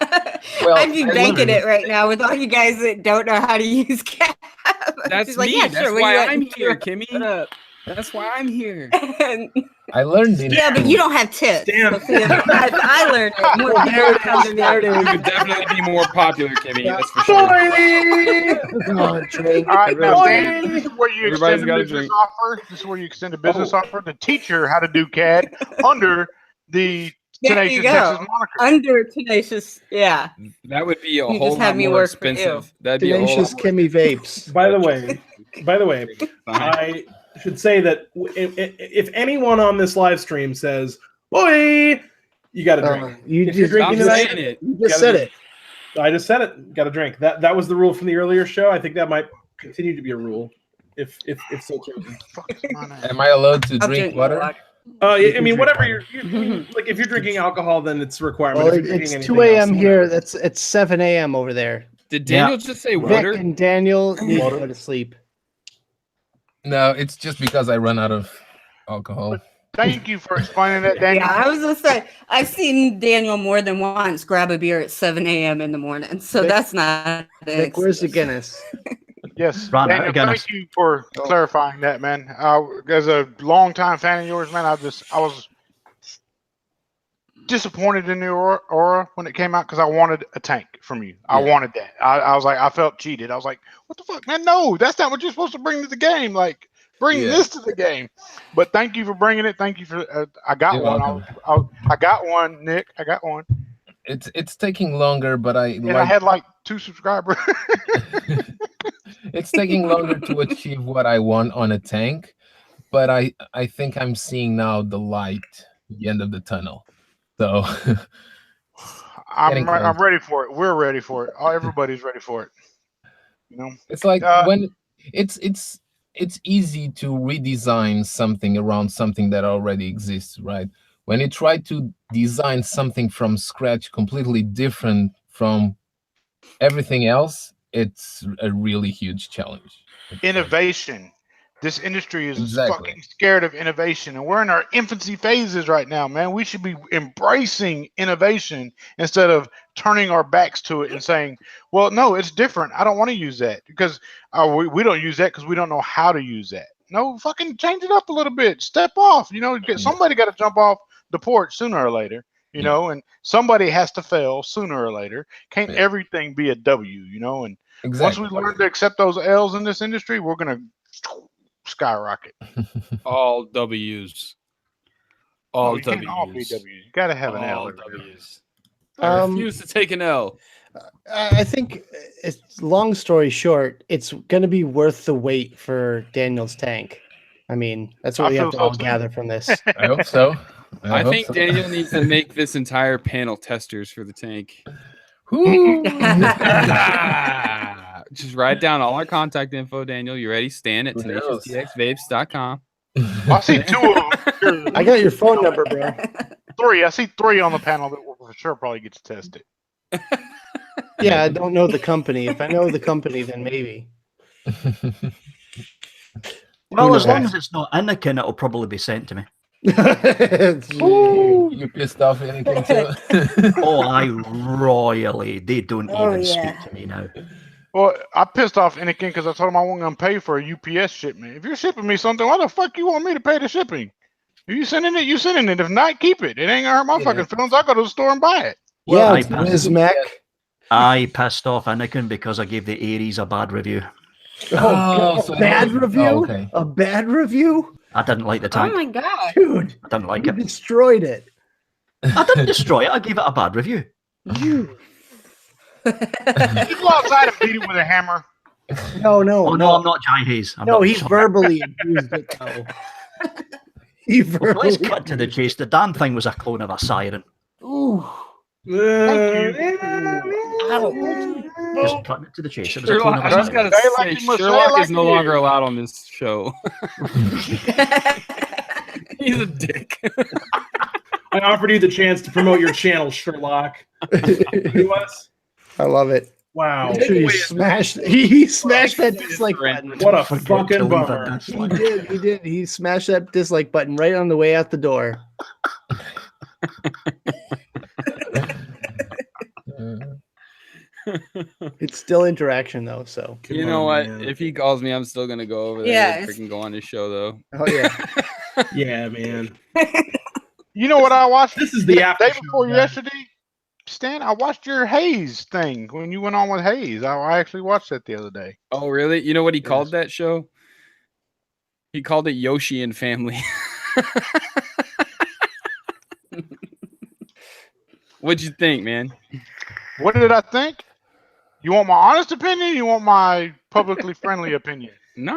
I'd be banking it right now with all you guys that don't know how to use cab. That's like, me. yeah, That's sure, why I'm here, Kimmy. That's why I'm here. I learned it. Yeah, but you don't have tips. Damn. So see, if I learned it. More You could definitely be more popular, Kimmy. That's for sure. Come on, Trey. All right, now, Dan, this is where you Everybody's extend got a a business drink. offer. This is where you extend a business offer to teach her how to do CAD under the There Tenacious you go. Texas moniker. Under Tenacious, yeah. That would be a You whole just had lot me more work for you. expensive. That'd be a whole Tenacious lot Kimmy Vapes. By the way, I should say that if anyone on this live stream says, "Boy," you got to drink. You If you're just, drinking you just, saying it. you just said it. I just said it. Got to drink. That was the rule from the earlier show. I think that might continue to be a rule, if so chosen. Am I allowed to I'll drink drink water? I mean, whatever you're like. If you're drinking alcohol, then it's a requirement. Well, If you're drinking it's anything 2 a.m. else, here. whatever. It's 7 a.m. over there. Did Daniel just say Vic water? and Daniel need to go to sleep. No, it's just because I run out of alcohol. Thank you for explaining that, Daniel. Yeah, I was gonna say I've seen Daniel more than once grab a beer at 7 a.m. in the morning, so Vic- that's not. Vic, where's the Guinness? Yes, Ron, Daniel, again, thank you for clarifying that, man. As a longtime fan of yours, man, I was disappointed in the Aura when it came out because I wanted a tank from you. I wanted that. I was like, I felt cheated. I was like, what the fuck, man? No, that's not what you're supposed to bring to the game. Like, bring this to the game. But thank you for bringing it. Thank you for. I got You're one. welcome. I got one, Nick. I got one. It's taking longer, but I had like 2 subscribers. it's taking longer to achieve what I want on a tank, but I think I'm seeing now the light, the end of the tunnel. So I'm ready for it. We're ready for it. Everybody's ready for it. You know, it's like when it's easy to redesign something around something that already exists, right? When you try to design something from scratch, completely different from everything else, it's a really huge challenge. innovation. This industry is Exactly. fucking scared of innovation, and we're in our infancy phases right now, man. We should be embracing innovation instead of turning our backs to it and saying, well, no, it's different. I don't want to use that because we don't use that because we don't know how to use that. No, fucking change it up a little bit. Step off. You know, somebody got to jump off the porch sooner or later, you know, and somebody has to fail sooner or later. Can't everything be a W, you know? And once we learn to accept those L's in this industry, we're going to skyrocket. All W's. All you can't all be W's. W's. You got to have an L. All W's. I refuse to take an L. I think, it's long story short, it's going to be worth the wait for Daniel's tank. I mean, that's what we have to all gather from this. I hope so. I hope think so. Daniel needs to make this entire panel testers for the tank. Whoo! Just write down all our contact info, Daniel. You ready? Stan at Who knows? tenaciousvapes.com. I see 2 of them. I got your phone number, bro. 3. I see 3 on the panel that will for sure probably get tested. Yeah, I don't know the company. If I know the company, then maybe. Well, as long as it's not Anakin, it'll probably be sent to me. You pissed off anything too? Oh, I royally. They don't Oh, even yeah. speak to me now. Well, I pissed off Anakin because I told him I wasn't gonna pay for a UPS shipment. If you're shipping me something, why the fuck you want me to pay the shipping? If you sending it, you sending it. If not, keep it. It ain't gonna hurt my Yeah. fucking feelings. I'll go to the store and buy it. Yeah, I it's passed Ms. it. Mac. I pissed off Anakin because I gave the Aries a bad review. Oh, God, so a bad you- review? oh, okay. A bad review? I didn't like the Oh tank. my god. Dude, I didn't like you it. destroyed it. I didn't destroy it. I gave it a bad review. You. You go outside and beat it with a hammer. No, Oh no, no. I'm not Jai Hayes. I'm No, not he sorry. verbally abused it, though. He Well, let's verbally. cut to the chase. The damn thing was a clone of a siren. Ooh. Thank Just cutting it to the chase. It was a clone Sherlock, of I a just siren. gotta Say it like say, you must, say it Sherlock like is no it longer is. allowed on this show. He's a dick. I offered you the chance to promote your channel, Sherlock. He was? I love it. Wow. Make sure you smashed. He smashed that dislike friend. button. What a Forget to fucking leave a bummer. dislike. He did. He did. He smashed that dislike button right on the way out the door. It's still interaction though, so. Come You know on, what? man. If he calls me, I'm still gonna go over there Yeah, and it's- freaking go on his show though. Oh yeah. Yeah, man. You know what I watched? This is the day after show, before guys. yesterday, Stan. I watched your Hayes thing when you went on with Hayes. I actually watched that the other day. Oh, really? You know what he called Yes. that show? He called it Yoshi and Family. What'd you think, man? What did I think? You want my honest opinion? You want my publicly friendly opinion? No,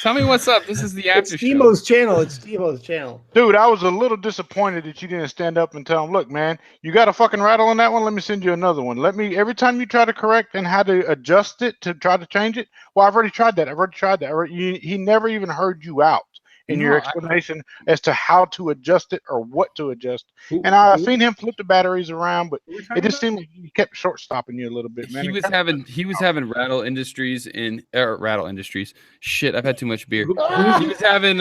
tell me what's up. This is the It's after show. Timo's channel. It's Timo's channel. Dude, I was a little disappointed that you didn't stand up and tell him, look, man, you got a fucking rattle on that one. Let me send you another one. Every time you try to correct and how to adjust it to try to change it. Well, I've already tried that. He never even heard you out in your No, explanation as to how to adjust it or what to adjust. And I've seen him flip the batteries around, but it just seemed like he kept short stopping you a little bit, man. He was having Rattle Industries in Rattle Industries. Shit, I've had too much beer. He was having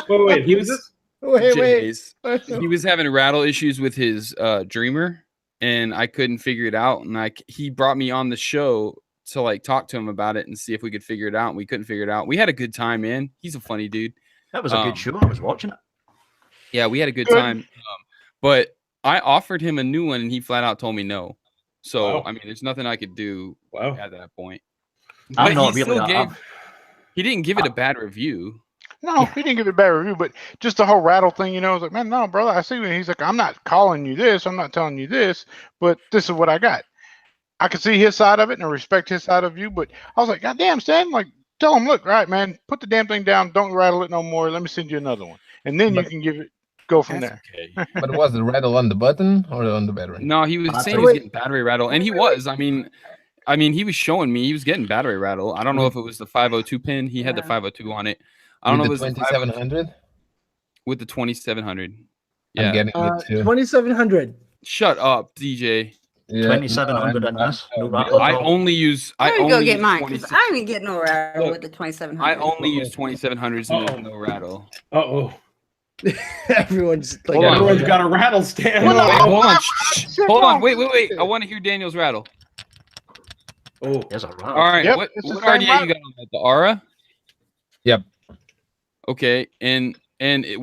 Wait, he was this? Wait. Jays. He was having rattle issues with his Dreamer, and I couldn't figure it out. And he brought me on the show to like talk to him about it and see if we could figure it out. And we couldn't figure it out. We had a good time, man. He's a funny dude. That was a good show. I was watching it. Yeah, we had a good Good. time. But I offered him a new one, and he flat out told me no. So Wow. I mean, there's nothing I could do Wow. at that point. I'm But not he really. still he didn't give it a bad review. No, he didn't give it a bad review, but just the whole rattle thing, I was like, man, no, brother, I see. He's like, I'm not calling you this, I'm not telling you this, but this is what I got. I can see his side of it and I respect his side of you, but I was like, God damn, Stan, like, tell him, look, right, man, put the damn thing down, don't rattle it no more. Let me send you another one, and then you can go from there. Okay. But was the rattle on the button or on the battery? No, he was saying he was getting battery rattle, and he was. I mean, he was showing me he was getting battery rattle. I don't know if it was the 502 pin. He had the 502 on it. I don't know if it was the 2700. With the 2700. Yeah. I'm getting it too. 2700. Shut up, DJ. Yeah, 2700 no, in this. No I'm- rattle at I all. only use. I'm I gonna go only get use mine because 26 I didn't get no rattle Look, with the 2700. I only use 2700s and there's no rattle. Uh-oh. Everyone's like, Hold on. Everyone's got a rattle stand. Wait, hold on. Shit, Hold on. no. Wait. I want to hear Daniel's rattle. Oh, There's a rattle. All right. Yep, what it's the what same RDA you rattle. got on that? The Aura? Yep. Okay. And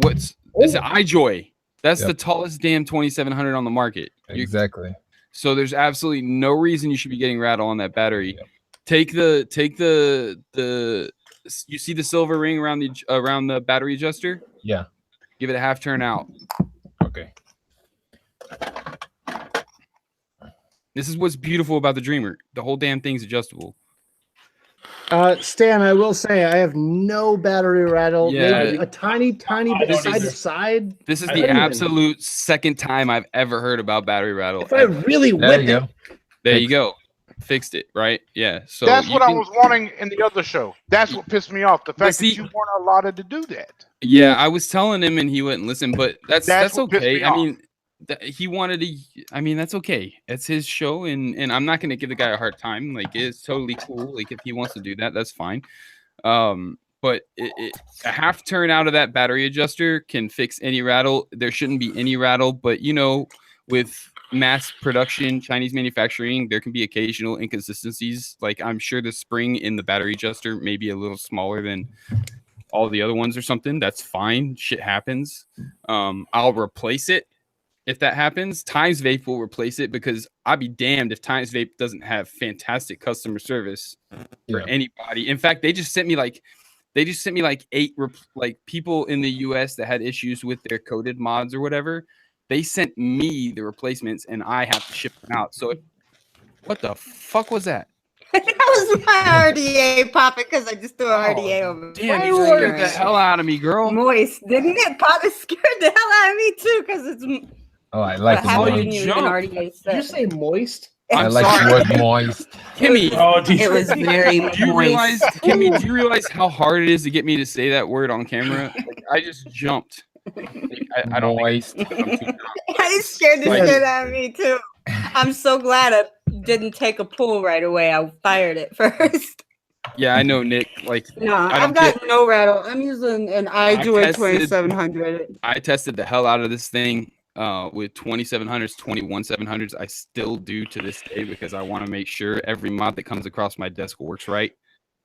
what's is it iJoy? That's Yep. the tallest damn 2700 on the market. Exactly. So there's absolutely no reason you should be getting rattle on that battery. Take the you see the silver ring around the battery adjuster? Yeah. Give it a half turn out. Okay. This is what's beautiful about the Dreamer. The whole damn thing's adjustable. Stan, I will say I have no battery rattle. Yeah. Maybe a tiny bit don't side either. to side. This is I the don't even- absolute second time I've ever heard about battery rattle. If I really There whip you it, go. There you go. Fixed it, right? Yeah. So That's you what I can- was wanting in the other show. That's what pissed me off. The fact see- that you weren't allotted to do that. Yeah, I was telling him and he wouldn't listen, but that's what pissed okay. me I off. mean, he wanted to. I mean, that's okay. It's his show, and I'm not gonna give the guy a hard time. Like, it's totally cool. Like, if he wants to do that, that's fine. but a half turn out of that battery adjuster can fix any rattle. There shouldn't be any rattle, but you know, with mass production, Chinese manufacturing, there can be occasional inconsistencies. Like I'm sure the spring in the battery adjuster may be a little smaller than all the other ones or something. That's fine. Shit happens. I'll replace it if that happens. Times Vape will replace it because I'd be damned if Times Vape doesn't have fantastic customer service for anybody. In fact, they just sent me like 8 like people in the US that had issues with their coded mods or whatever. They sent me the replacements and I have to ship them out. So what the fuck was that? That was my RDA popping because I just threw an RDA over. Damn, you scared the hell out of me, girl. Moist, didn't it? Pop it scared the hell out of me too because it's. Oh, I like the how word. didn't you even RDA set? Did you say moist? I like the word moist. Kimmy, it was very moist. Kimmy, do you realize how hard it is to get me to say that word on camera? Like, I just jumped. I don't Moist. I scared the shit out of me too. I'm so glad I didn't take a pull right away. I fired it first. Yeah, I know, Nick. Like, no, I've got no rattle. I'm using an iDuit 2700. I tested the hell out of this thing with 2700s, 21700s. I still do to this day because I want to make sure every mod that comes across my desk works right.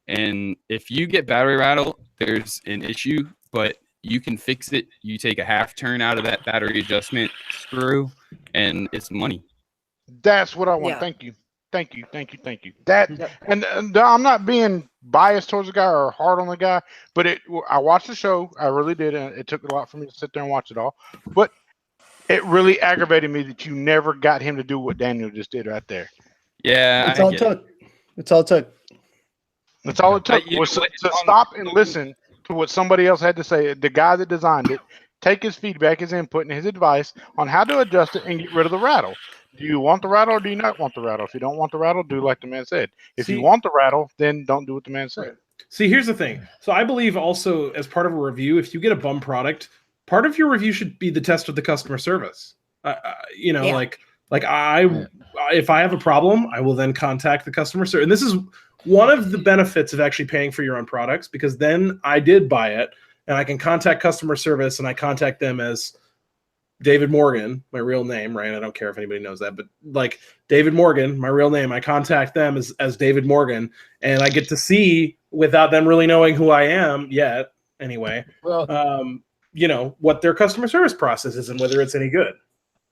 And if you get battery rattle, there's an issue, but you can fix it. You take a half turn out of that battery adjustment screw, and it's money. That's what I want. Yeah. Thank you. That and I'm not being biased towards the guy or hard on the guy, but I watched the show. I really did, and it took a lot for me to sit there and watch it all. But it really aggravated me that you never got him to do what Daniel just did right there. Yeah, That's all it took. That's all it took. That's all it took was to stop and listen to what somebody else had to say. The guy that designed it, take his feedback, his input, and his advice on how to adjust it and get rid of the rattle. Do you want the rattle or do you not want the rattle? If you don't want the rattle, do like the man said. If you want the rattle, then don't do what the man said. See, here's the thing. So I believe also as part of a review, if you get a bum product, part of your review should be the test of the customer service. If I have a problem, I will then contact the customer service. And this is one of the benefits of actually paying for your own products, because then I did buy it and I can contact customer service and I contact them as David Morgan, my real name, right? I don't care if anybody knows that, but like David Morgan, my real name, I contact them as David Morgan, and I get to see, without them really knowing who I am yet, anyway, what their customer service process is and whether it's any good.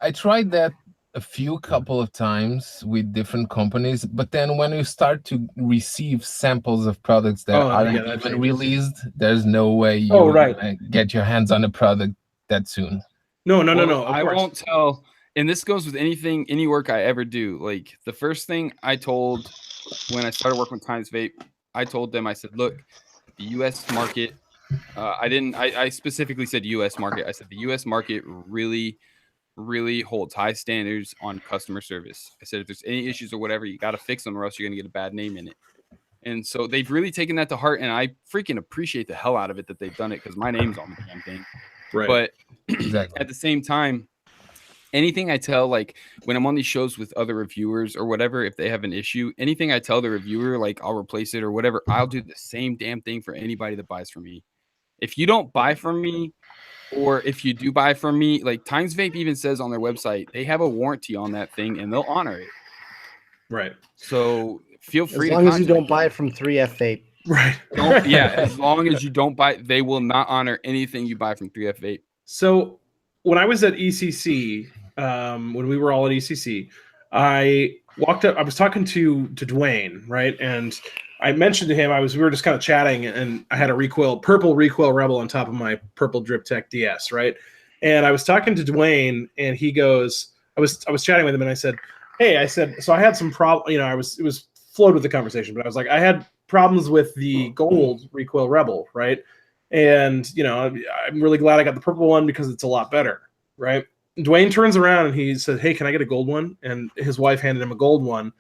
I tried that a couple of times with different companies, but then when you start to receive samples of products that aren't even released, there's no way you get your hands on a product that soon. No. I won't tell. And this goes with any work I ever do. Like the first thing I told when I started working with Times Vape, I told them, I said, look, the U.S. market, I specifically said U.S. market. I said the U.S. market really holds high standards on customer service. I said, if there's any issues or whatever, you got to fix them or else you're going to get a bad name in it. And so they've really taken that to heart, and I freaking appreciate the hell out of it that they've done it, because my name's on the damn thing. Right. But at the same time, anything I tell, like when I'm on these shows with other reviewers or whatever, if they have an issue, anything I tell the reviewer, like I'll replace it or whatever, I'll do the same damn thing for anybody that buys from me. If you don't buy from me, or if you do buy from me, like Times Vape even says on their website, they have a warranty on that thing and they'll honor it. Right. So feel free. As long as you don't buy from 3F Vape. Right. As long as you don't buy, they will not honor anything you buy from 3F Vape. So when I was at ECC, when we were all at ECC, I walked up. I was talking to Dwayne, right, and I mentioned to him we were just kind of chatting, and I had a purple recoil Rebel on top of my purple Drip Tech DS, right, and I was talking to Dwayne, and he goes, I was chatting with him, and I said, hey, so I had some problem, it was flowed with the conversation, but I was like, I had problems with the gold recoil Rebel, right? And I'm really glad I got the purple one because it's a lot better, right? And Dwayne turns around and he said, hey, can I get a gold one? And his wife handed him a gold one,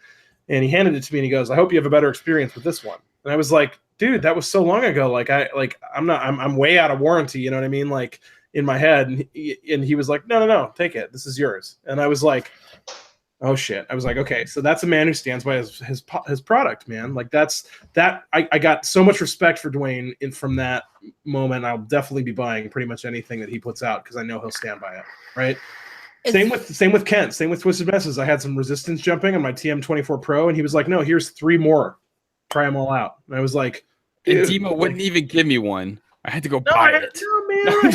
and he handed it to me and he goes, I hope you have a better experience with this one. And I was like, dude, that was so long ago. I'm way out of warranty, you know what I mean? Like in my head. And he was like, no, take it. This is yours. And I was like, Oh shit! I was like, okay, so that's a man who stands by his product, man. Like I got so much respect for Dwayne from that moment. I'll definitely be buying pretty much anything that he puts out because I know he'll stand by it. Right. Same with Kent. Same with Twisted Messes. I had some resistance jumping on my TM24 Pro, and he was like, "No, here's 3 more. Try them all out." And I was like, And "Dude, Demo wouldn't even give me one. I had to go no, buy it. no, man."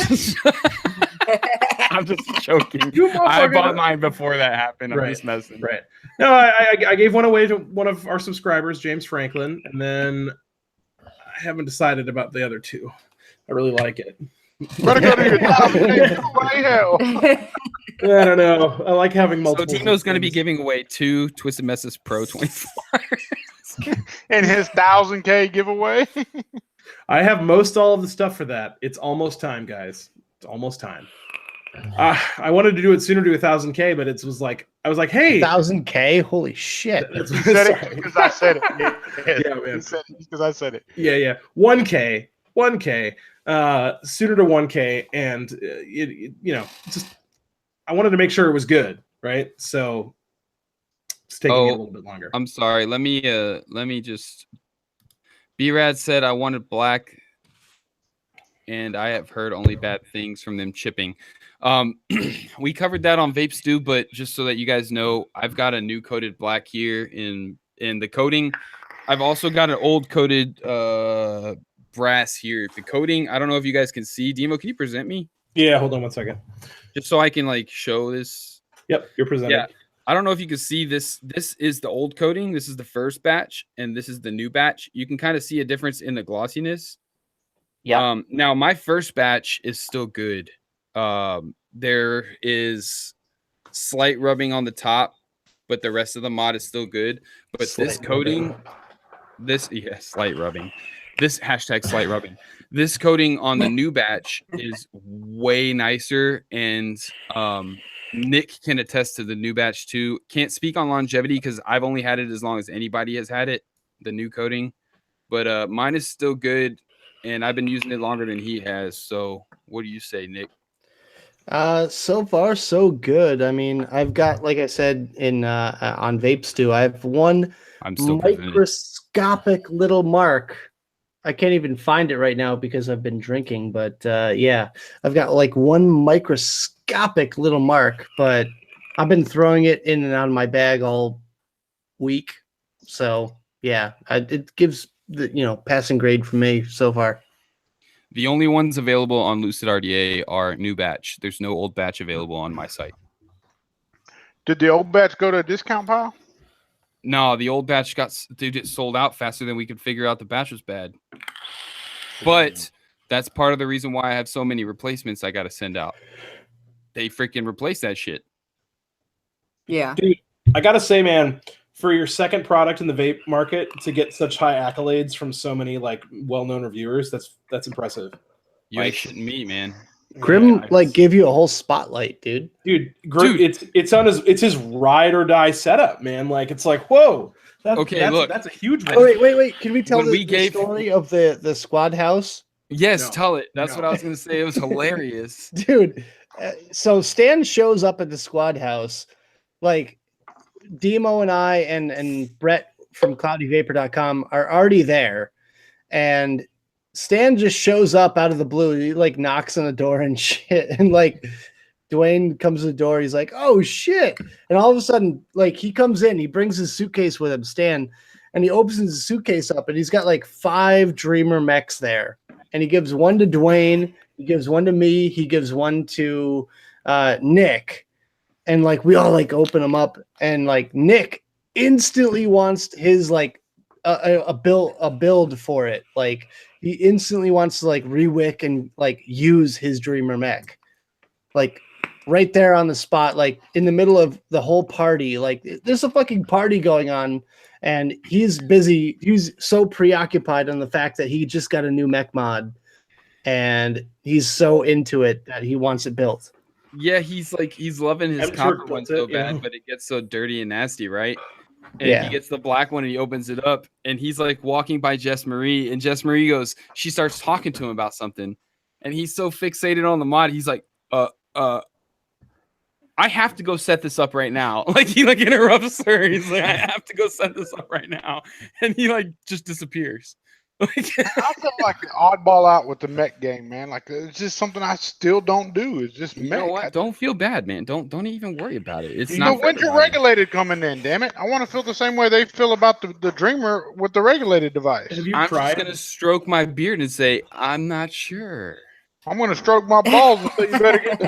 I'm just joking. You I motherfucker. bought mine before that happened. I'm Right. just messing. Right. No, I gave one away to one of our subscribers, James Franklin, and then I haven't decided about the other 2. I really like it. Better go to your hell. I don't know. I like having So multiple. Dino's going to be things. giving away 2 Twisted Messes Pro 24. In his 1,000K giveaway. I have most all of the stuff for that. It's almost time, guys. It's almost time. I wanted to do it sooner to 1,000K, but it was like I was like, hey, 1,000K, holy shit! That's He said it sorry. because I said it. Yeah, man. He said it because I said it. Yeah. 1K, sooner to 1K, and just I wanted to make sure it was good, right? So it's taking me a little bit longer. I'm sorry. Let me just. B-Rad said I wanted black, and I have heard only bad things from them chipping. We covered that on Vapestew, but just so that you guys know, I've got a new coated black here in the coating. I've also got an old coated brass here. The coating, I don't know if you guys can see. Demo, can you present me? Yeah, hold on one second. Just so I can like show this. Yep, you're presenting. Yeah. I don't know if you can see this. This is the old coating. This is the first batch, and this is the new batch. You can kind of see a difference in the glossiness. Yeah. Now my first batch is still good. There is slight rubbing on the top, but the rest of the mod is still good. But this coating, slight rubbing. This hashtag slight rubbing. This coating on the new batch is way nicer, and Nick can attest to the new batch too. Can't speak on longevity because I've only had it as long as anybody has had it, the new coating. But mine is still good, and I've been using it longer than he has. So what do you say, Nick? So far so good. I mean, I've got, like I said in on Vapestew, I have one I'm still confident. microscopic little mark. I can't even find it right now because I've been drinking, but yeah, I've got like one microscopic little mark, but I've been throwing it in and out of my bag all week. So yeah, it gives the passing grade for me so far. The only ones available on Lucid RDA are new batch. There's no old batch available on my site. Did the old batch go to a discount pile? No, the old batch got sold out faster than we could figure out the batch was bad. But that's part of the reason why I have so many replacements I got to send out. They freaking replace that shit. Yeah. Dude, I gotta say, man, for your second product in the vape market to get such high accolades from so many like well-known reviewers, that's impressive. You ain't shitting me, man. Grim give you a whole spotlight, dude. Dude, it's his ride or die setup, man. Like it's like, whoa. That's a huge one. Oh, wait. Can we tell When we the gave- story of the squad house? Yes, No. tell it. That's what I was going to say. It was hilarious. Dude, so Stan shows up at the squad house, like Demo and I and Brett from cloudyvapor.com are already there, and Stan just shows up out of the blue. He like knocks on the door and shit, and like Dwayne comes to the door. He's like, "Oh shit!" And all of a sudden, like he comes in, he brings his suitcase with him, Stan, and he opens his suitcase up, and he's got like 5 Dreamer mechs there, and he gives one to Dwayne, he gives one to me, he gives one to Nick, and like we all like open them up, and like Nick instantly wants his like a build for it, like he instantly wants to like rewick and like use his Dreamer mech, like right there on the spot, like in the middle of the whole party. Like there's a fucking party going on, and he's busy. He's so preoccupied on the fact that he just got a new mech mod, and he's so into it that he wants it built. Yeah, he's loving his I'm sure copper it one built so it, bad, yeah. but it gets so dirty and nasty, right? And Yeah. he gets the black one and he opens it up, and he's like walking by Jess Marie, and Jess Marie she starts talking to him about something, and he's so fixated on the mod, he's like, I I have to go set this up right now. Like he like interrupts her. He's like, I have to go set this up right now, and he like just disappears. Like, I feel like the oddball out with the mech game, man. Like it's just something I still don't do. It's just you mech. know what? Don't feel bad, man. Don't even worry about it. It's You not know, when's your regulated coming in? Damn it! I want to feel the same way they feel about the Dreamer with the regulated device. Have you I'm tried? just gonna stroke my beard and say I'm not sure. I'm gonna stroke my balls and say you better get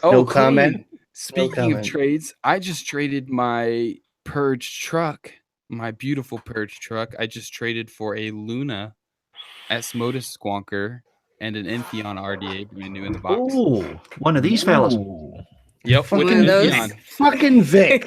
Oh, No Queen, comment. Speaking comment. of trades, I just traded my purge truck, my beautiful purge truck. I just traded for a Luna Asmodus Squonker and an Entheon RDA, brand new in the box. Oh, one of these fellas. Ooh. Yep, with One an of those. Entheon. Fucking Vic.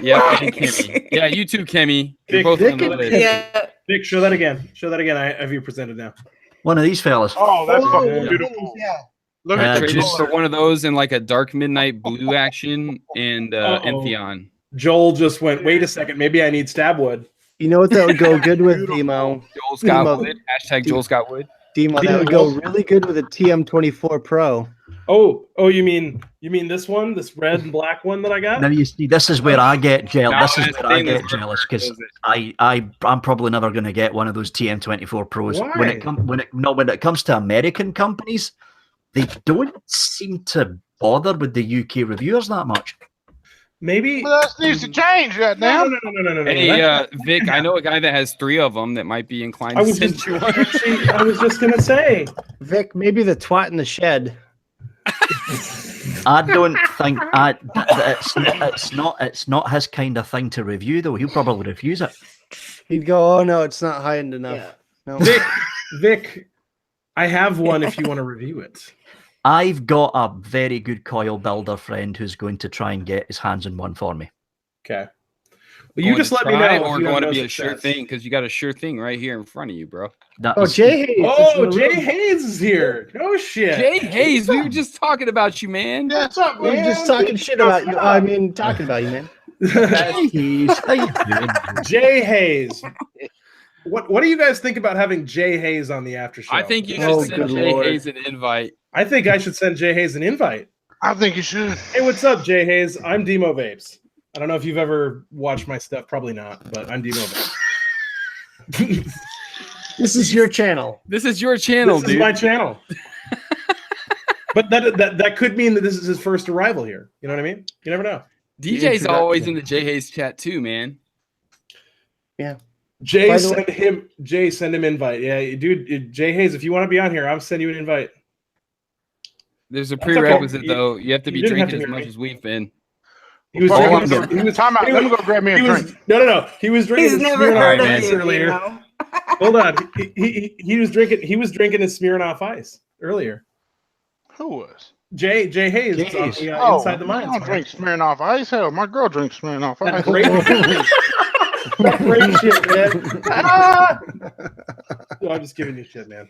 Yep, and Kimmy. Yeah, you too, Kimmy. You're Vic- both Vic on the and list. Yeah. Vic, show that again. Show that again. I have you presented now. One of these fellas. Oh, that's fucking yeah. beautiful. Yeah. Look Uh, at the Traded just- for one of those in like a dark midnight blue action and Uh-oh. Entheon. Joel just went, wait a second, maybe I need stab wood. You know what that would go good with, Demo? Joel's got Demo. wood. Hashtag Joel's got wood. Demo, that would go really good with a TM24 Pro. Oh, you mean this one, this red and black one that I got? Now you see, this is where I get jealous. No, This is where I stainless get jealous because Is it? I'm probably never going to get one of those TM24 Pros. Why? When it comes to American companies, they don't seem to bother with the UK reviewers that much. Maybe. Well, that needs to change that now. No. Hey, Vic, I know a guy that has 3 of them that might be inclined I to was send just, you one. actually, I was just gonna say. Vic, maybe the twat in the shed. I don't think it's not his kind of thing to review though. He'll probably refuse it. He'd go, oh no, it's not high end enough. No. Vic, I have one if you want to review it. I've got a very good coil builder friend who's going to try and get his hands on one for me. Okay. Well, you just let me know. Try if or you have going to no be a sure success. thing because you got a sure thing right here in front of you, bro. That Oh, was- Jay Hayes. Oh, is in the Jay room. Hayes is here. No shit. Jay Hayes, we were just talking about you, man. Yeah, what's up, We were man? just talking shit about you. I mean, talking about you, man. Jay Hayes, how you doing? Jay Hayes. What do you guys think about having Jay Hayes on the after show? I think you should Oh, send good Jay Lord. Hayes an invite. I think I should send Jay Hayes an invite. I think you should. Hey, what's up, Jay Hayes? I'm Demo Vapes. I don't know if you've ever watched my stuff. Probably not, but I'm Demo Vapes. This is your channel. This is your channel, This is dude. my channel. But that could mean that this is his first arrival here. You know what I mean? You never know. DJ's always in the Jay Hayes chat too, man. Jay, By the send him invite. Yeah, dude, Jay Hayes, if you want to be on here, I'll send you an invite. There's a That's okay. prerequisite though. You have to you be didn't have drinking to as hear much me. as we've been. He was Hold drinking. on, He was, time out. he Let me was- go grab me a he was, drink. no. He was drinking. He's his never Smirnoff heard of Ice you, earlier. you know? Hold on. He was drinking. He was drinking his Smirnoff Ice earlier. Who was? Jay Hayes. Jay on Hayes. the, Oh, Inside the I Minds. don't man. drink Smirnoff Ice. Hell, my girl drinks Smirnoff That Ice. great, that great shit, man. Ah! No, I'm just giving you shit, man.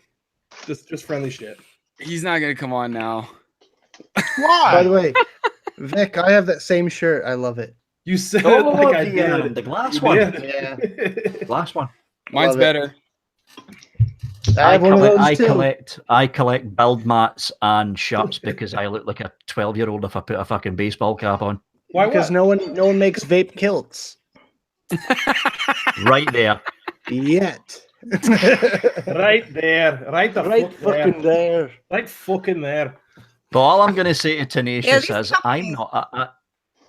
Just friendly shit. He's not gonna come on now. Why? By the way, Vic, I have that same shirt. I love it. You said Oh, like I the did. glass You one. did. Yeah. Glass one. Mine's Love it. better. I have one of those too. I collect build mats and shirts because I look like a 12-year-old if I put a fucking baseball cap on. Why? Because What? no one makes vape kilts Right there. yet. Right there. Right the Right fuck there. fucking there. Right fucking there. But all I'm going to say to Tenacious Yeah, is these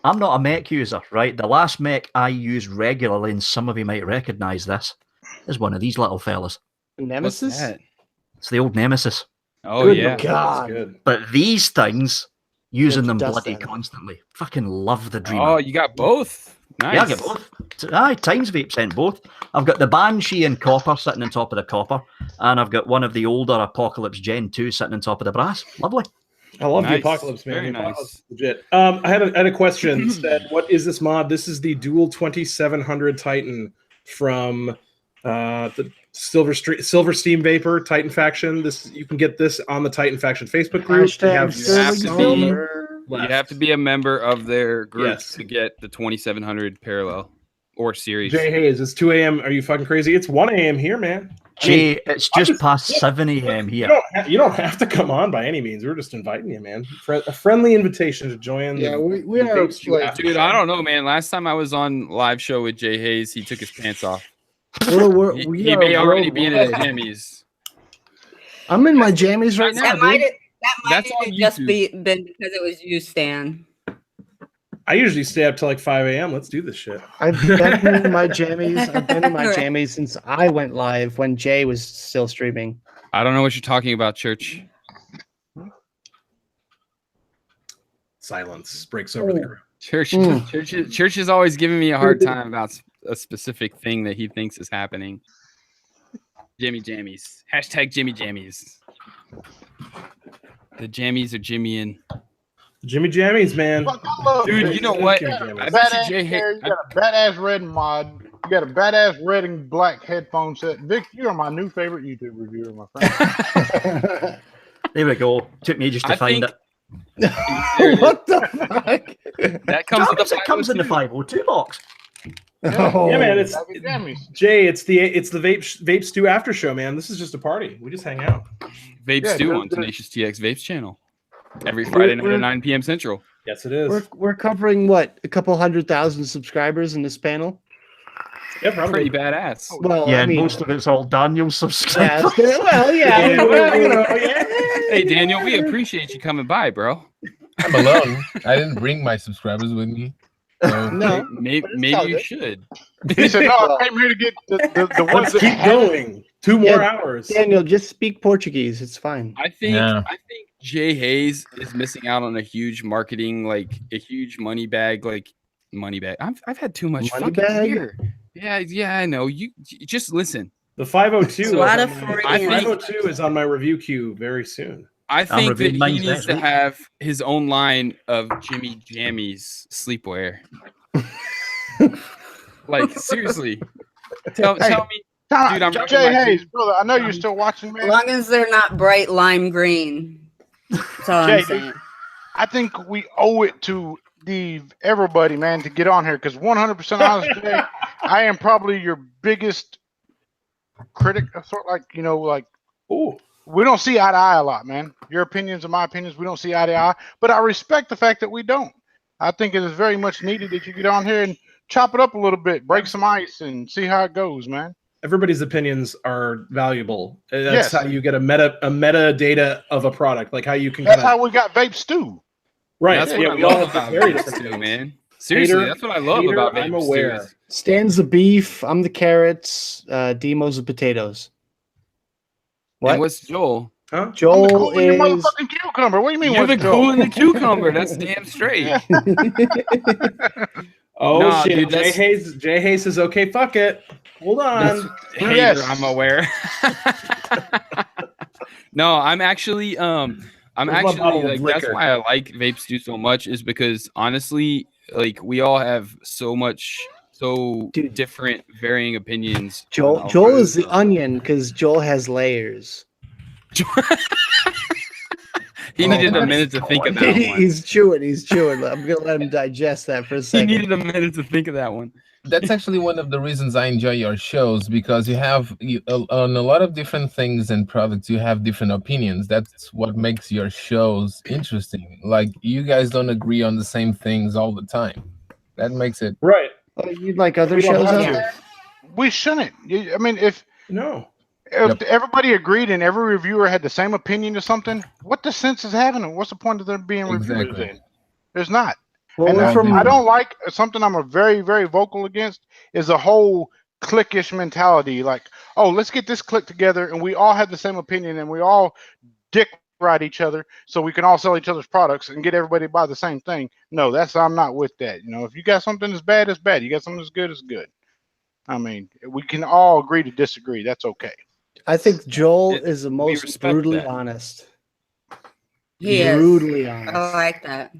I'm not a mech user, right? The last mech I use regularly, and some of you might recognise this, is one of these little fellas. What's Nemesis? that? It's the old Nemesis. Oh Good yeah. God. That's good. But these things, using Don't them you dust bloody them. constantly. Fucking love the Dreamer. Oh, you got both. Nice. Yeah, I get both. Aye, Times Vape sent both. I've got the Banshee in copper sitting on top of the copper, and I've got one of the older Apocalypse Gen 2 sitting on top of the brass. Lovely. I love Nice. the Apocalypse, man. Very The nice. Apocalypse is legit. I had a question. Said, what is this mod? This is the dual 2700 Titan from the Silver Steam Vapor Titan faction. This you can get this on the Titan faction Facebook group. We Hashtag have Sterling some Silver. You left. have to be a member of their group Yes. to get the 2700 parallel or series. Jay Hayes, it's 2 a.m. Are you fucking crazy? It's 1 a.m. here, man. Jay, it's just past 7 a.m. here. You don't have to come on by any means. We're just inviting you, man. A friendly invitation to join. Yeah, we the are Vapestew like, after Dude, show. I don't know, man. Last time I was on live show with Jay Hayes, he took his pants off. we He are may already be in his worldwide. jammies. I'm in my jammies right now, That might dude. That's have on just YouTube. been because it was you, Stan. I usually stay up till like 5 a.m. Let's do this shit. I've been in my jammies. I've been in my jammies since I went live when Jay was still streaming. I don't know what you're talking about, Church. Silence breaks over the group. Church is always giving me a hard time about a specific thing that he thinks is happening. Jimmy Jammies. Hashtag Jimmy Jammies. The jammies are Jimmying. Jimmy Jammies, man. Fuck, I love Dude, it. you know what? Jimmy You got a I Jammies. bet you badass Jay hair, you got a badass red mod. You got a badass red and black headphone set. Vic, you are my new favorite YouTube reviewer, my friend. There we go. Took me ages to I find think- it. What the fuck? That comes with the It comes in the 502. 502 box. Oh. Yeah, man. It's Happy jammies. Jay. It's the Vape Stew after show, man. This is just a party. We just hang out. Vape Yeah, Stew they're- on they're- Tenacious TX Vapes channel. Every Friday night at 9 p.m. Central. Yes, it is. We're covering what, a couple 100,000 subscribers in this panel. Yeah, probably. Pretty badass. Well, Yeah, I and mean, most of it's all Daniel yeah, subscribers. well, yeah, well, you know, yeah. Hey, Daniel, we appreciate you coming by, bro. I'm alone. I didn't bring my subscribers with me. So No, Maybe But it's all you good. should. He said, "No, I came here to get the ones Let's that keep haven't-" going. 2 more Yeah. hours. Daniel, just speak Portuguese. It's fine. I think Yeah. Jay Hayes is missing out on a huge marketing, like a huge money bag. I've had too much Money fucking bag? beer. Yeah, I know. You just listen. The 502. It's a lot of is on free my, and- 502 is on my review queue very soon. I think that reviewing he mine needs next to week. have his own line of Jimmy Jammies sleepwear. Like seriously, tell me. Dude, I'm Jay rocking my Hayes, brother. I know you're still watching, As man. long as they're not bright lime green. That's all Jay, I'm saying. I think we owe it to everybody, man, to get on here because 100% honest, Jay, I am probably your biggest critic. Sort of like Ooh. we don't see eye to eye a lot, man. Your opinions and my opinions, we don't see eye to eye. But I respect the fact that we don't. I think it is very much needed that you get on here and chop it up a little bit, break some ice, and see how it goes, man. Everybody's opinions are valuable. That's Yes. how you get a metadata of a product, like how you can That's kinda- how we got Vape Stew. right. That's yeah, what we I all love have about very Vapes different too, things. man. Seriously, Hater- that's what I love hater, about I'm Vapes aware. too. Stan's the beef. I'm the carrots. Demo's the potatoes. And What? what's Joel? Huh? I'm the Joel cool in your is. motherfucking cucumber. What do you mean? You're the what's Joel? cool in the cucumber. That's damn straight. Oh Nah, shit! dude, Jay that's- Hayes says, "Okay, fuck it. Hold on." Hater, Yes. I'm aware. No, I'm actually Where's my bottle of like that's liquor? why I like Vapestew so much is because honestly, like we all have so Dude. different varying opinions. Joel. on Joel is the alcoholism. onion because Joel has layers. He needed a minute to think of that one. He's chewing. He's chewing. I'm gonna let him digest that for a He second. needed a minute to think of that one. that's actually one of the reasons I enjoy your shows because you have on a lot of different things and products you have different opinions. That's what makes your shows interesting. Like you guys don't agree on the same things all the time. That makes it Right? Oh, you'd like other We don't shows have out to. there? We shouldn't. I mean, if No. everybody agreed and every reviewer had the same opinion of something, what the sense is having it? What's the point of there being reviewers Exactly. then? There's not. Well, And we're I from. I don't like something I'm a very, very vocal against is a whole cliquish mentality. Like, oh, let's get this clique together and we all have the same opinion and we all dick ride each other so we can all sell each other's products and get everybody to buy the same thing. No, I'm not with that. You know, if you got something that's bad, it's bad. You got something that's good, it's good. I mean, we can all agree to disagree. That's okay. I think Joel It- is the we most respect brutally that. honest. He is. Brutally honest. I like that.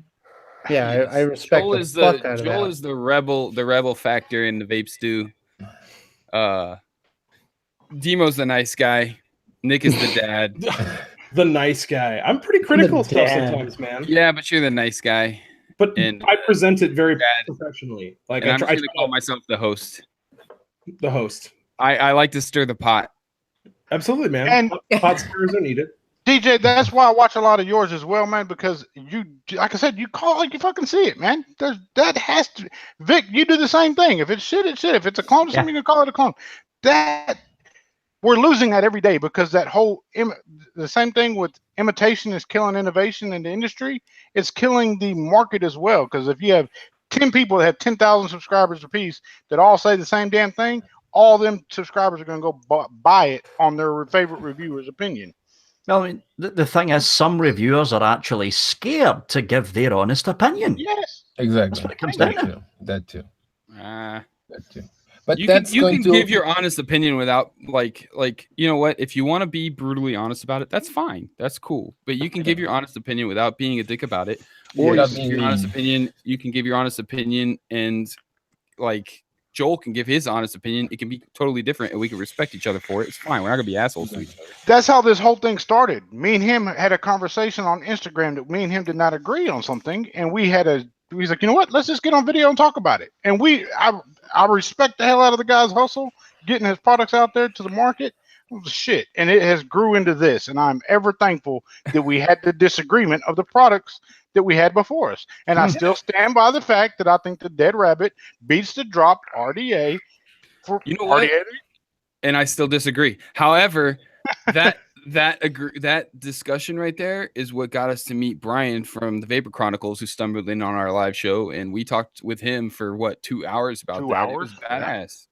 Yeah, I respect Joel the is fuck the out of Joel that. is the rebel factor in the Vape Stew. Demo's the nice guy. Nick is the dad. The nice guy. I'm pretty critical of stuff dad. sometimes, man. Yeah, but you're the nice guy. But And- I present it very Dad. professionally. Like And I I'm try just gonna call myself the host. the host. I like to stir the pot. Absolutely, man. And Pot stirrers are needed. DJ, that's why I watch a lot of yours as well, man. Because you, like I said, you call it like you fucking see it, man. That has to. Vic, you do the same thing. If it's shit, it's shit. If it's a clone of something, you can call it a clone. That we're losing that every day because that whole the same thing with imitation is killing innovation in the industry. It's killing the market as well. Because if you have 10 people that have 10,000 subscribers apiece that all say the same damn thing, all them subscribers are going to go buy it on their favorite reviewer's opinion. Well, I mean, the thing is, some reviewers are actually scared to give their honest opinion. Yes, exactly. That's what it comes down to. That too. Uh, That too. But you that's can going to give your honest opinion without like you know what? If you want to be brutally honest about it, that's fine. That's cool. But you can give your honest opinion without being a dick about it. Or Without you can being give your honest mean. opinion. You can give your honest opinion, and like Joel can give his honest opinion. It can be totally different, and we can respect each other for it. It's fine. We're not gonna be assholes to each other. that's how this whole thing started. Me and him had a conversation on Instagram that me and him did not agree on something, and he's like, you know what? Let's just get on video and talk about it. And I respect the hell out of the guy's hustle, getting his products out there to the market. It was shit, and it has grew into this. And I'm ever thankful that we had the disagreement of the products that we had before us. And I still stand by the fact that I think the Dead Rabbit beats the dropped RDA for You know what? RDA. And I still disagree. However, that discussion right there is what got us to meet Brian from the Vapor Chronicles, who stumbled in on our live show, and we talked with him for what 2 hours about 2 that. hours? It was badass.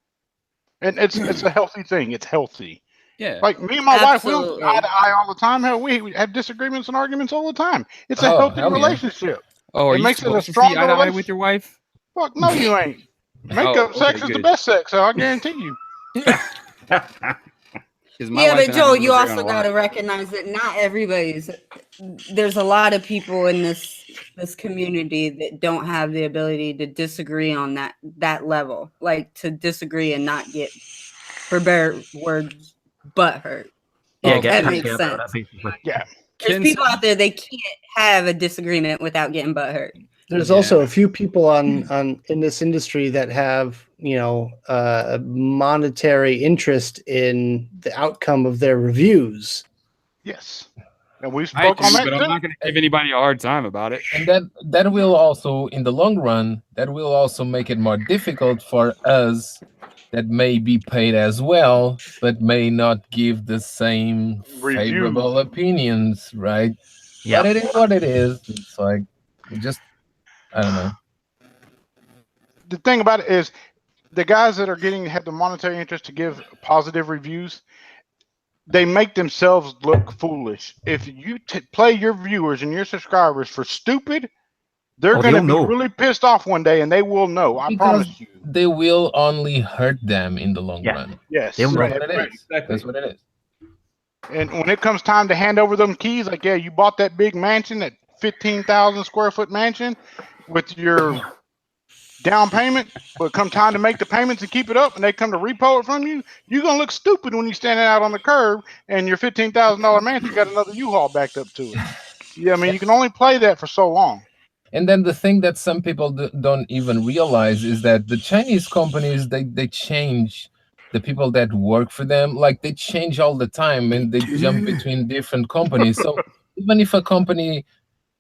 And it's a healthy thing. It's healthy. Yeah. Like me and my wife, we Absolutely. don't eye to eye all the time. Hell, we have disagreements and arguments all the time. It's a Oh, healthy hell yeah. relationship. Oh, are It you makes it a supposed to see stronger eye to eye relationship. with your wife? Fuck no, you ain't. Makeup Oh, okay, sex is the good. best sex, so I guarantee you. 'Cause my Yeah, wife but and I Joel, don't you agree on also a lot. got to recognize that not everybody's. There's a lot of people in this community that don't have the ability to disagree on that level, like to disagree and not get, for better words, butt hurt. Yeah, Oh, get that Ken- makes pissed about it, sense. basically. Yeah. There's Ken people said- out there they can't have a disagreement without getting butt hurt. There's Yeah. also a few people on in this industry that have, a monetary interest in the outcome of their reviews. Yes. And we I spoke do, on that but I'm too. not going to give anybody a hard time about it. And that will also, in the long run, that will also make it more difficult for us that may be paid as well, but may not give the same Reviews. favorable opinions, right? Yeah. But it is what it is. It's like, I don't know. The thing about it is, the guys that are have the monetary interest to give positive reviews, they make themselves look foolish. If you play your viewers and your subscribers for stupid, they're Oh, going to they'll be know. really pissed off one day, and they will know. I Because promise you. they will only hurt them in the long Yeah. run. Yes. They'll know. That's what it is. Exactly. That's what it is. And when it comes time to hand over them keys, like, yeah, you bought that big mansion, that 15,000 square foot mansion with your down payment, but come time to make the payments and keep it up, and they come to repo it from you, you're going to look stupid when you're standing out on the curb and your $15,000 mansion got another U-Haul backed up to it. Yeah, I mean, you can only play that for so long. And then the thing that some people don't even realize is that the Chinese companies, they change the people that work for them. Like, they change all the time, and they jump between different companies. So even if a company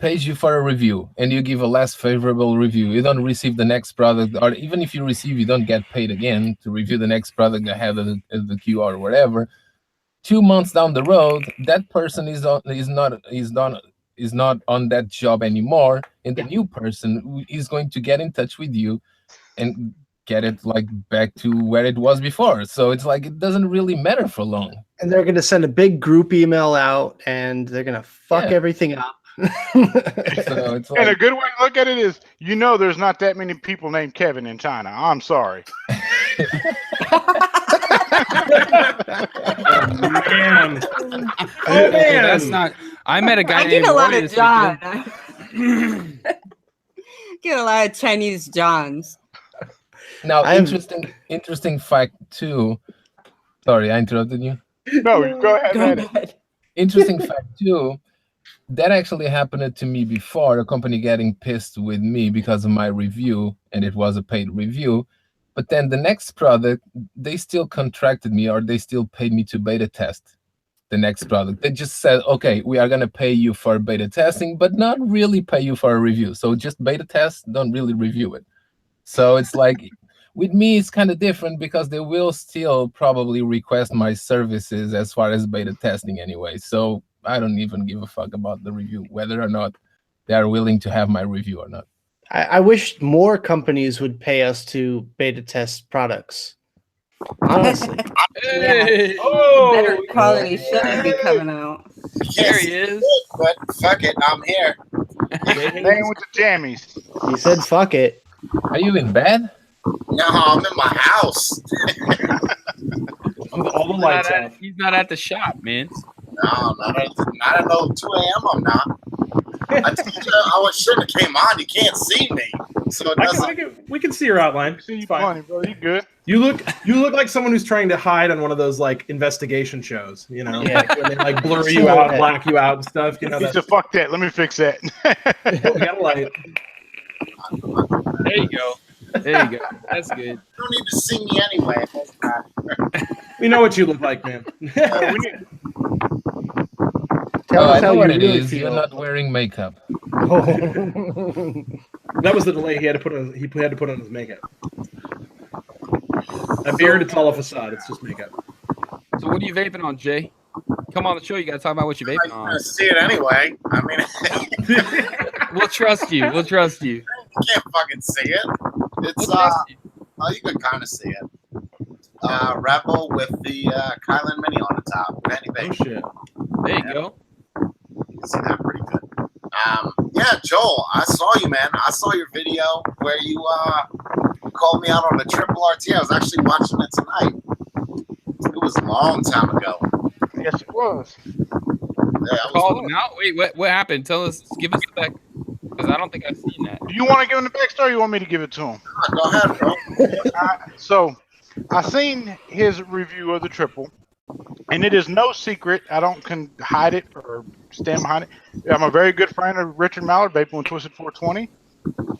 pays you for a review and you give a less favorable review, you don't receive the next product, or even if you receive, you don't get paid again to review the next product ahead of the queue or whatever. 2 months down the road, that person is not on that job anymore, and the new person is going to get in touch with you and get it like back to where it was before. So it's like, it doesn't really matter for long. And they're going to send a big group email out, and they're going to fuck everything up. So it's And a like, good way to look at it is, there's not that many people named Kevin in China. I'm sorry. Man. Okay, that's not. I met a guy I named get a lot Roy of this John. weekend. Get a lot of Chinese Johns. now I'm- interesting fact too. Sorry, I interrupted you. No, go ahead. Go man. ahead. Interesting fact too. That actually happened to me before. A company getting pissed with me because of my review, and it was a paid review. But then the next product, they still contracted me, or they still paid me to beta test the next product. They just said, okay, we are going to pay you for beta testing, but not really pay you for a review. So just beta test, don't really review it. So it's like, with me, it's kind of different because they will still probably request my services as far as beta testing anyway. So I don't even give a fuck about the review, whether or not they are willing to have my review or not. I wish more companies would pay us to beta test products. Honestly. Hey, Better quality shouldn't be coming out. there he is. But fuck it, I'm here. Playing with the jammies. He said, "Fuck it." Are you in bed? No, I'm in my house. All the lights off. He's not at the shop, man. No, not at 2 a.m. I'm not. I shouldn't have came on. You can't see me, so it doesn't. We can see your outline. See you It's fine. funny, bro. You good? You look like someone who's trying to hide on one of those like investigation shows, you know, Yeah. like, when they like blur you out, black you out, and stuff. You know, He that's said, "Fuck that. Let me fix that." we got a light. There you go. There you go. That's good. You don't need to see me anyway. We know what you look like, man. Tell I us how know you what it really is. You're feel. not wearing makeup. That was the delay he had to put on. He had to put on his makeup. A beard, it's all a facade. It's just makeup. So what are you vaping on, Jay? Come on the show. You got to talk about what you're vaping I'm on. gonna see it anyway. I mean, We'll trust you. We'll trust you. you can't fucking see it. It's We'll trust you. oh, you can kind of see it. Rebel with the Kylan Mini on the top. Vandy Oh Vape. shit. There you go. You can see that pretty good. Yeah, Joel, I saw you, man. I saw your video where you called me out on the triple RT. I was actually watching it tonight. It was a long time ago. Yes, it was. Yeah, it Called was him out. Wait, what happened? Tell us. Give us the back, because I don't think I've seen that. Do you want to give him the backstory? Or you want me to give it to him? Go ahead, bro. So, I seen his review of the triple, and it is no secret. I don't hide it or stand behind it. I'm a very good friend of Richard Mallard, Vaping with Twisted 420,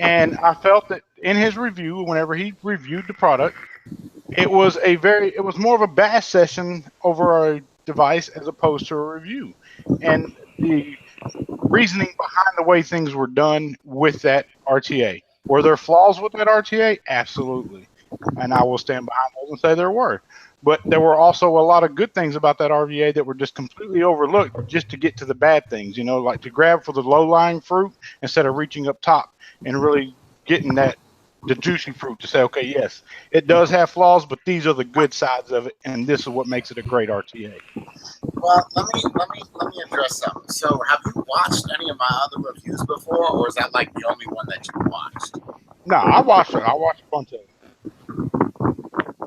and I felt that in his review, whenever he reviewed the product, it was more of a bash session over a device as opposed to a review, and the reasoning behind the way things were done with that RTA. Were there flaws with that RTA? Absolutely. And I will stand behind those and say there were. But there were also a lot of good things about that RVA that were just completely overlooked just to get to the bad things, you know, like to grab for the low-lying fruit instead of reaching up top and really getting the juicy fruit to say, okay, yes, it does have flaws, but these are the good sides of it, and this is what makes it a great RTA. Well, let me address something. So, have you watched any of my other reviews before, or is that like the only one that you watched? No, I watched it. I watched a bunch of it.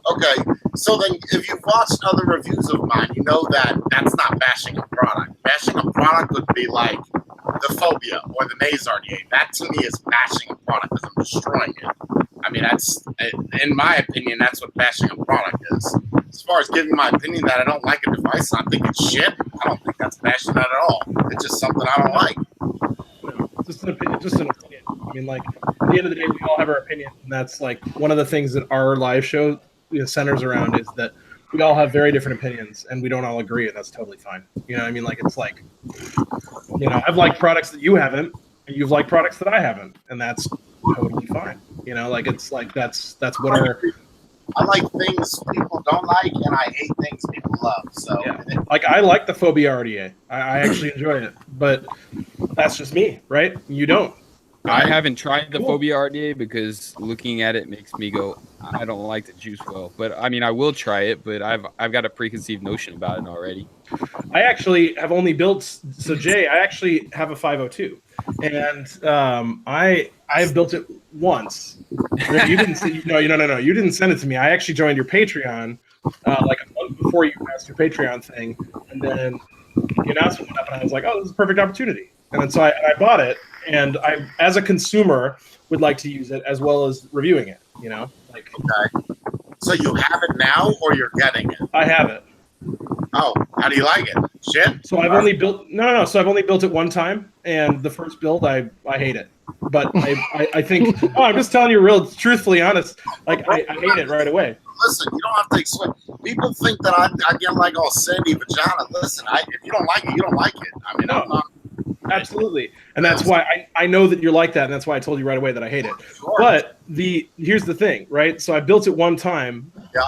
Okay, so then if you've watched other reviews of mine, you know that that's not bashing a product. Bashing a product would be like the Phobia or the Maze RDA. That to me is bashing a product because I'm destroying it. I mean, that's, in my opinion, that's what bashing a product is. As far as giving my opinion that I don't like a device and I think it's shit, I don't think that's bashing that at all. It's just something I don't like. Just an opinion. Just an opinion. I mean, like, at the end of the day, we all have our opinion, and that's like one of the things that our live show centers around is that we all have very different opinions and we don't all agree, and that's totally fine. You know what I mean? Like, it's like, you know, I've liked products that you haven't, and you've liked products that I haven't, and that's totally fine. You know, like, it's like that's what our... I like things people don't like, and I hate things people love. So, yeah. Like, I like the Phobia RDA. I actually enjoy it, but that's just me, right? You don't. I haven't tried the Phobia RDA because looking at it makes me go, I don't like the juice well. But I mean, I will try it, but I've got a preconceived notion about it already. I actually have only built, so Jay, I actually have a 502, and I've built it once. You didn't see, no, you didn't send it to me. I actually joined your Patreon like a month before you announced your Patreon thing, and then the announcement went up, and I was like, oh, this is a perfect opportunity. And then so I bought it, and I, as a consumer, would like to use it as well as reviewing it. You know, like. Okay. So you have it now, or you're getting it? I have it. Oh, how do you like it? Shit. So I've only built So I've only built it one time, and the first build I hate it. But I think I'm just telling you real truthfully honest. Like I hate it right away. Listen, you don't have to explain. People think that I get like all sandy vagina. Listen, if you don't like it, you don't like it. I mean, I'm not. Absolutely, and that's why I know that you're like that, and that's why I told you right away that I hate it. Sure. But here's the thing, right? So I built it one time. Yeah.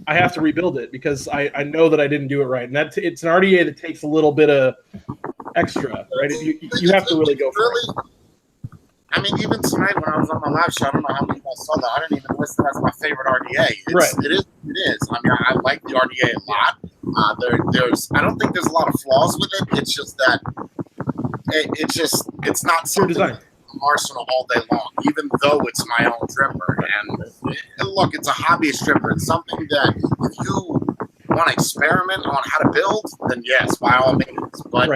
I have to rebuild it because I know that I didn't do it right, and it's an RDA that takes a little bit of extra, right? You have to really go for it. I mean, even tonight when I was on my live show, I don't know how many people saw that. I didn't even list it as my favorite RDA. It is. I mean, I like the RDA a lot. I don't think there's a lot of flaws with it. It's just that it's not something design. arsenal all day long, even though it's my own dripper. And look, it's a hobbyist dripper. It's something that if you want to experiment on how to build, then yes, by all means. But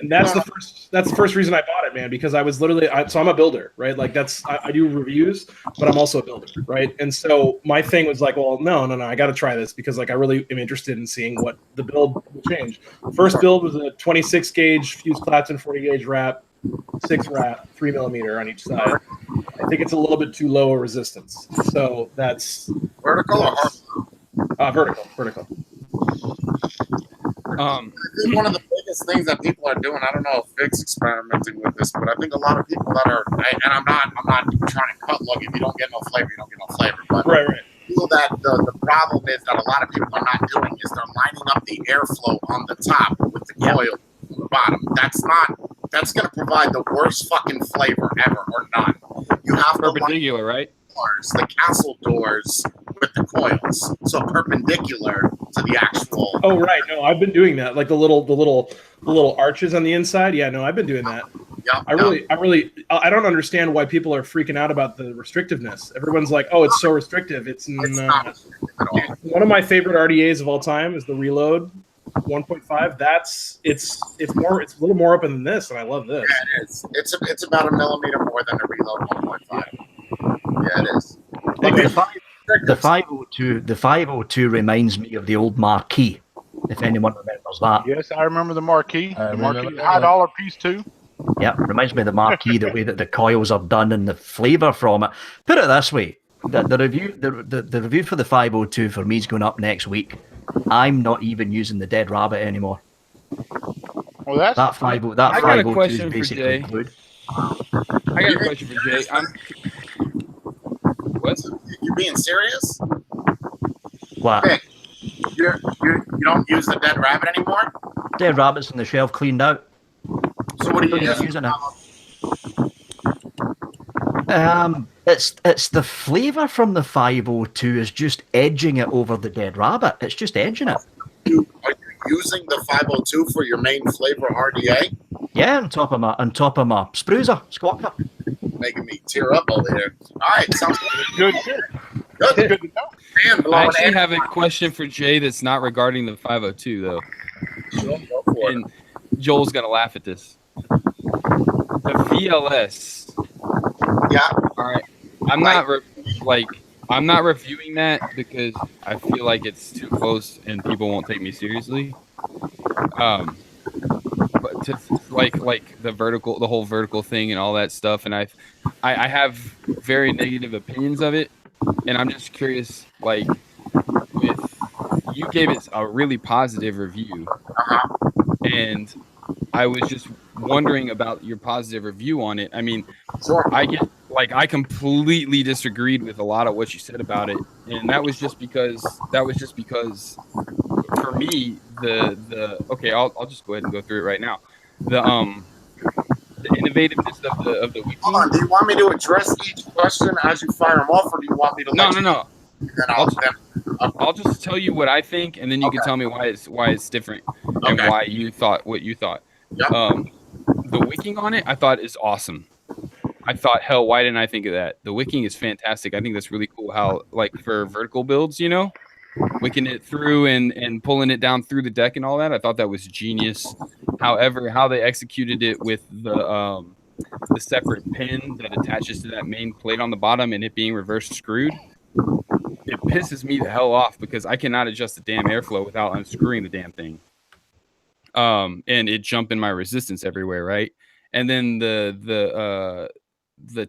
and that's the first reason I bought it, man, because I was literally so I'm a builder, right? Like I do reviews, but I'm also a builder, right? And so my thing was like, well, no, I got to try this because like I really am interested in seeing what the build will change. First build was a 26 gauge fused Clapton 40 gauge wrap, 6 wrap, 3 millimeter on each side. I think it's a little bit too low a resistance, so that's vertical or vertical. I think one of the biggest things that people are doing, I don't know if Vic's experimenting with this, but I think a lot of people that are, and I'm not trying to cut, look, if you don't get no flavor, you don't get no flavor. But right. I feel that the problem is that a lot of people are not doing is they're lining up the airflow on the top with the coil on the bottom. That's going to provide the worst fucking flavor ever or none. You have perpendicular, right? The castle doors with the coils, so perpendicular to the actual. Oh right, no, I've been doing that, like the little arches on the inside. Yeah, no, I've been doing that. Yeah, I don't understand why people are freaking out about the restrictiveness. Everyone's like, oh, it's so restrictive. It's not restrictive at all. One of my favorite RDAs of all time is the Reload 1.5. It's a little more open than this, and I love this. Yeah, it is. It's about a millimeter more than the Reload 1.5. Yeah, it is. The 502 reminds me of the old Marquee, if anyone remembers that. Yes, I remember the Marquee. I The remember Marquee that. $5 piece too. Yeah, reminds me of the Marquee, the way that the coils are done and the flavour from it. Put it this way, the review for the 502 for me is going up next week. I'm not even using the Dead Rabbit anymore. Well, that's That 502 I got a is question for basically Jay. good. I got a question for Jay. What? You being serious? What? Vic, you don't use the Dead Rabbit anymore? Dead Rabbit's on the shelf cleaned out. So what are you Yeah, using? It's the flavour from the 502 is just edging it over the Dead Rabbit. It's just edging it. Are you using the 502 for your main flavor RDA? Yeah, on top of my spruiser, squawker. Making me tear up over here. All right, sounds good. good. Good to know. Man, I blowing actually air. have a question for Jay that's not regarding the 502 though, Sure, go for it. and Joel's gonna laugh at this. The VLS. Yeah. All right, I'm not reviewing that because I feel like it's too close and people won't take me seriously. But to like the whole vertical thing and all that stuff, and I have very negative opinions of it, and I'm just curious, like, with you gave it a really positive review, and I was just wondering about your positive review on it. I mean, Sure. I completely disagreed with a lot of what you said about it, and that was just because for me I'll just go ahead and go through it right now. The innovativeness of the wiki. Hold on. Do you want me to address each question as you fire them off, or do you want me to? No. Then I'll just tell you what I think, and then you can tell me why it's different and Okay. why you thought what you thought. Yep. The wicking on it, I thought is awesome. I thought, hell, why didn't I think of that? The wicking is fantastic. I think that's really cool. How, like, for vertical builds, wicking it through and pulling it down through the deck and all that. I thought that was genius. However, how they executed it with the separate pin that attaches to that main plate on the bottom and it being reverse screwed, it pisses me the hell off because I cannot adjust the damn airflow without unscrewing the damn thing. And it jumping my resistance everywhere, right? And then the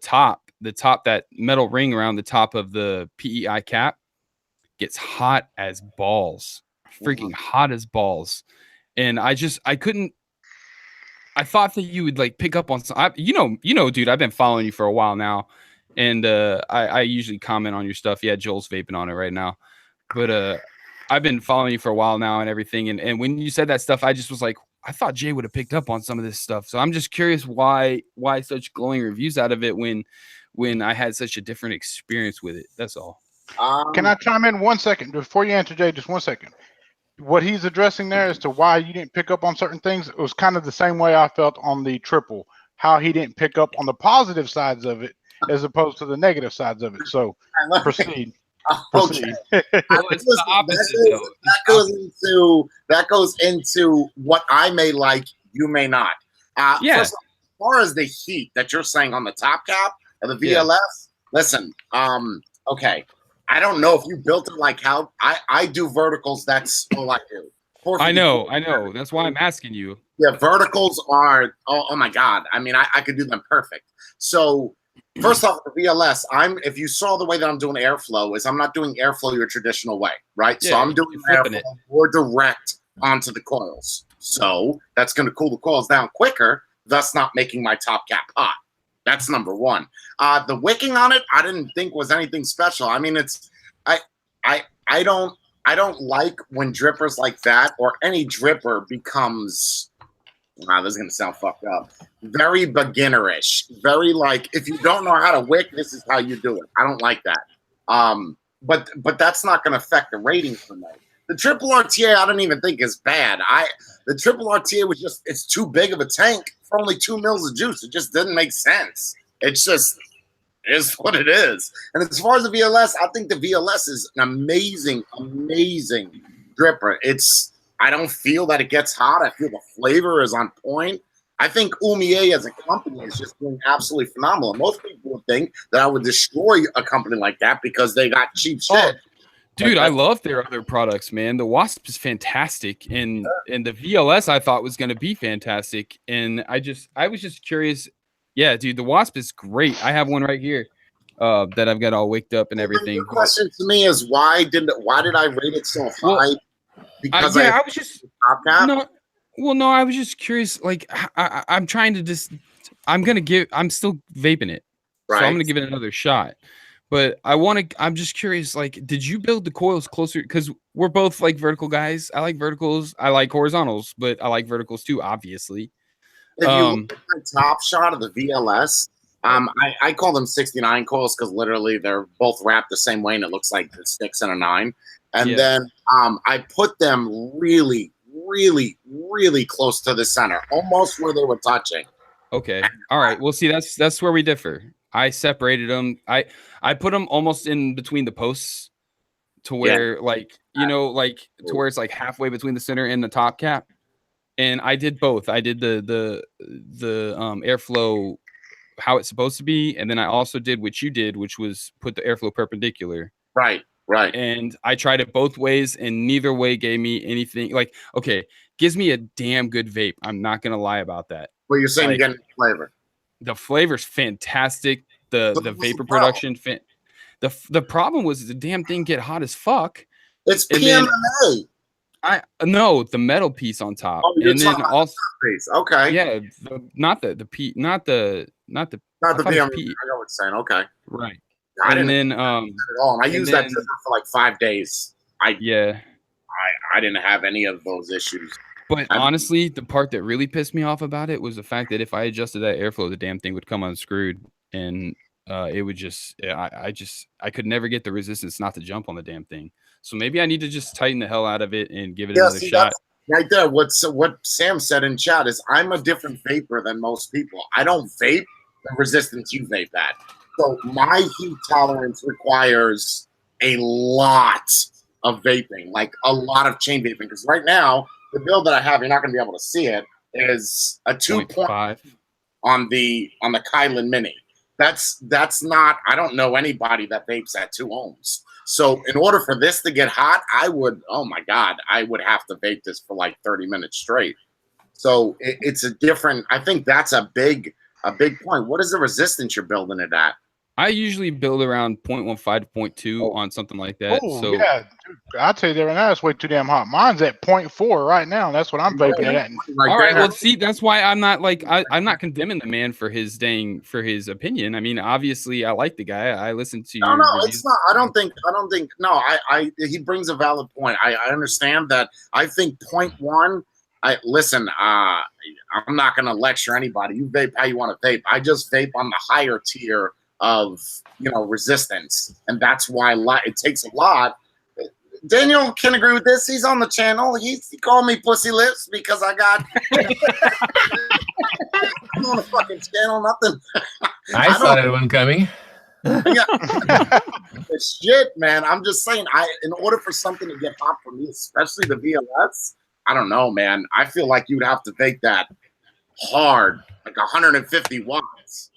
top, that metal ring around the top of the PEI cap gets hot as balls, freaking hot as balls. And I couldn't. I thought that you would like pick up on some. You know, dude. I've been following you for a while now, and I usually comment on your stuff. Yeah, Joel's vaping on it right now, but I've been following you for a while now and everything. And when you said that stuff, I just was like, I thought Jay would have picked up on some of this stuff. So I'm just curious why such glowing reviews out of it when I had such a different experience with it. That's all. Can I chime in 1 second before you answer, Jay? Just 1 second. What he's addressing there as to why you didn't pick up on certain things, it was kind of the same way I felt on the triple, how he didn't pick up on the positive sides of it as opposed to the negative sides of it. So proceed. Okay. It's the opposite, that goes into what I may like, you may not. Yeah. First, as far as the heat that you're saying on the top cap of the VLS, listen, okay. I don't know if you built it like how I do verticals. That's all I do. I know. That's why I'm asking you. Yeah, verticals are, oh my God. I mean, I could do them perfect. So first off, the VLS, if you saw the way that I'm doing airflow, is I'm not doing airflow your traditional way, right? Yeah, so I'm doing flipping airflow it more direct onto the coils. So that's going to cool the coils down quicker, thus not making my top cap hot. That's number one. The wicking on it, I didn't think was anything special. I mean, I don't like when drippers like that or any dripper becomes, wow, this is going to sound fucked up, very beginnerish, very like, if you don't know how to wick, this is how you do it. I don't like that. But that's not going to affect the rating for me. The triple RTA, I don't even think is bad. The triple RTA was just, it's too big of a tank for only 2 mils of juice. It just didn't make sense. It's just is what it is. And as far as the VLS, I think the VLS is an amazing dripper. I don't feel that it gets hot. I feel the flavor is on point. I think Umie as a company is just doing absolutely phenomenal. Most people would think that I would destroy a company like that because they got cheap shit. Dude, I love their other products, man. The Wasp is fantastic, and the VLS I thought was going to be fantastic, and I was just curious. Yeah, dude, the Wasp is great. I have one right here that I've got all wicked up and everything. The question to me is why did I rate it so high? Because I was just top cap? No, I was just curious. Like, I'm trying to just, I'm still vaping it, right. So I'm gonna give it another shot. But I'm just curious, like, did you build the coils closer? Because we're both like vertical guys. I like verticals. I like horizontals, but I like verticals too, obviously. If you look at the top shot of the VLS, I call them 69 coils because literally they're both wrapped the same way and it looks like the 6 and a 9. And then I put them really, really, really close to the center, almost where they were touching. Okay. All right. Well, see, that's where we differ. I separated them. I put them almost in between the posts to where, like, to where it's like halfway between the center and the top cap. And I did both. I did the airflow how it's supposed to be, and then I also did what you did, which was put the airflow perpendicular. Right. And I tried it both ways, and neither way gave me anything. Like, okay, gives me a damn good vape. I'm not gonna lie about that. Well, you're saying you're getting flavor. The flavor's fantastic. The vapor production. The problem was the damn thing get hot as fuck. It's PMMA. No, the metal piece on top, and then also piece. Okay. Yeah, not the PMMA. I know what you're saying. Okay. Right. I and didn't then at all. I used that for like 5 days. I didn't have any of those issues. But honestly, the part that really pissed me off about it was the fact that if I adjusted that airflow, the damn thing would come unscrewed, and it would just, I could never get the resistance not to jump on the damn thing. So maybe I need to just tighten the hell out of it and give it another shot. Right there. What Sam said in chat is I'm a different vapor than most people. I don't vape the resistance you vape at. So my heat tolerance requires a lot of vaping, like a lot of chain vaping. Because right now, the build that I have, you're not going to be able to see it, is a 2.5 on the Kylan Mini. That's not, I don't know anybody that vapes at 2 ohms. So in order for this to get hot, I would have to vape this for like 30 minutes straight. So it's a different. I think that's a big point. What is the resistance you're building it at? I usually build around 0.15 to 0.2 on something like that. Oh, So yeah, dude, I'll tell you that right now, it's way too damn hot. Mine's at 0.4 right now. That's what I'm vaping it at. all right, well, see, that's why I'm not like I'm not condemning the man for his opinion. I mean, obviously, I like the guy. I listen to your reviews. It's not. I don't think. No, he brings a valid point. I understand that. I think 0.1. Listen. I'm not going to lecture anybody. You vape how you want to vape. I just vape on the higher tier of resistance, and that's why it takes a lot. Daniel can agree with this. He's on the channel. He called me Pussy Lips because I got I'm on the fucking channel. Nothing. I saw that one coming. Shit, man. I'm just saying. In order for something to get hot for me, especially the VLS, I don't know, man. I feel like you'd have to take that hard, like 150 watts.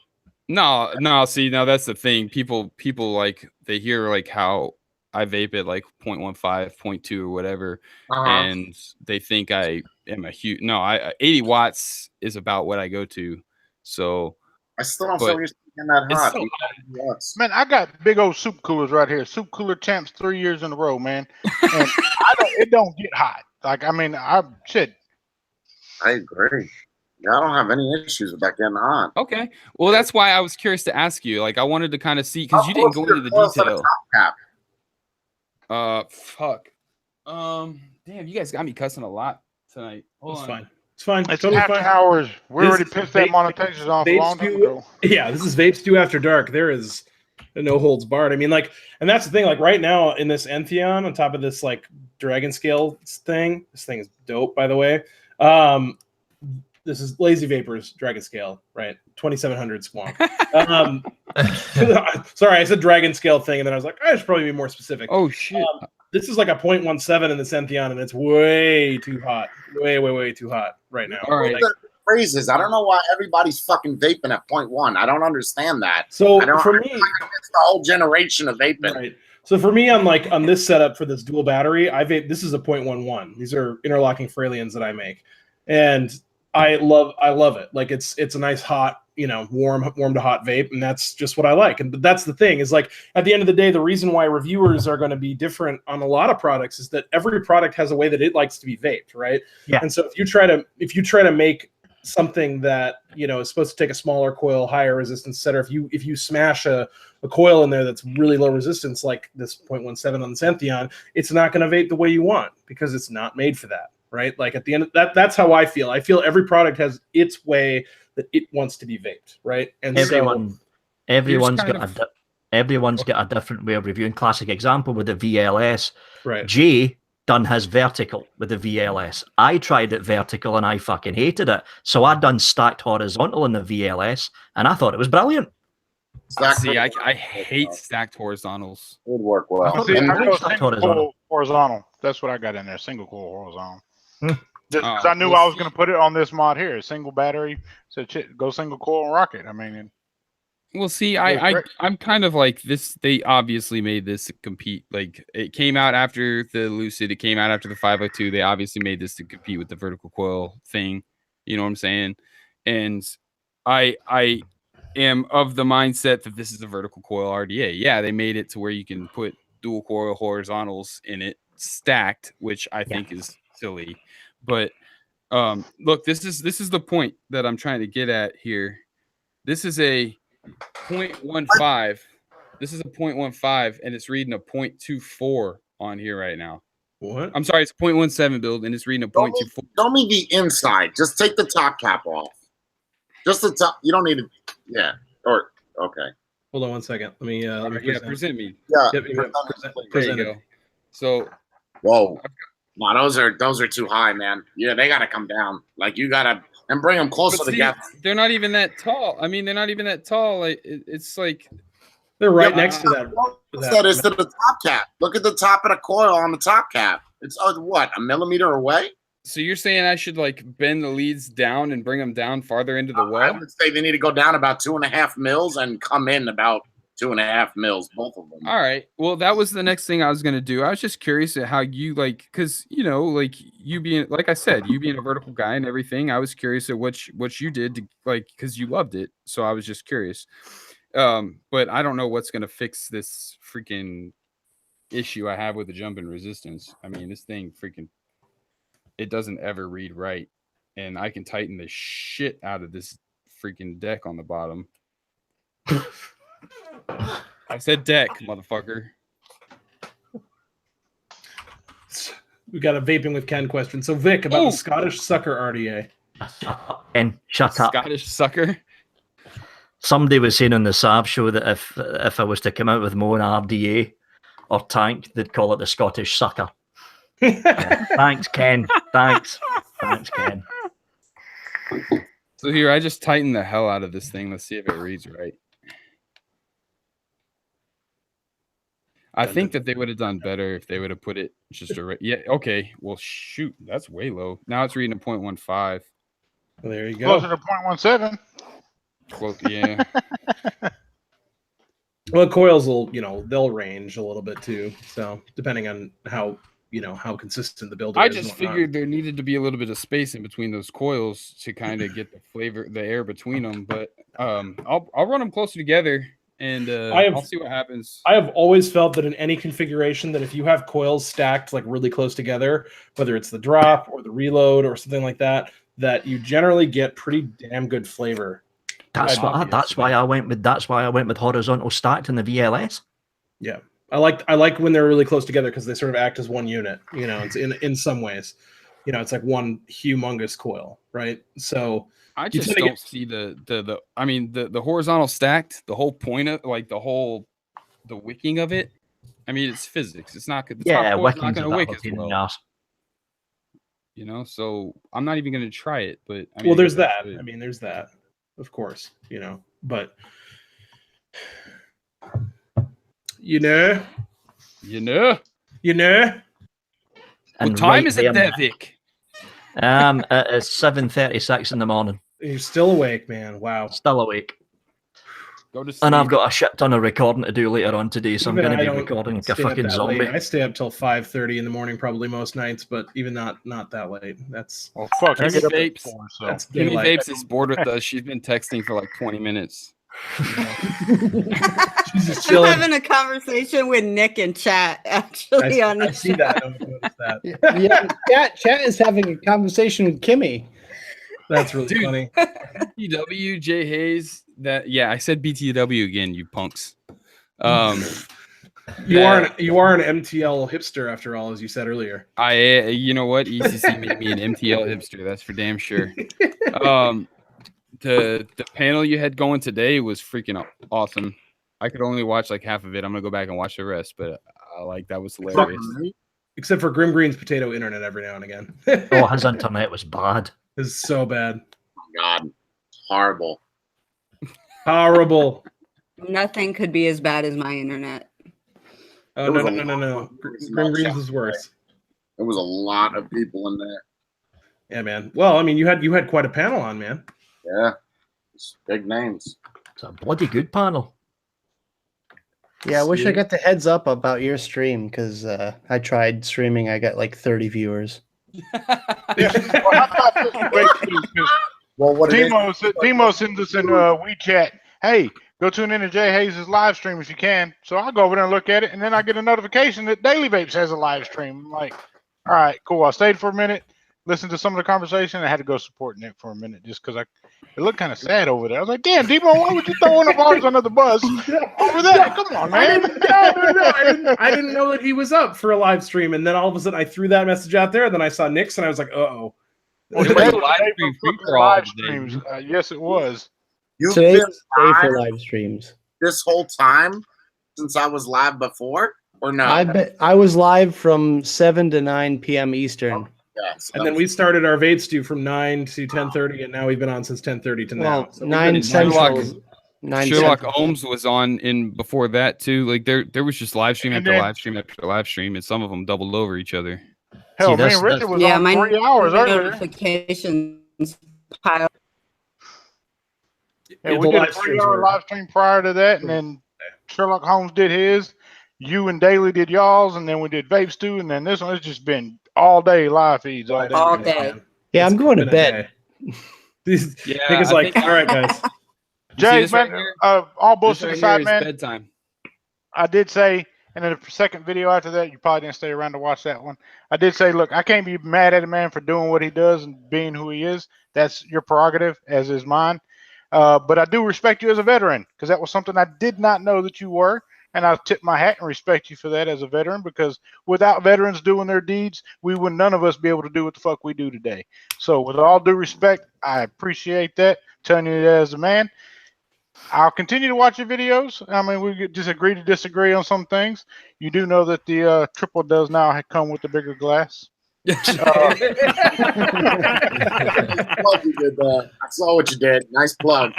No, see, now that's the thing. People like they hear like how I vape at like 0.15, 0.2 or whatever, and they think I am a huge 80 watts is about what I go to. So I still don't feel you're speaking that hot. Man, I got big old soup coolers right here. Soup cooler champs 3 years in a row, man. And it don't get hot. Like, I mean, I agree. I don't have any issues with that getting hot. Okay. Well, that's why I was curious to ask you. Like, I wanted to kind of see because you didn't go into the detail. Fuck. Damn, you guys got me cussing a lot tonight. It's fine. It's fine. It's totally after fine. hours. We already pissed that monetization off a long time ago. Yeah, this is Vapestew After Dark. There is no holds barred. I mean, like, and that's the thing. Like, right now in this Entheon, on top of this like Dragon Scale thing, this thing is dope, by the way. This is Lazy Vapors Dragon Scale, right? 2700 Squonk. Sorry, I said Dragon Scale thing, and then I was like, I should probably be more specific. Oh shit! This is like a 0.17 in the Entheon, and it's way too hot. Way too hot right now. All right. Like, phrases. I don't know why everybody's fucking vaping at 0.1. I don't understand that. So for me, it's the whole generation of vaping. Right. So for me, on this setup for this dual battery, I vape. This is a 0.11. These are interlocking Fralians that I make, and I love it. Like it's a nice hot, warm to hot vape, and that's just what I like. And that's the thing is, like, at the end of the day, the reason why reviewers are going to be different on a lot of products is that every product has a way that it likes to be vaped, right? Yeah. And so if you try to make something that is supposed to take a smaller coil, higher resistance setter, if you smash a coil in there that's really low resistance, like this 0.17 on the Entheon, it's not going to vape the way you want because it's not made for that. Right, like at the end of that's how I feel. I feel every product has its way that it wants to be vaped, right? And everyone's got a different way of reviewing. Classic example with the VLS. Right, Jay done his vertical with the VLS. I tried it vertical and I fucking hated it. So I done stacked horizontal in the VLS, and I thought it was brilliant. See, I hate stacked horizontals. It would work well. I go single coil horizontal. That's what I got in there. Single coil horizontal. Because I knew I was going to put it on this mod here, single battery. So go single coil and rock it. I mean, well, see, I'm kind of like this. They obviously made this to compete. Like, it came out after the Lucid. It came out after the 502. They obviously made this to compete with the vertical coil thing. You know what I'm saying? And I am of the mindset that this is a vertical coil RDA. Yeah, they made it to where you can put dual coil horizontals in it stacked, which I think is silly. But look, this is the point that I'm trying to get at here. This is a 0.15. This is a 0.15, and it's reading a 0.24 on here right now. What? I'm sorry, it's a 0.17 build, and it's reading a 0.24. Don't need the inside. Just take the top cap off. Just the top. You don't need it. Yeah. Or okay. Hold on one second. Let me present me. Yeah. Yep, There you go. So, whoa. No, those are too high, man. Yeah, they gotta come down. Like, you gotta and bring them closer together. They're not even that tall. I mean, they're not even that tall. Like, it's like they're right next to that. That is to the top cap. Look at the top of the coil on the top cap. It's what, a millimeter away? So you're saying I should like bend the leads down and bring them down farther into the well? I would say they need to go down about 2.5 mils and come in about 2.5 mils, both of them. All right. Well, that was the next thing I was gonna do. I was just curious at how you like, because like you being, like I said, you being a vertical guy and everything. I was curious at what you did to because you loved it. So I was just curious. But I don't know what's gonna fix this freaking issue I have with the jump and resistance. I mean, this thing freaking, it doesn't ever read right, and I can tighten the shit out of this freaking deck on the bottom. I said deck, motherfucker. We got a vaping with Ken question. So Vic, about the Scottish Sucker RDA. And shut up. Scottish Sucker. Somebody was saying on the Sav show that if I was to come out with more RDA or tank, they'd call it the Scottish Sucker. Thanks, Ken. Thanks, Ken. So here, I just tightened the hell out of this thing. Let's see if it reads right. I think that they would have done better if they would have put it just a yeah. Okay, well, shoot, that's way low. Now it's reading a 0.15. Well, there you go. Closer to 0.17. Well, yeah. Well, coils will, they'll range a little bit too. So depending on how consistent the build is. I just figured there needed to be a little bit of space in between those coils to kind of get the flavor, the air between them. But I'll run them closer together. And I'll see what happens. I have always felt that in any configuration that if you have coils stacked like really close together, whether it's the drop or the reload or something like that, that you generally get pretty damn good flavor. That's why I went with horizontal stacked in the VLS. Yeah. I like when they're really close together because they sort of act as one unit. It's in some ways. It's like one humongous coil, right? So I just don't see the horizontal stacked, the whole point of the wicking of it. I mean, it's physics. It's not good. Wicking's not going to wick as well. Ass. So I'm not even going to try it. But there's that. I mean, there's that, of course. But What time is it there, Vic? It's 7:36 in the morning. You're still awake, man. Wow. Still awake. Go to sleep. And I've got a shit ton of recording to do later on today, so I'm going to be recording like a fucking zombie. Late. I stay up till 5:30 in the morning, probably most nights, but even not that late. That's fuck. Kimmy Vapes is bored with us. She's been texting for like 20 minutes. She's just I'm having a conversation with Nick in chat. Actually, I see that. Chat is having a conversation with Kimmy. That's really funny. BTW, J Hayes. I said BTW again, you punks. You are an MTL hipster after all, as you said earlier. You know what? ECC made me an MTL hipster. That's for damn sure. The panel you had going today was freaking awesome. I could only watch like half of it. I'm gonna go back and watch the rest, but that was hilarious. Except for Grim Green's potato internet every now and again. His internet was bad. It's so bad. Oh my God, horrible. Horrible. Nothing could be as bad as my internet. Oh no. Grim Green's is worse. There was a lot of people in there. Yeah, man. Well, I mean, you had quite a panel on, man. Yeah, it's big names. It's a bloody good panel. Yeah, I wish I got the heads up about your stream because I tried streaming. I got like 30 viewers. Well, Demo sends us in WeChat. Hey, go tune in to Jay Hayes' live stream if you can. So I go over there and look at it, and then I get a notification that Daily Vapes has a live stream. I'm like, all right, cool. I stayed for a minute, listened to some of the conversation. I had to go support Nick for a minute just because it looked kind of sad over there. I was like, damn, Demo, why would you throw one of ours under the bus over there? Come on, man. I didn't know that he was up for a live stream, and then all of a sudden I threw that message out there, and then I saw Nick's, and I was like, uh-oh. Well, today was live streams. Yes, it was. You've Today's been the day for live live streams. this whole time since I was live before, or no? I was live from 7 to 9 p.m. Eastern. Yes. And then we started our Vapestew from 9 to 10:30, and now we've been on since 10:30 to now. Well, So 9 Central. 9 Sherlock Central. Holmes was on in before that too. Like there was just live stream after live stream after live stream, and some of them doubled over each other. Hell, See, me and Richard was on my 3 hours earlier. notifications pile. Yeah, we did a 3-hour live stream prior to that, and then Sherlock Holmes did his, you and Daly did y'all's, and then we did Vapestew, and then this one, it's just been all day live feeds all day. All day. Yeah, I'm going to Been a bed. day. These Yeah, niggas I like, think- all right, guys. You see Jay, this right man, here? all This bullshit right aside, here is man, bedtime. I did say, and then the second video after that, you probably didn't stay around to watch that one. I did say, look, I can't be mad at a man for doing what he does and being who he is. That's your prerogative, as is mine. But I do respect you as a veteran, because that was something I did not know that you were. And I tip my hat and respect you for that as a veteran, because without veterans doing their deeds, we would none of us be able to do what the fuck we do today. So with all due respect, I appreciate that. Telling you that as a man. I'll continue to watch your videos. I mean, we could just agree to disagree on some things. You do know that the triple does now come with the bigger glass. Nice plug you did there. I saw what you did. Nice plug.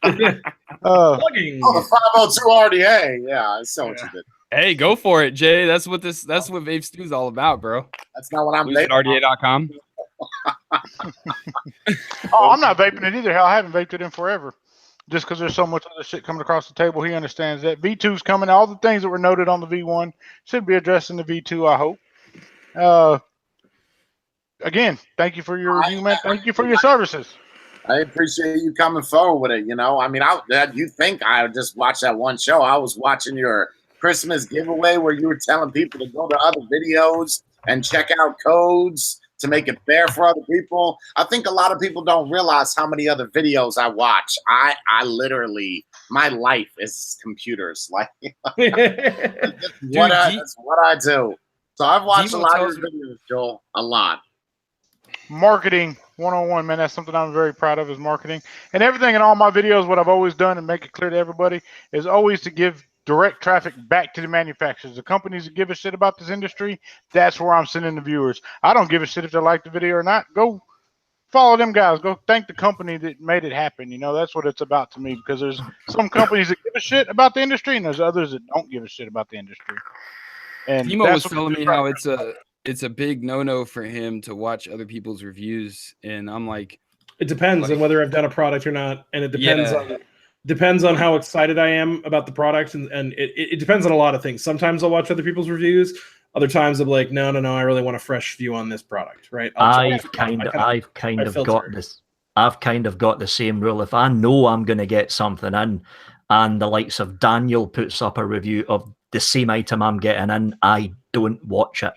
Plugging. Oh, the 502 RDA. Yeah, I saw what you did. Hey, go for it, Jay. That's what Vapestew is all about, bro. That's not what I'm Visit RDA.com. Oh, I'm not vaping it either. Hell, I haven't vaped it in forever. Just because there's so much other shit coming across the table, he understands that. V2's coming. All the things that were noted on the V1 should be addressed in the V2, I hope. Again, thank you for your review, man. Thank you for your services. I appreciate you coming forward with it. You know, I mean, you think I just watched that one show? I was watching your Christmas giveaway where you were telling people to go to other videos and check out codes to make it fair for other people. I think a lot of people don't realize how many other videos I watch. I literally, my life is computers. Like, that's what I do. So I've watched a lot of your videos, Joel, a lot. Marketing 101, man. That's something I'm very proud of, is marketing. And everything in all my videos, what I've always done, and make it clear to everybody, is always to give direct traffic back to the manufacturers. The companies that give a shit about this industry, that's where I'm sending the viewers. I don't give a shit if they like the video or not. Go follow them guys. Go thank the company that made it happen. You know, that's what it's about to me, because there's some companies that give a shit about the industry, and there's others that don't give a shit about the industry. And Timo was telling me how it's a big no-no for him to watch other people's reviews, and I'm like, it depends on whether I've done a product or not, and it depends on how excited I am about the product, and it depends on a lot of things. Sometimes I'll watch other people's reviews. Other times I'm like, no, I really want a fresh view on this product, right? I've kind of got the same rule. If I know I'm going to get something in, and the likes of Daniel puts up a review of the same item I'm getting in, I don't watch it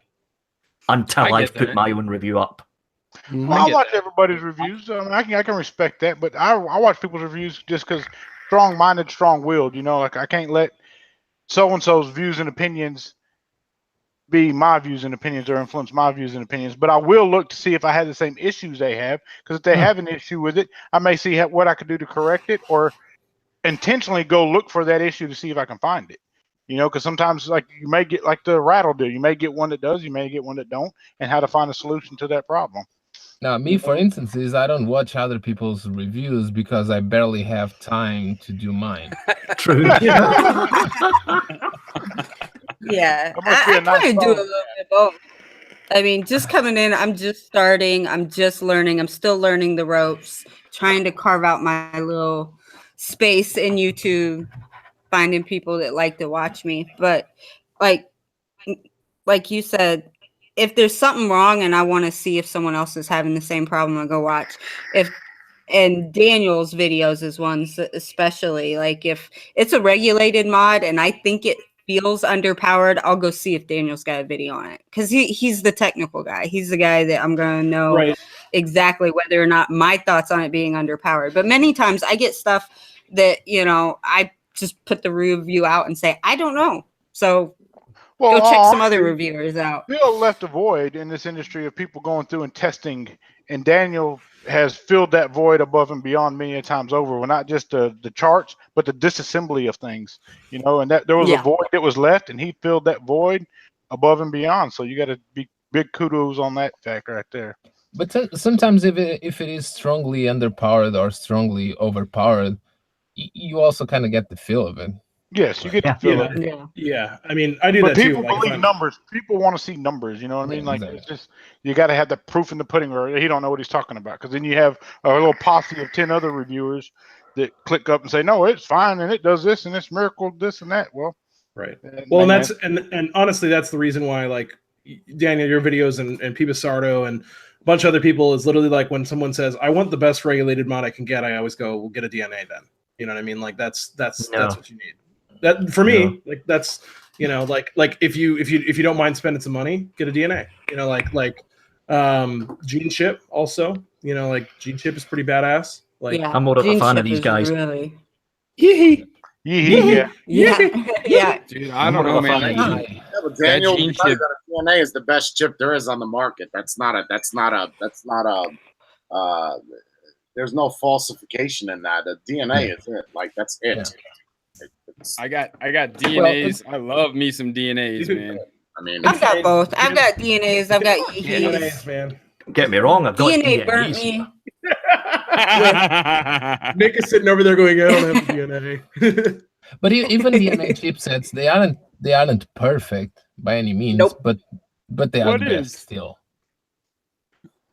until I've put my own review up. I watch everybody's reviews. I mean, I can respect that, but I watch people's reviews just because strong-minded, strong-willed. You know, like I can't let so-and-so's views and opinions be my views and opinions or influence my views and opinions. But I will look to see if I have the same issues they have, because if they have an issue with it, I may see what I could do to correct it, or intentionally go look for that issue to see if I can find it. You know, because sometimes, like, you may get, like the rattle do, you may get one that does, you may get one that don't, and how to find a solution to that problem. Now, me, for instance, is I don't watch other people's reviews because I barely have time to do mine. True. Yeah, I kind of do a little bit both. I mean, just coming in, I'm just starting, I'm just learning, I'm still learning the ropes, trying to carve out my little space in YouTube, finding people that like to watch me. But like you said, if there's something wrong and I want to see if someone else is having the same problem, I go watch. And Daniel's videos is one, especially like if it's a regulated mod and I think it feels underpowered, I'll go see if Daniel's got a video on it, because he's the technical guy. He's the guy that I'm going to know exactly whether or not my thoughts on it being underpowered. But many times I get stuff that, you know, I just put the review out and say, I don't know. So go check some other reviewers out. Bill left a void in this industry of people going through and testing, and Daniel has filled that void above and beyond many times over. Well, not just the charts, but the disassembly of things, you know, and that there was a void that was left, and he filled that void above and beyond. So you got to be big kudos on that fact right there. But sometimes if it is strongly underpowered or strongly overpowered, you also kind of get the feel of it. Yes, you get Yeah. to feel Yeah. it. Yeah. Yeah, I mean, I do But that too. people Like, if believe I'm- numbers. People want to see numbers. You know what I mean? Yeah, Like exactly. it's just you got to have the proof in the pudding, or he don't know what he's talking about. Because then you have a little posse of 10 other reviewers that click up and say, "No, it's fine, and it does this, and it's miracle, this and that." Well, right. Well, and man, that's and honestly, that's the reason why, like, Daniel, your videos and P. Sardo and a bunch of other people is literally like when someone says, "I want the best regulated mod I can get," I always go, "We'll get a DNA then." You know what I mean? Like that's No. what you need. That for me, like that's like if you don't mind spending some money, get a DNA. You know, like Gene Chip also. You know, like Gene Chip is pretty badass. Like Yeah. I'm more of a Gene fan of Chip these is guys. Really. yeah. yeah. Yeah. Dude, I I'm don't more know, of a fan man. of Like, Yeah, but Daniel, gene you know chip- that a DNA is the best chip there is on the market. That's not a. There's no falsification in that. The DNA is it. Like that's it. It's- I got DNAs. I love me some DNAs, Dude. man. I mean, I've got both. I've got DNAs. I've got DNAs, EHs. man. Don't get me wrong, I've got DNA burnt DNAs. me. Nick is sitting over there going, "I don't have the DNA." But even DNA chipsets, they aren't perfect by any means. Nope. But they are What the best is- still.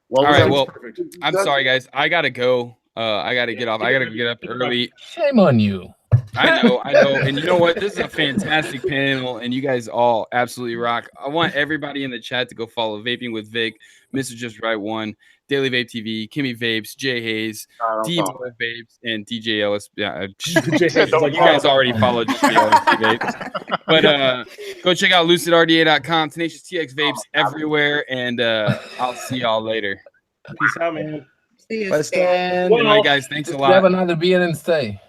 what All was right, that? well, Perfect. I'm sorry, guys. I gotta go. I gotta get off. I gotta get up early. Shame on you. I know. And you know what? This is a fantastic panel, and you guys all absolutely rock. I want everybody in the chat to go follow Vaping with Vic, Mr. Just Right One, Daily Vape TV, Kimmy Vapes, Jay Hayes, I don't D know. Vapes, and DJ Ellis. Yeah, Like, you guys already followed DJ Ellis Vapes. But go check out lucidrda.com, Tenacious TX Vapes everywhere, and I'll see y'all later. Peace out, man. See you, West Stan. End. Good night, guys. Thanks a Just grab lot. another beer and stay.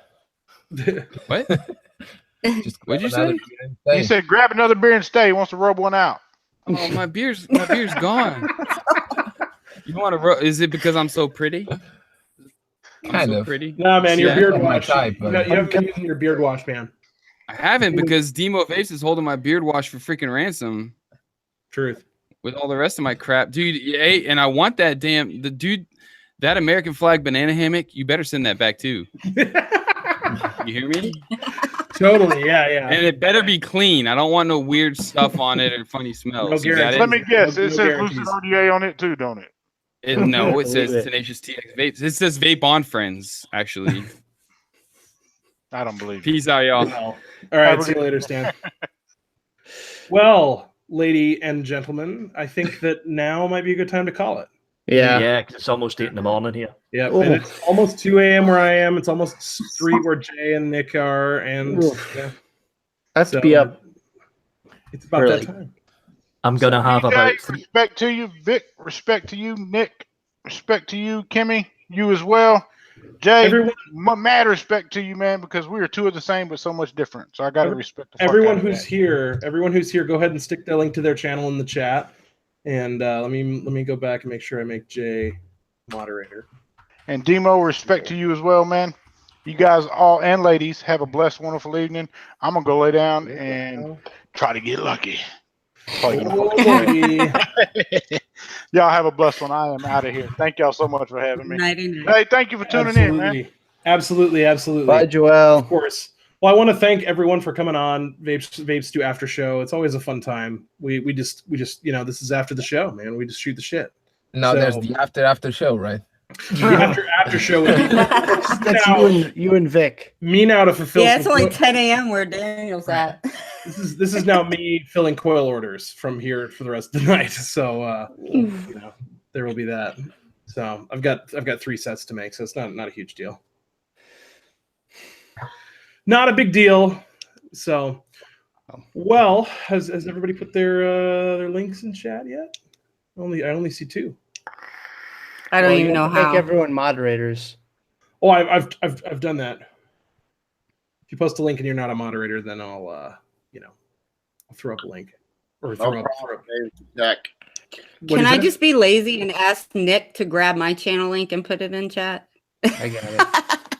What? Just What'd you grab another say? beer and He stay. said, "Grab another beer and stay." He wants to rub one out. Oh, my beer's gone. You want to? Is it because I'm so pretty? I'm Kind so of. pretty. Nah, man, your Yeah. beard Not my wash. type, You but- haven't been using your beard wash, man. I haven't because Demo Vapes is holding my beard wash for freaking ransom Truth. with all the rest of my crap, dude. Hey, and I want that that American flag banana hammock. You better send that back too. You hear me? Totally, yeah. And it better be clean. I don't want no weird stuff on it or funny smells. No You got guarantee. it? Let me guess. No It says guarantees. Lucid RDA on it too, don't it? No, it says Believe it. Tenacious TX Vapes. It says Vape on Friends, actually. I don't believe it. Peace out, y'all. Well, all right, see you later, Stan. Well, lady and gentlemen, I think that now might be a good time to call it. Yeah. 'Cause it's almost 8 in the morning here. Yeah, Ooh. and it's almost 2 a.m. where I am. It's almost 3 where Jay and Nick are, and Oof. yeah, Have to so be up. It's about early. that time. I'm going to have DJ, about 3. respect to you, Vic. Respect to you, Nick. Respect to you, Kimmy. You as well. Jay, Everyone, mad respect to you, man, because we are two of the same, but so much different. So I got to Every- respect the fuck everyone out of who's that. everyone who's here, go ahead and stick the link to their channel in the chat. And let me go back and make sure I make Jay moderator. And Demo, respect to you as well, man. You guys all and ladies have a blessed, wonderful evening. I'm gonna go lay down and try to get lucky. Probably gonna Oh, boy. Y'all have a blessed one. I am out of here. Thank y'all so much for having me. Nighty night. Hey, thank you for tuning in, man. Absolutely. Bye, Of Joel. course. Well, I want to thank everyone for coming on Vapes do after show. It's always a fun time. We just this is after the show, man. We just shoot the shit. Now So- there's the after show, right? The after show would be That's you and Vic. me now to fulfill. Yeah, it's some only coil- 10 a.m. where Daniel's at. This is now me filling coil orders from here for the rest of the night. So there will be that. So I've got 3 sets to make, so it's not a huge deal. Not a big deal. So, well, has everybody put their links in chat yet? I only see 2. I don't Well, you even know have to make how. everyone moderators. Oh, I've done that. If you post a link and you're not a moderator, then I'll throw up a link or No throw up. problem, Dave. Jack. What Can is I that? just be lazy and ask Nick to grab my channel link and put it in chat? I got it.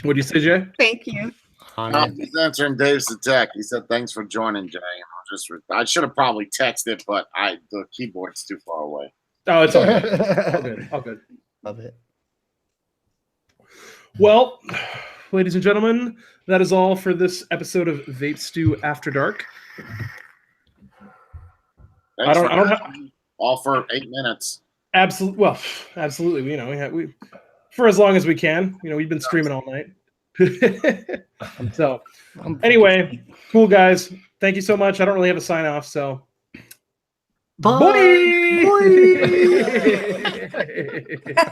What'd you say, Jay? Thank you. On No, it. he's answering Dave's attack. He said, "Thanks for joining, Jay." I should have probably texted, but the keyboard's too far away. Oh, it's all good. All good. Love it. Well, ladies and gentlemen, that is all for this episode of Vapestew After Dark. Thanks I don't for have all for 8 minutes. absolutely. Well, absolutely. You know, we for as long as we can. You know, we've been streaming all night. So, anyway, cool guys. Thank you so much. I don't really have a sign off, so Bye. bye.